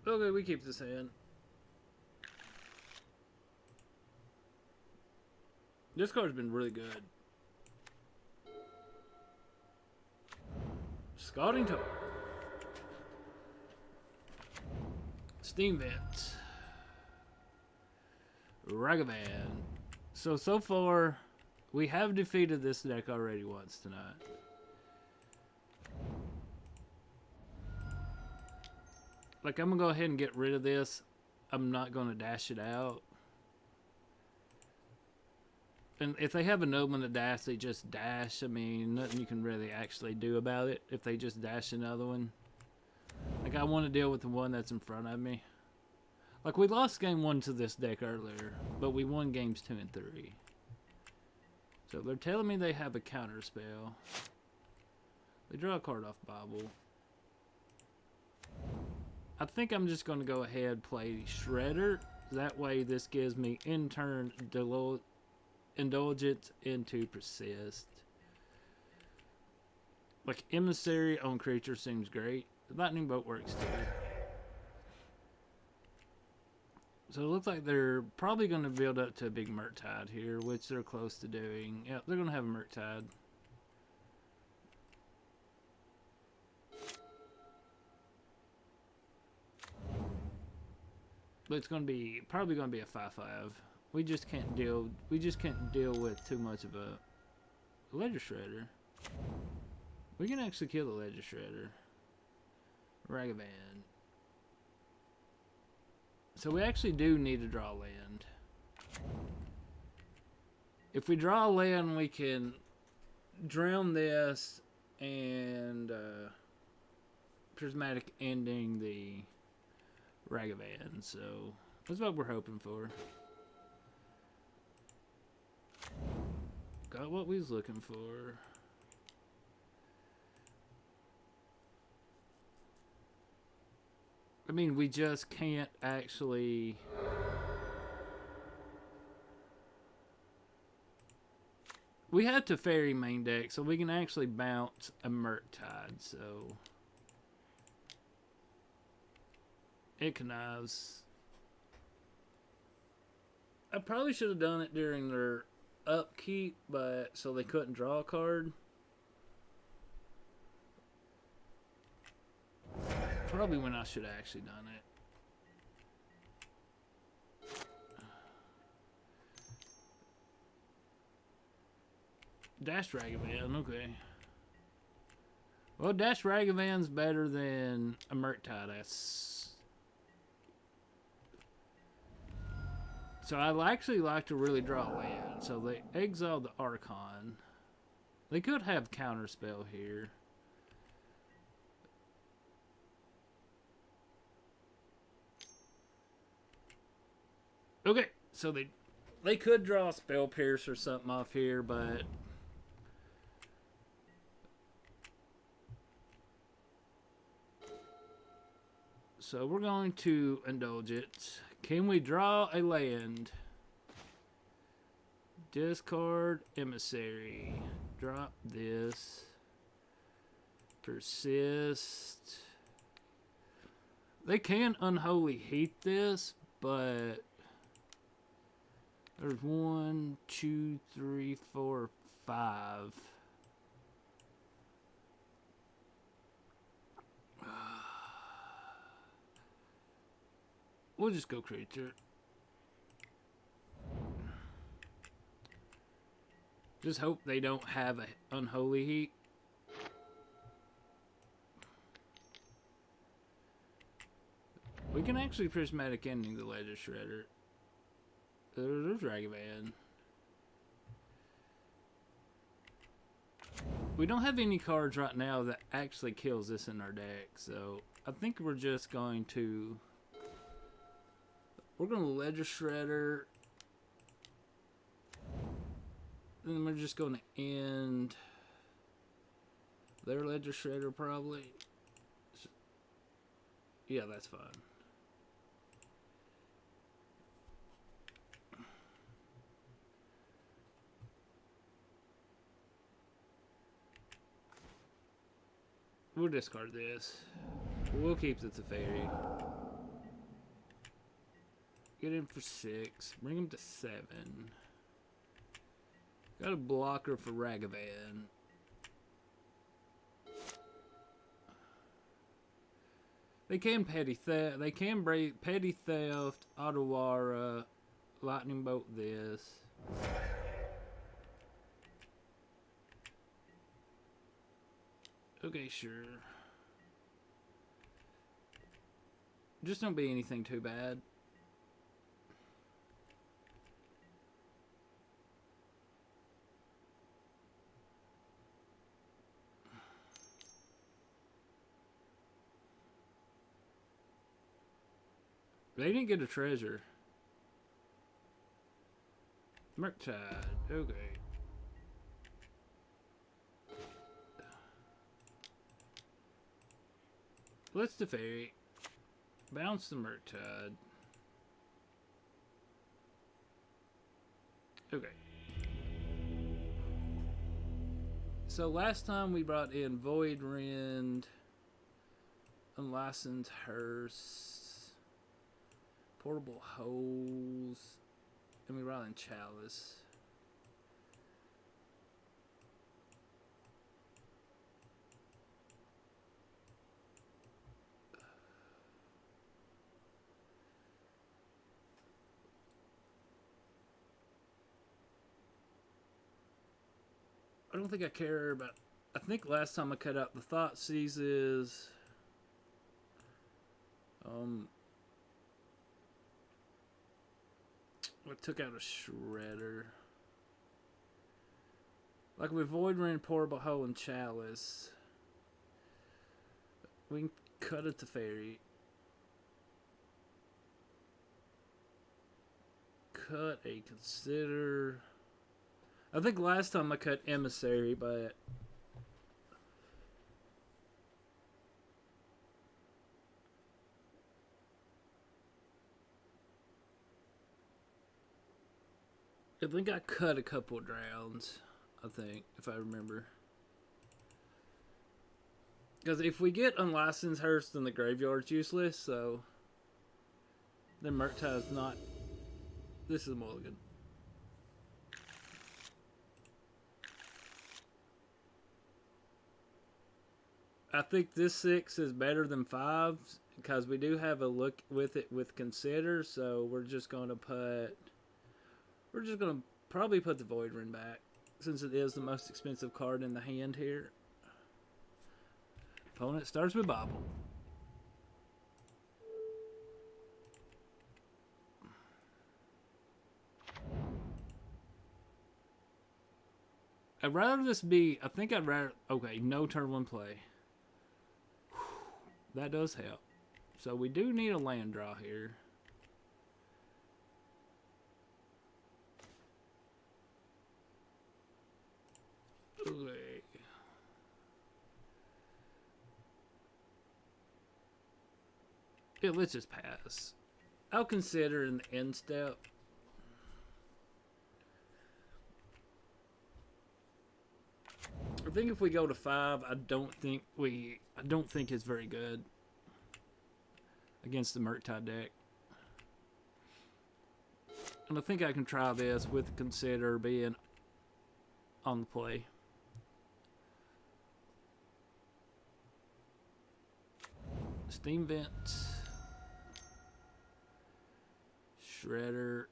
S2: Okay, we keep this hand. This card's been really good. Scouting Tower. Steam Vent. Ragavan. So far, we have defeated this deck already once tonight. Like, I'm going to go ahead and get rid of this. I'm not going to dash it out. And if they have a nobleman to dash, they just dash. I mean, nothing you can really actually do about it if they just dash another one. Like, I want to deal with the one that's in front of me. Like, we lost game 1 to this deck earlier, but we won games 2 and 3. So they're telling me they have a counter spell. They draw a card off Bible. I think I'm just going to go ahead and play Shredder. That way this gives me in turn Indulgence into Persist. Like, Emissary on creature seems great. Lightning Bolt works too. So it looks like they're probably going to build up to a big Murktide here, which they're close to doing. Yeah, they're going to have a Murktide. But it's going to be probably going to be a 5/5. We just can't deal with too much of a Ledger Shredder. We can actually kill the Ledger Shredder. Ragavan. So we actually do need to draw land. If we draw land, we can drown this and prismatic ending the Ragavan. So that's what we're hoping for. Got what we was looking for. I mean, we just can't actually... We have to fairy main deck, so we can actually bounce a Murktide, so... It connives. I probably should have done it during their upkeep, but so they couldn't draw a card. Probably when I should have actually done it. Dash Ragavan, okay. Well, Dash Ragavan's better than a Murktide. So I actually like to really draw land. So they exiled the Archon. They could have Counterspell here. Okay, so they could draw a Spell Pierce or something off here, but so we're going to indulge it. Can we draw a land? Discard Emissary. Drop this. Persist. They can Unholy Heat this, but there's 1, 2, 3, 4, 5. We'll just go creature. Just hope they don't have a Unholy Heat. We can actually Prismatic Ending the Ledger Shredder. There's Ragavan. We don't have any cards right now that actually kills this in our deck, so I think we're just going to... We're going to Ledger Shredder. Then we're just going to end their Ledger Shredder probably. Yeah, that's fine. We'll discard this. We'll keep the Teferi. Get him for 6. Bring him to 7. Got a blocker for Ragavan. They can Petty Theft. They can break Petty Theft, Otawara, Lightning Bolt this. Okay, sure. Just don't be anything too bad. They didn't get a treasure. Murktide. Okay. Let's Teferi. Bounce the Murktide. Okay. So last time we brought in Void Rend, Unlicensed Hearse, Portable Holes, and we brought in Chalice. I don't think I care about... I think last time I cut out the Thought Seizes. I took out a Shredder. Like with Void Rend, Portable Hole, and Chalice. We can cut it to Fairy. Cut a Consider. I think last time I cut Emissary, but I think I cut a couple of drowns. I think, if I remember. Because if we get Unlicensed Hearse, then the graveyard's useless, so then Murktide's not. This is a mulligan. I think this 6 is better than 5 because we do have a look with it with Consider, so we're just going to probably put the Void Rend back since it is the most expensive card in the hand here. Opponent starts with Bobble. I'd rather this be, I think I'd rather, okay, no turn 1 play. That does help. So we do need a land draw here. Okay. Yeah, let's just pass. I'll consider an end step. I think if we go to 5, I don't think it's very good against the Murktide deck. And I think I can try this with consider being on the play. Steam Vents. Shredder.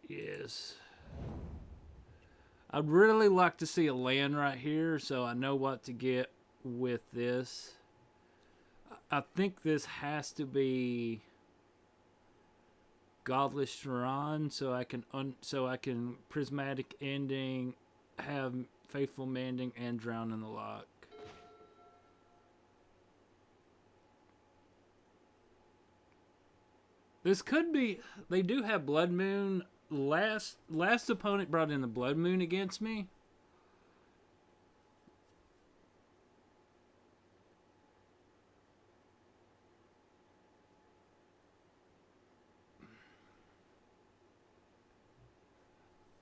S2: Yes. I'd really like to see a land right here so I know what to get with this. I think this has to be Godless Shrine so I can Prismatic Ending, have Faithful Mending, and Drown in the Lock. This could be. They do have Blood Moon. Last opponent brought in the Blood Moon against me.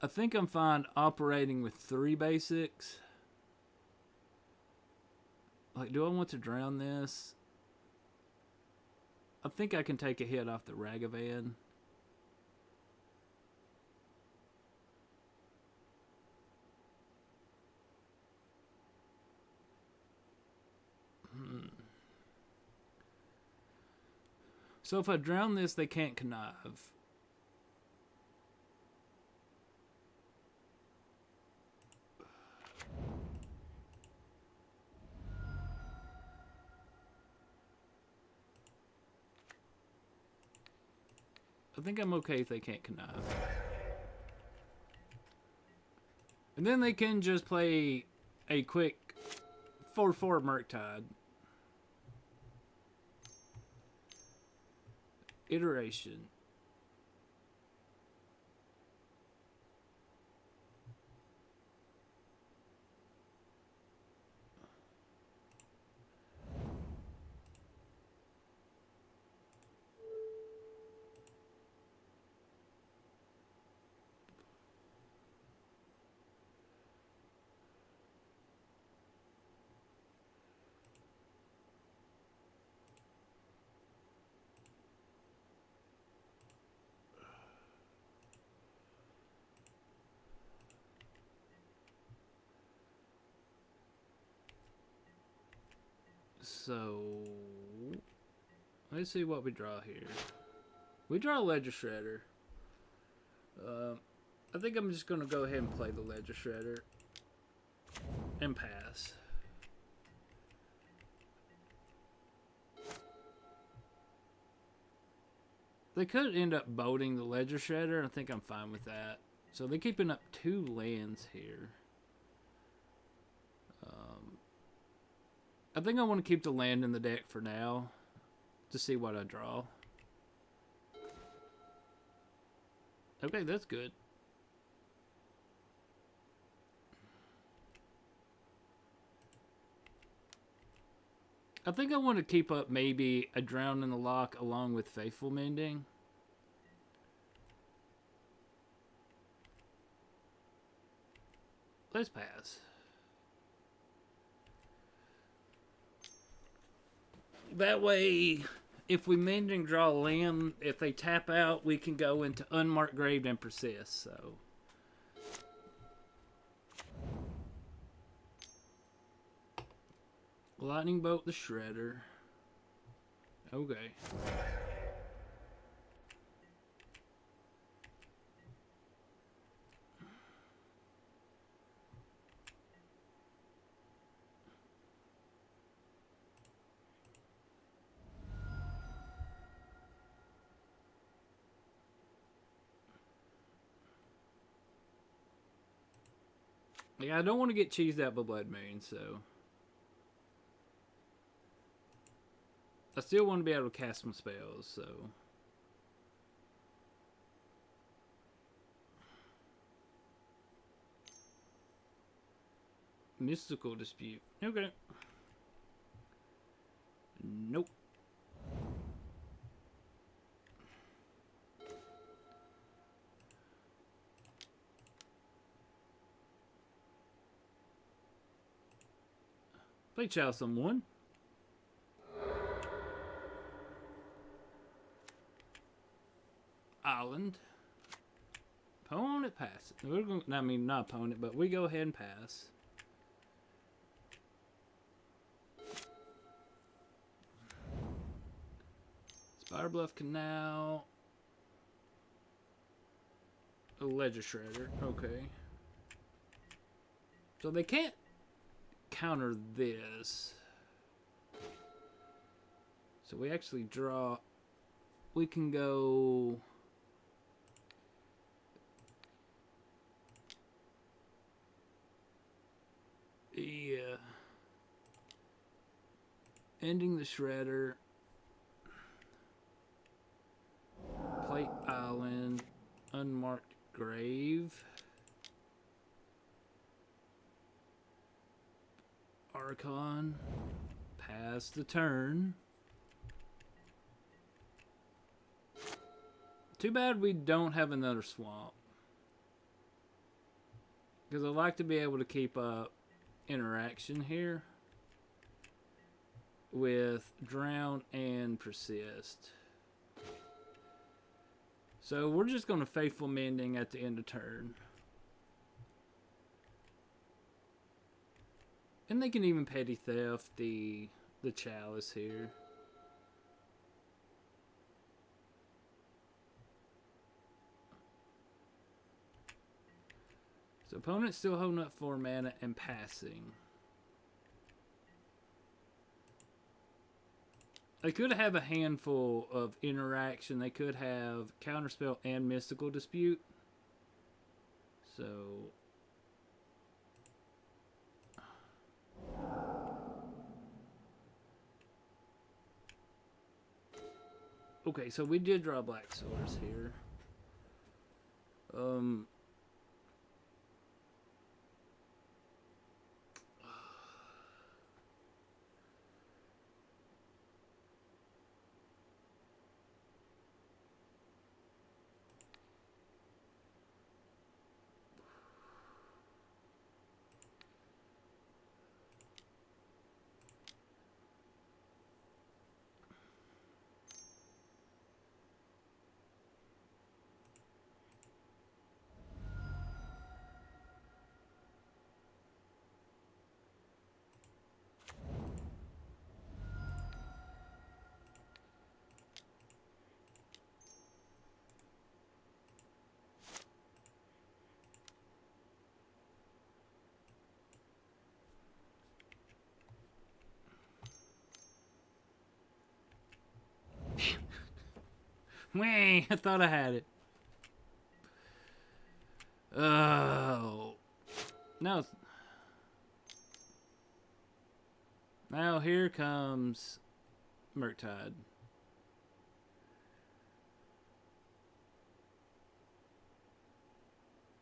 S2: I think I'm fine operating with 3 basics. Like, do I want to drown this? I think I can take a hit off the Ragavan. So if I drown this, they can't connive. I think I'm okay if they can't connive. And then they can just play a quick 4/4 Murktide. Iteration. So, let's see what we draw here. We draw a Ledger Shredder. I think I'm just going to go ahead and play the Ledger Shredder. And pass. They could end up boating the Ledger Shredder. I think I'm fine with that. So they're keeping up 2 lands here. I think I want to keep the land in the deck for now. To see what I draw. Okay, that's good. I think I want to keep up maybe a Drown in the Lock along with Faithful Mending. Let's pass. That way, if we mend and draw land, if they tap out, we can go into Unmarked Grave and persist. So, Lightning Bolt the Shredder. Okay. Yeah, I don't want to get cheesed out by Blood Moon, so. I still want to be able to cast some spells, so. Mystical Dispute. Okay. Nope. Play Chalice on 1. Island. Opponent pass. We're going. I mean, not opponent, but we go ahead and pass. Spider Bluff Canal. A Ledger Shredder. Okay. So they can't counter this. So we actually draw. We can go. Yeah. Ending the Shredder. Plate Island. Unmarked Grave. Archon. Pass the turn. Too bad we don't have another swamp. Because I like to be able to keep up interaction here with Drown and Persist. So we're just going to Faithful Mending at the end of turn. And they can even Petty Theft the Chalice here. So opponent's still holding up 4 mana and passing. They could have a handful of interaction. They could have Counterspell and Mystical Dispute. So okay, so we did draw Black Source here. Wait, I thought I had it. Oh. No. Now here comes Murktide.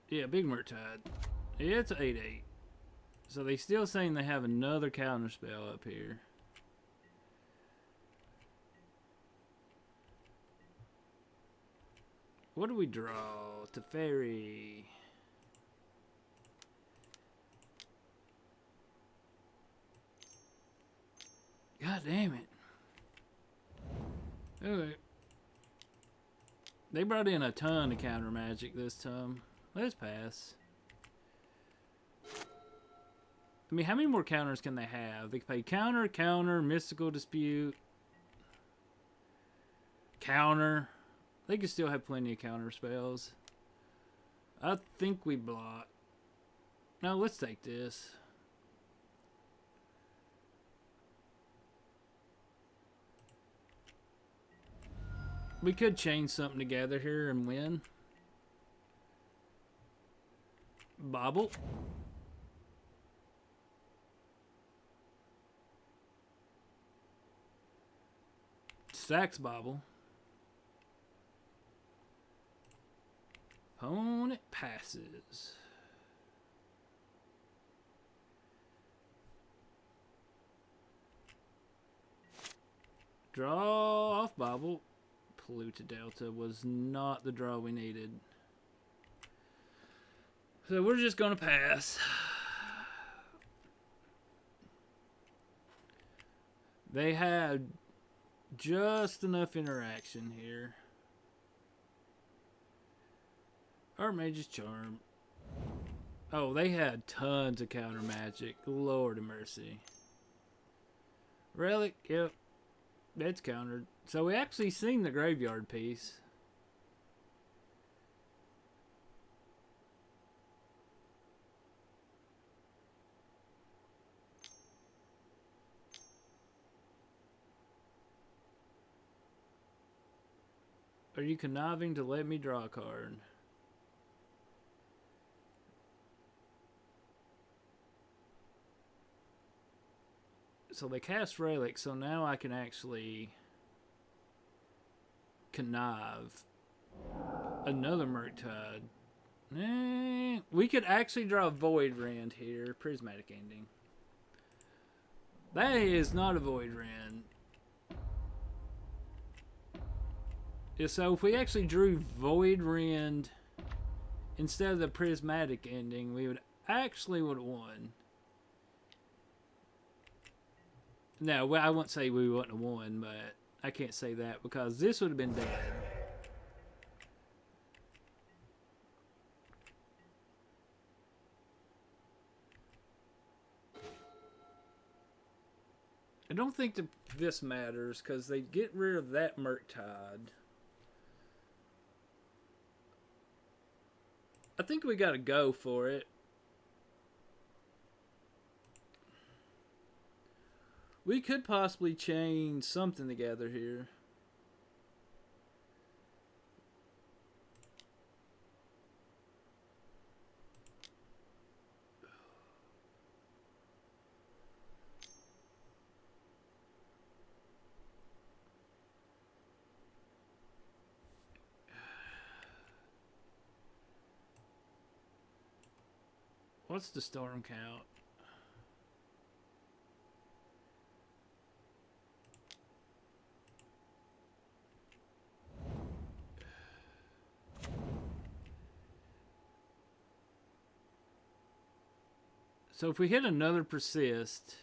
S2: Yeah, big Murktide. Yeah, it's 8/8. So they still saying they have another counter spell up here. What do we draw? Teferi. God damn it. Okay. They brought in a ton of counter magic this time. Let's pass. I mean, how many more counters can they have? They can play counter, counter, Mystical Dispute, counter. They can still have plenty of counter spells. I think we block. No, let's take this. We could chain something together here and win. Bobble. Sax bobble. Opponent passes. Draw off bobble. Polluted Delta was not the draw we needed. So we're just going to pass. They had just enough interaction here. Archmage's Charm. Oh, they had tons of counter magic. Lord of mercy. Relic, yep. That's countered. So we actually seen the graveyard piece. Are you conniving to let me draw a card? So they cast Relic, so now I can actually connive another Murktide. We could actually draw a Void Rend here. Prismatic Ending. That is not a Void Rend. Yeah, so if we actually drew Void Rend instead of the Prismatic Ending, we would actually would have won. No, well, I won't say we wouldn't have won, but I can't say that because this would have been dead. I don't think that this matters because they get rid of that Murktide. I think we got to go for it. We could possibly chain something together here. What's the storm count? So if we hit another persist,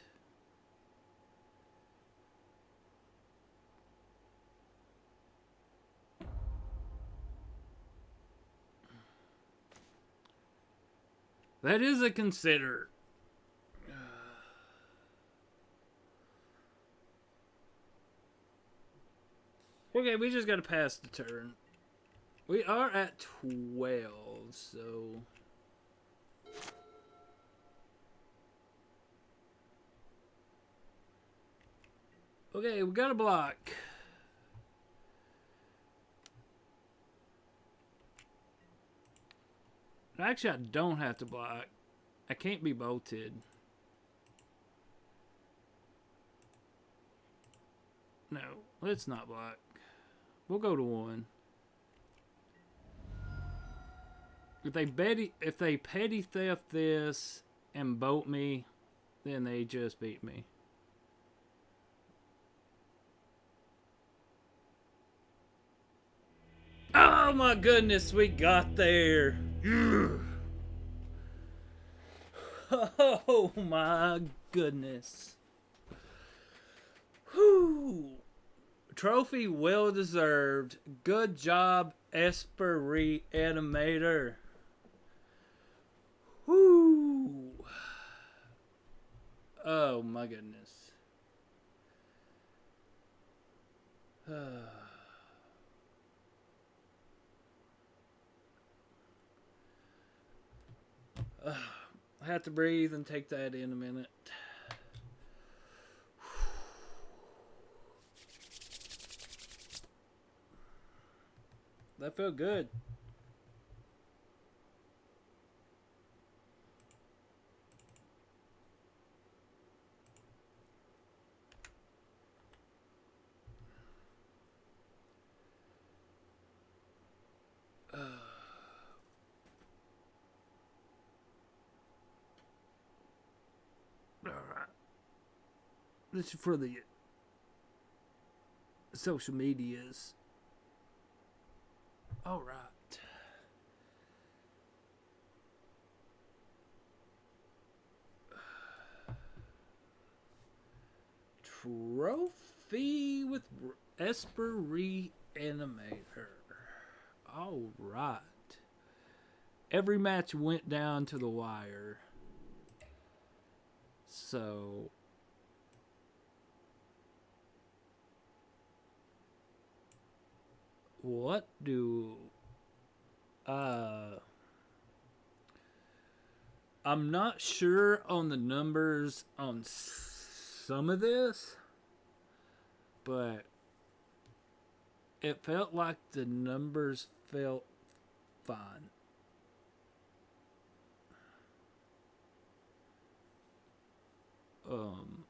S2: that is a consider. Okay, we just got to pass the turn. We are at 12, so... Okay, we got a block. Actually, I don't have to block. I can't be bolted. No, let's not block. We'll go to 1. If they petty theft this and bolt me, then they just beat me. Oh my goodness, we got there. Oh my goodness. Whew. Trophy well deserved. Good job, Esper Reanimator. Whew. Oh my goodness. I have to breathe and take that in a minute. That felt good. this is for the social medias. All right. Trophy with Esper Reanimator. All right. Every match went down to the wire. So what do I'm not sure on the numbers on some of this, but it felt like the numbers felt fine. Um,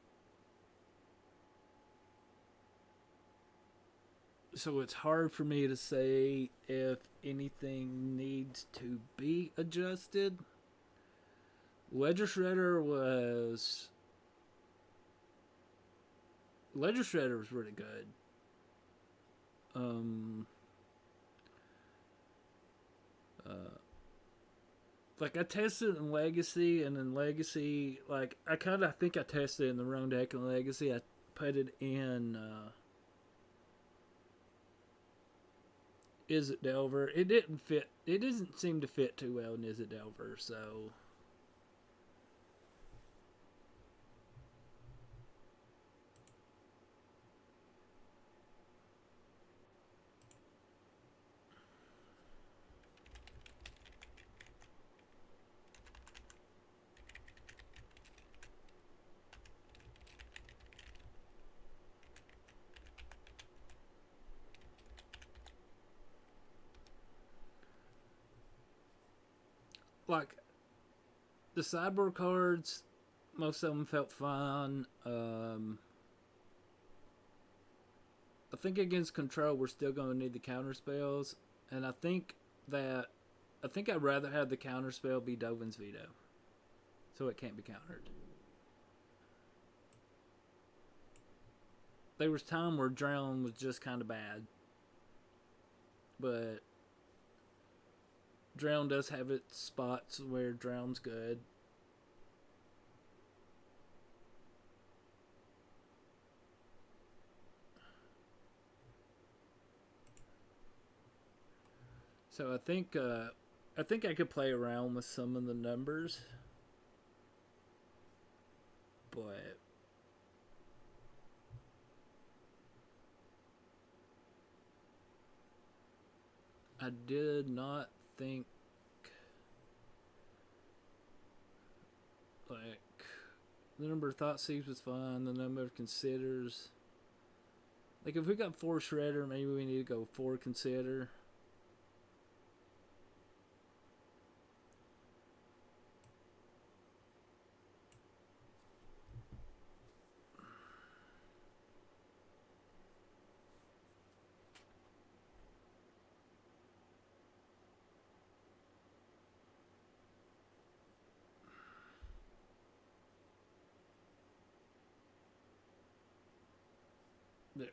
S2: so it's hard for me to say if anything needs to be adjusted. Ledger Shredder was really good. Um, like I tested it in Legacy, and in Legacy, like I think I tested it in the wrong deck in Legacy. I put it in Is It Delver. It didn't fit. It doesn't seem to fit too well in Is It Delver. So like the sideboard cards, most of them felt fine. I think against control, we're still going to need the counter spells, and I think I'd rather have the counter spell be Dovin's Veto, so it can't be countered. There was time where Drown was just kind of bad, but Drown does have its spots where Drown's good. So I think I could play around with some of the numbers, but I did not think like the number of thought seeds was fine. The number of considers, like if we got 4 Shredder, maybe we need to go 4 Consider. There.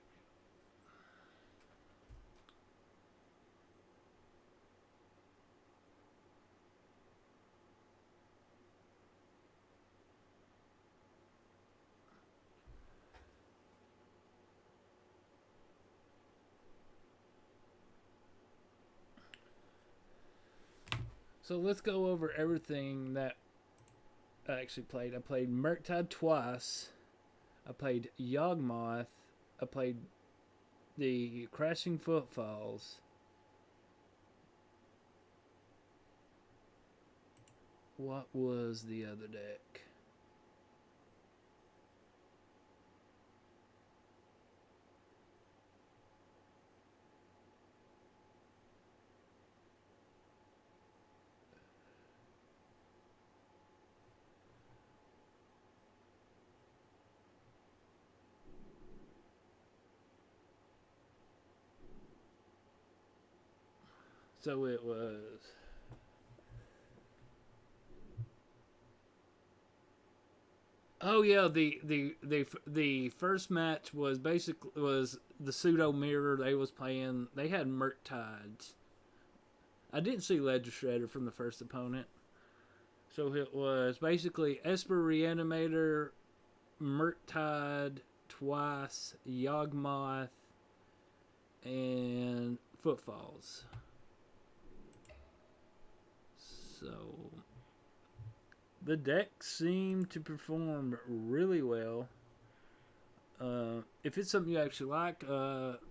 S2: So let's go over everything that I actually played. I played Murktide twice. I played Yawgmoth. I played the Crashing Footfalls. What was the other deck? So it was Oh yeah, the first match was the pseudo mirror they was playing. They had Murktides. I didn't see Ledger Shredder from the first opponent. So it was basically Esper, Reanimator, Murktide twice, Yawgmoth, and Footfalls. So the deck seemed to perform really well. If it's something you actually like,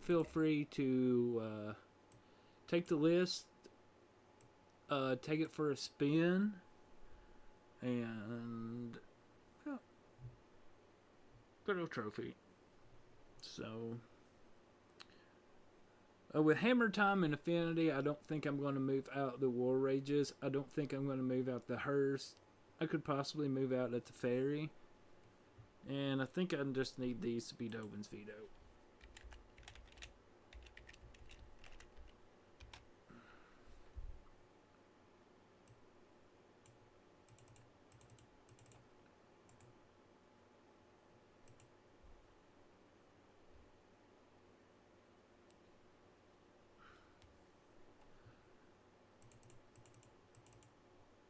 S2: feel free to take the list, take it for a spin, and yeah, good old trophy. So, with Hammer Time and Affinity, I don't think I'm going to move out the War Rages. I don't think I'm going to move out the Hearst. I could possibly move out at the Ferry. And I think I just need these to be Dovin's Veto.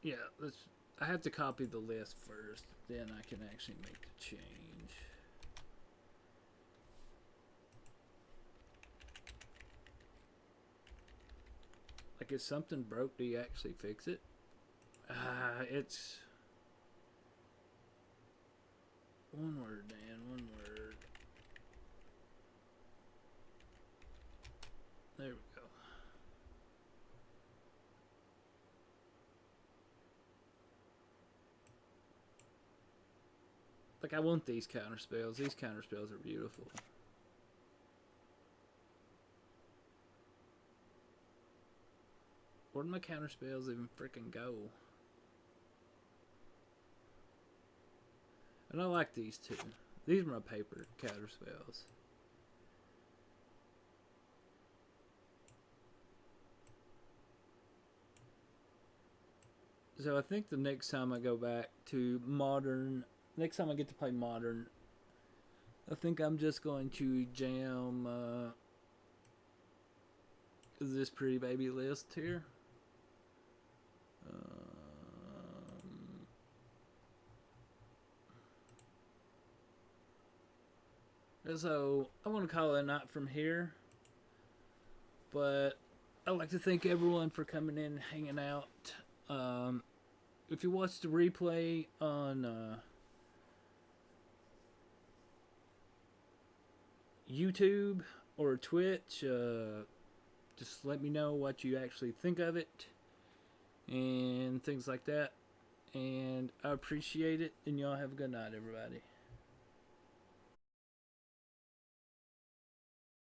S2: Yeah, I have to copy the list first, then I can actually make the change. Like, if something broke, do you actually fix it? It's one word, Dan, one word. There we go. Like, I want these counter spells. These counter spells are beautiful. Where did my counter spells even freaking go? And I like these two. These are my paper counter spells. So I think the next time I go back to Modern, next time I get to play Modern, I think I'm just going to jam this pretty baby list here. So I want to call it a night from here, but I'd like to thank everyone for coming in, hanging out. If you watch the replay on YouTube or Twitch, just let me know what you actually think of it and things like that. And I appreciate it, and y'all have a good night, everybody.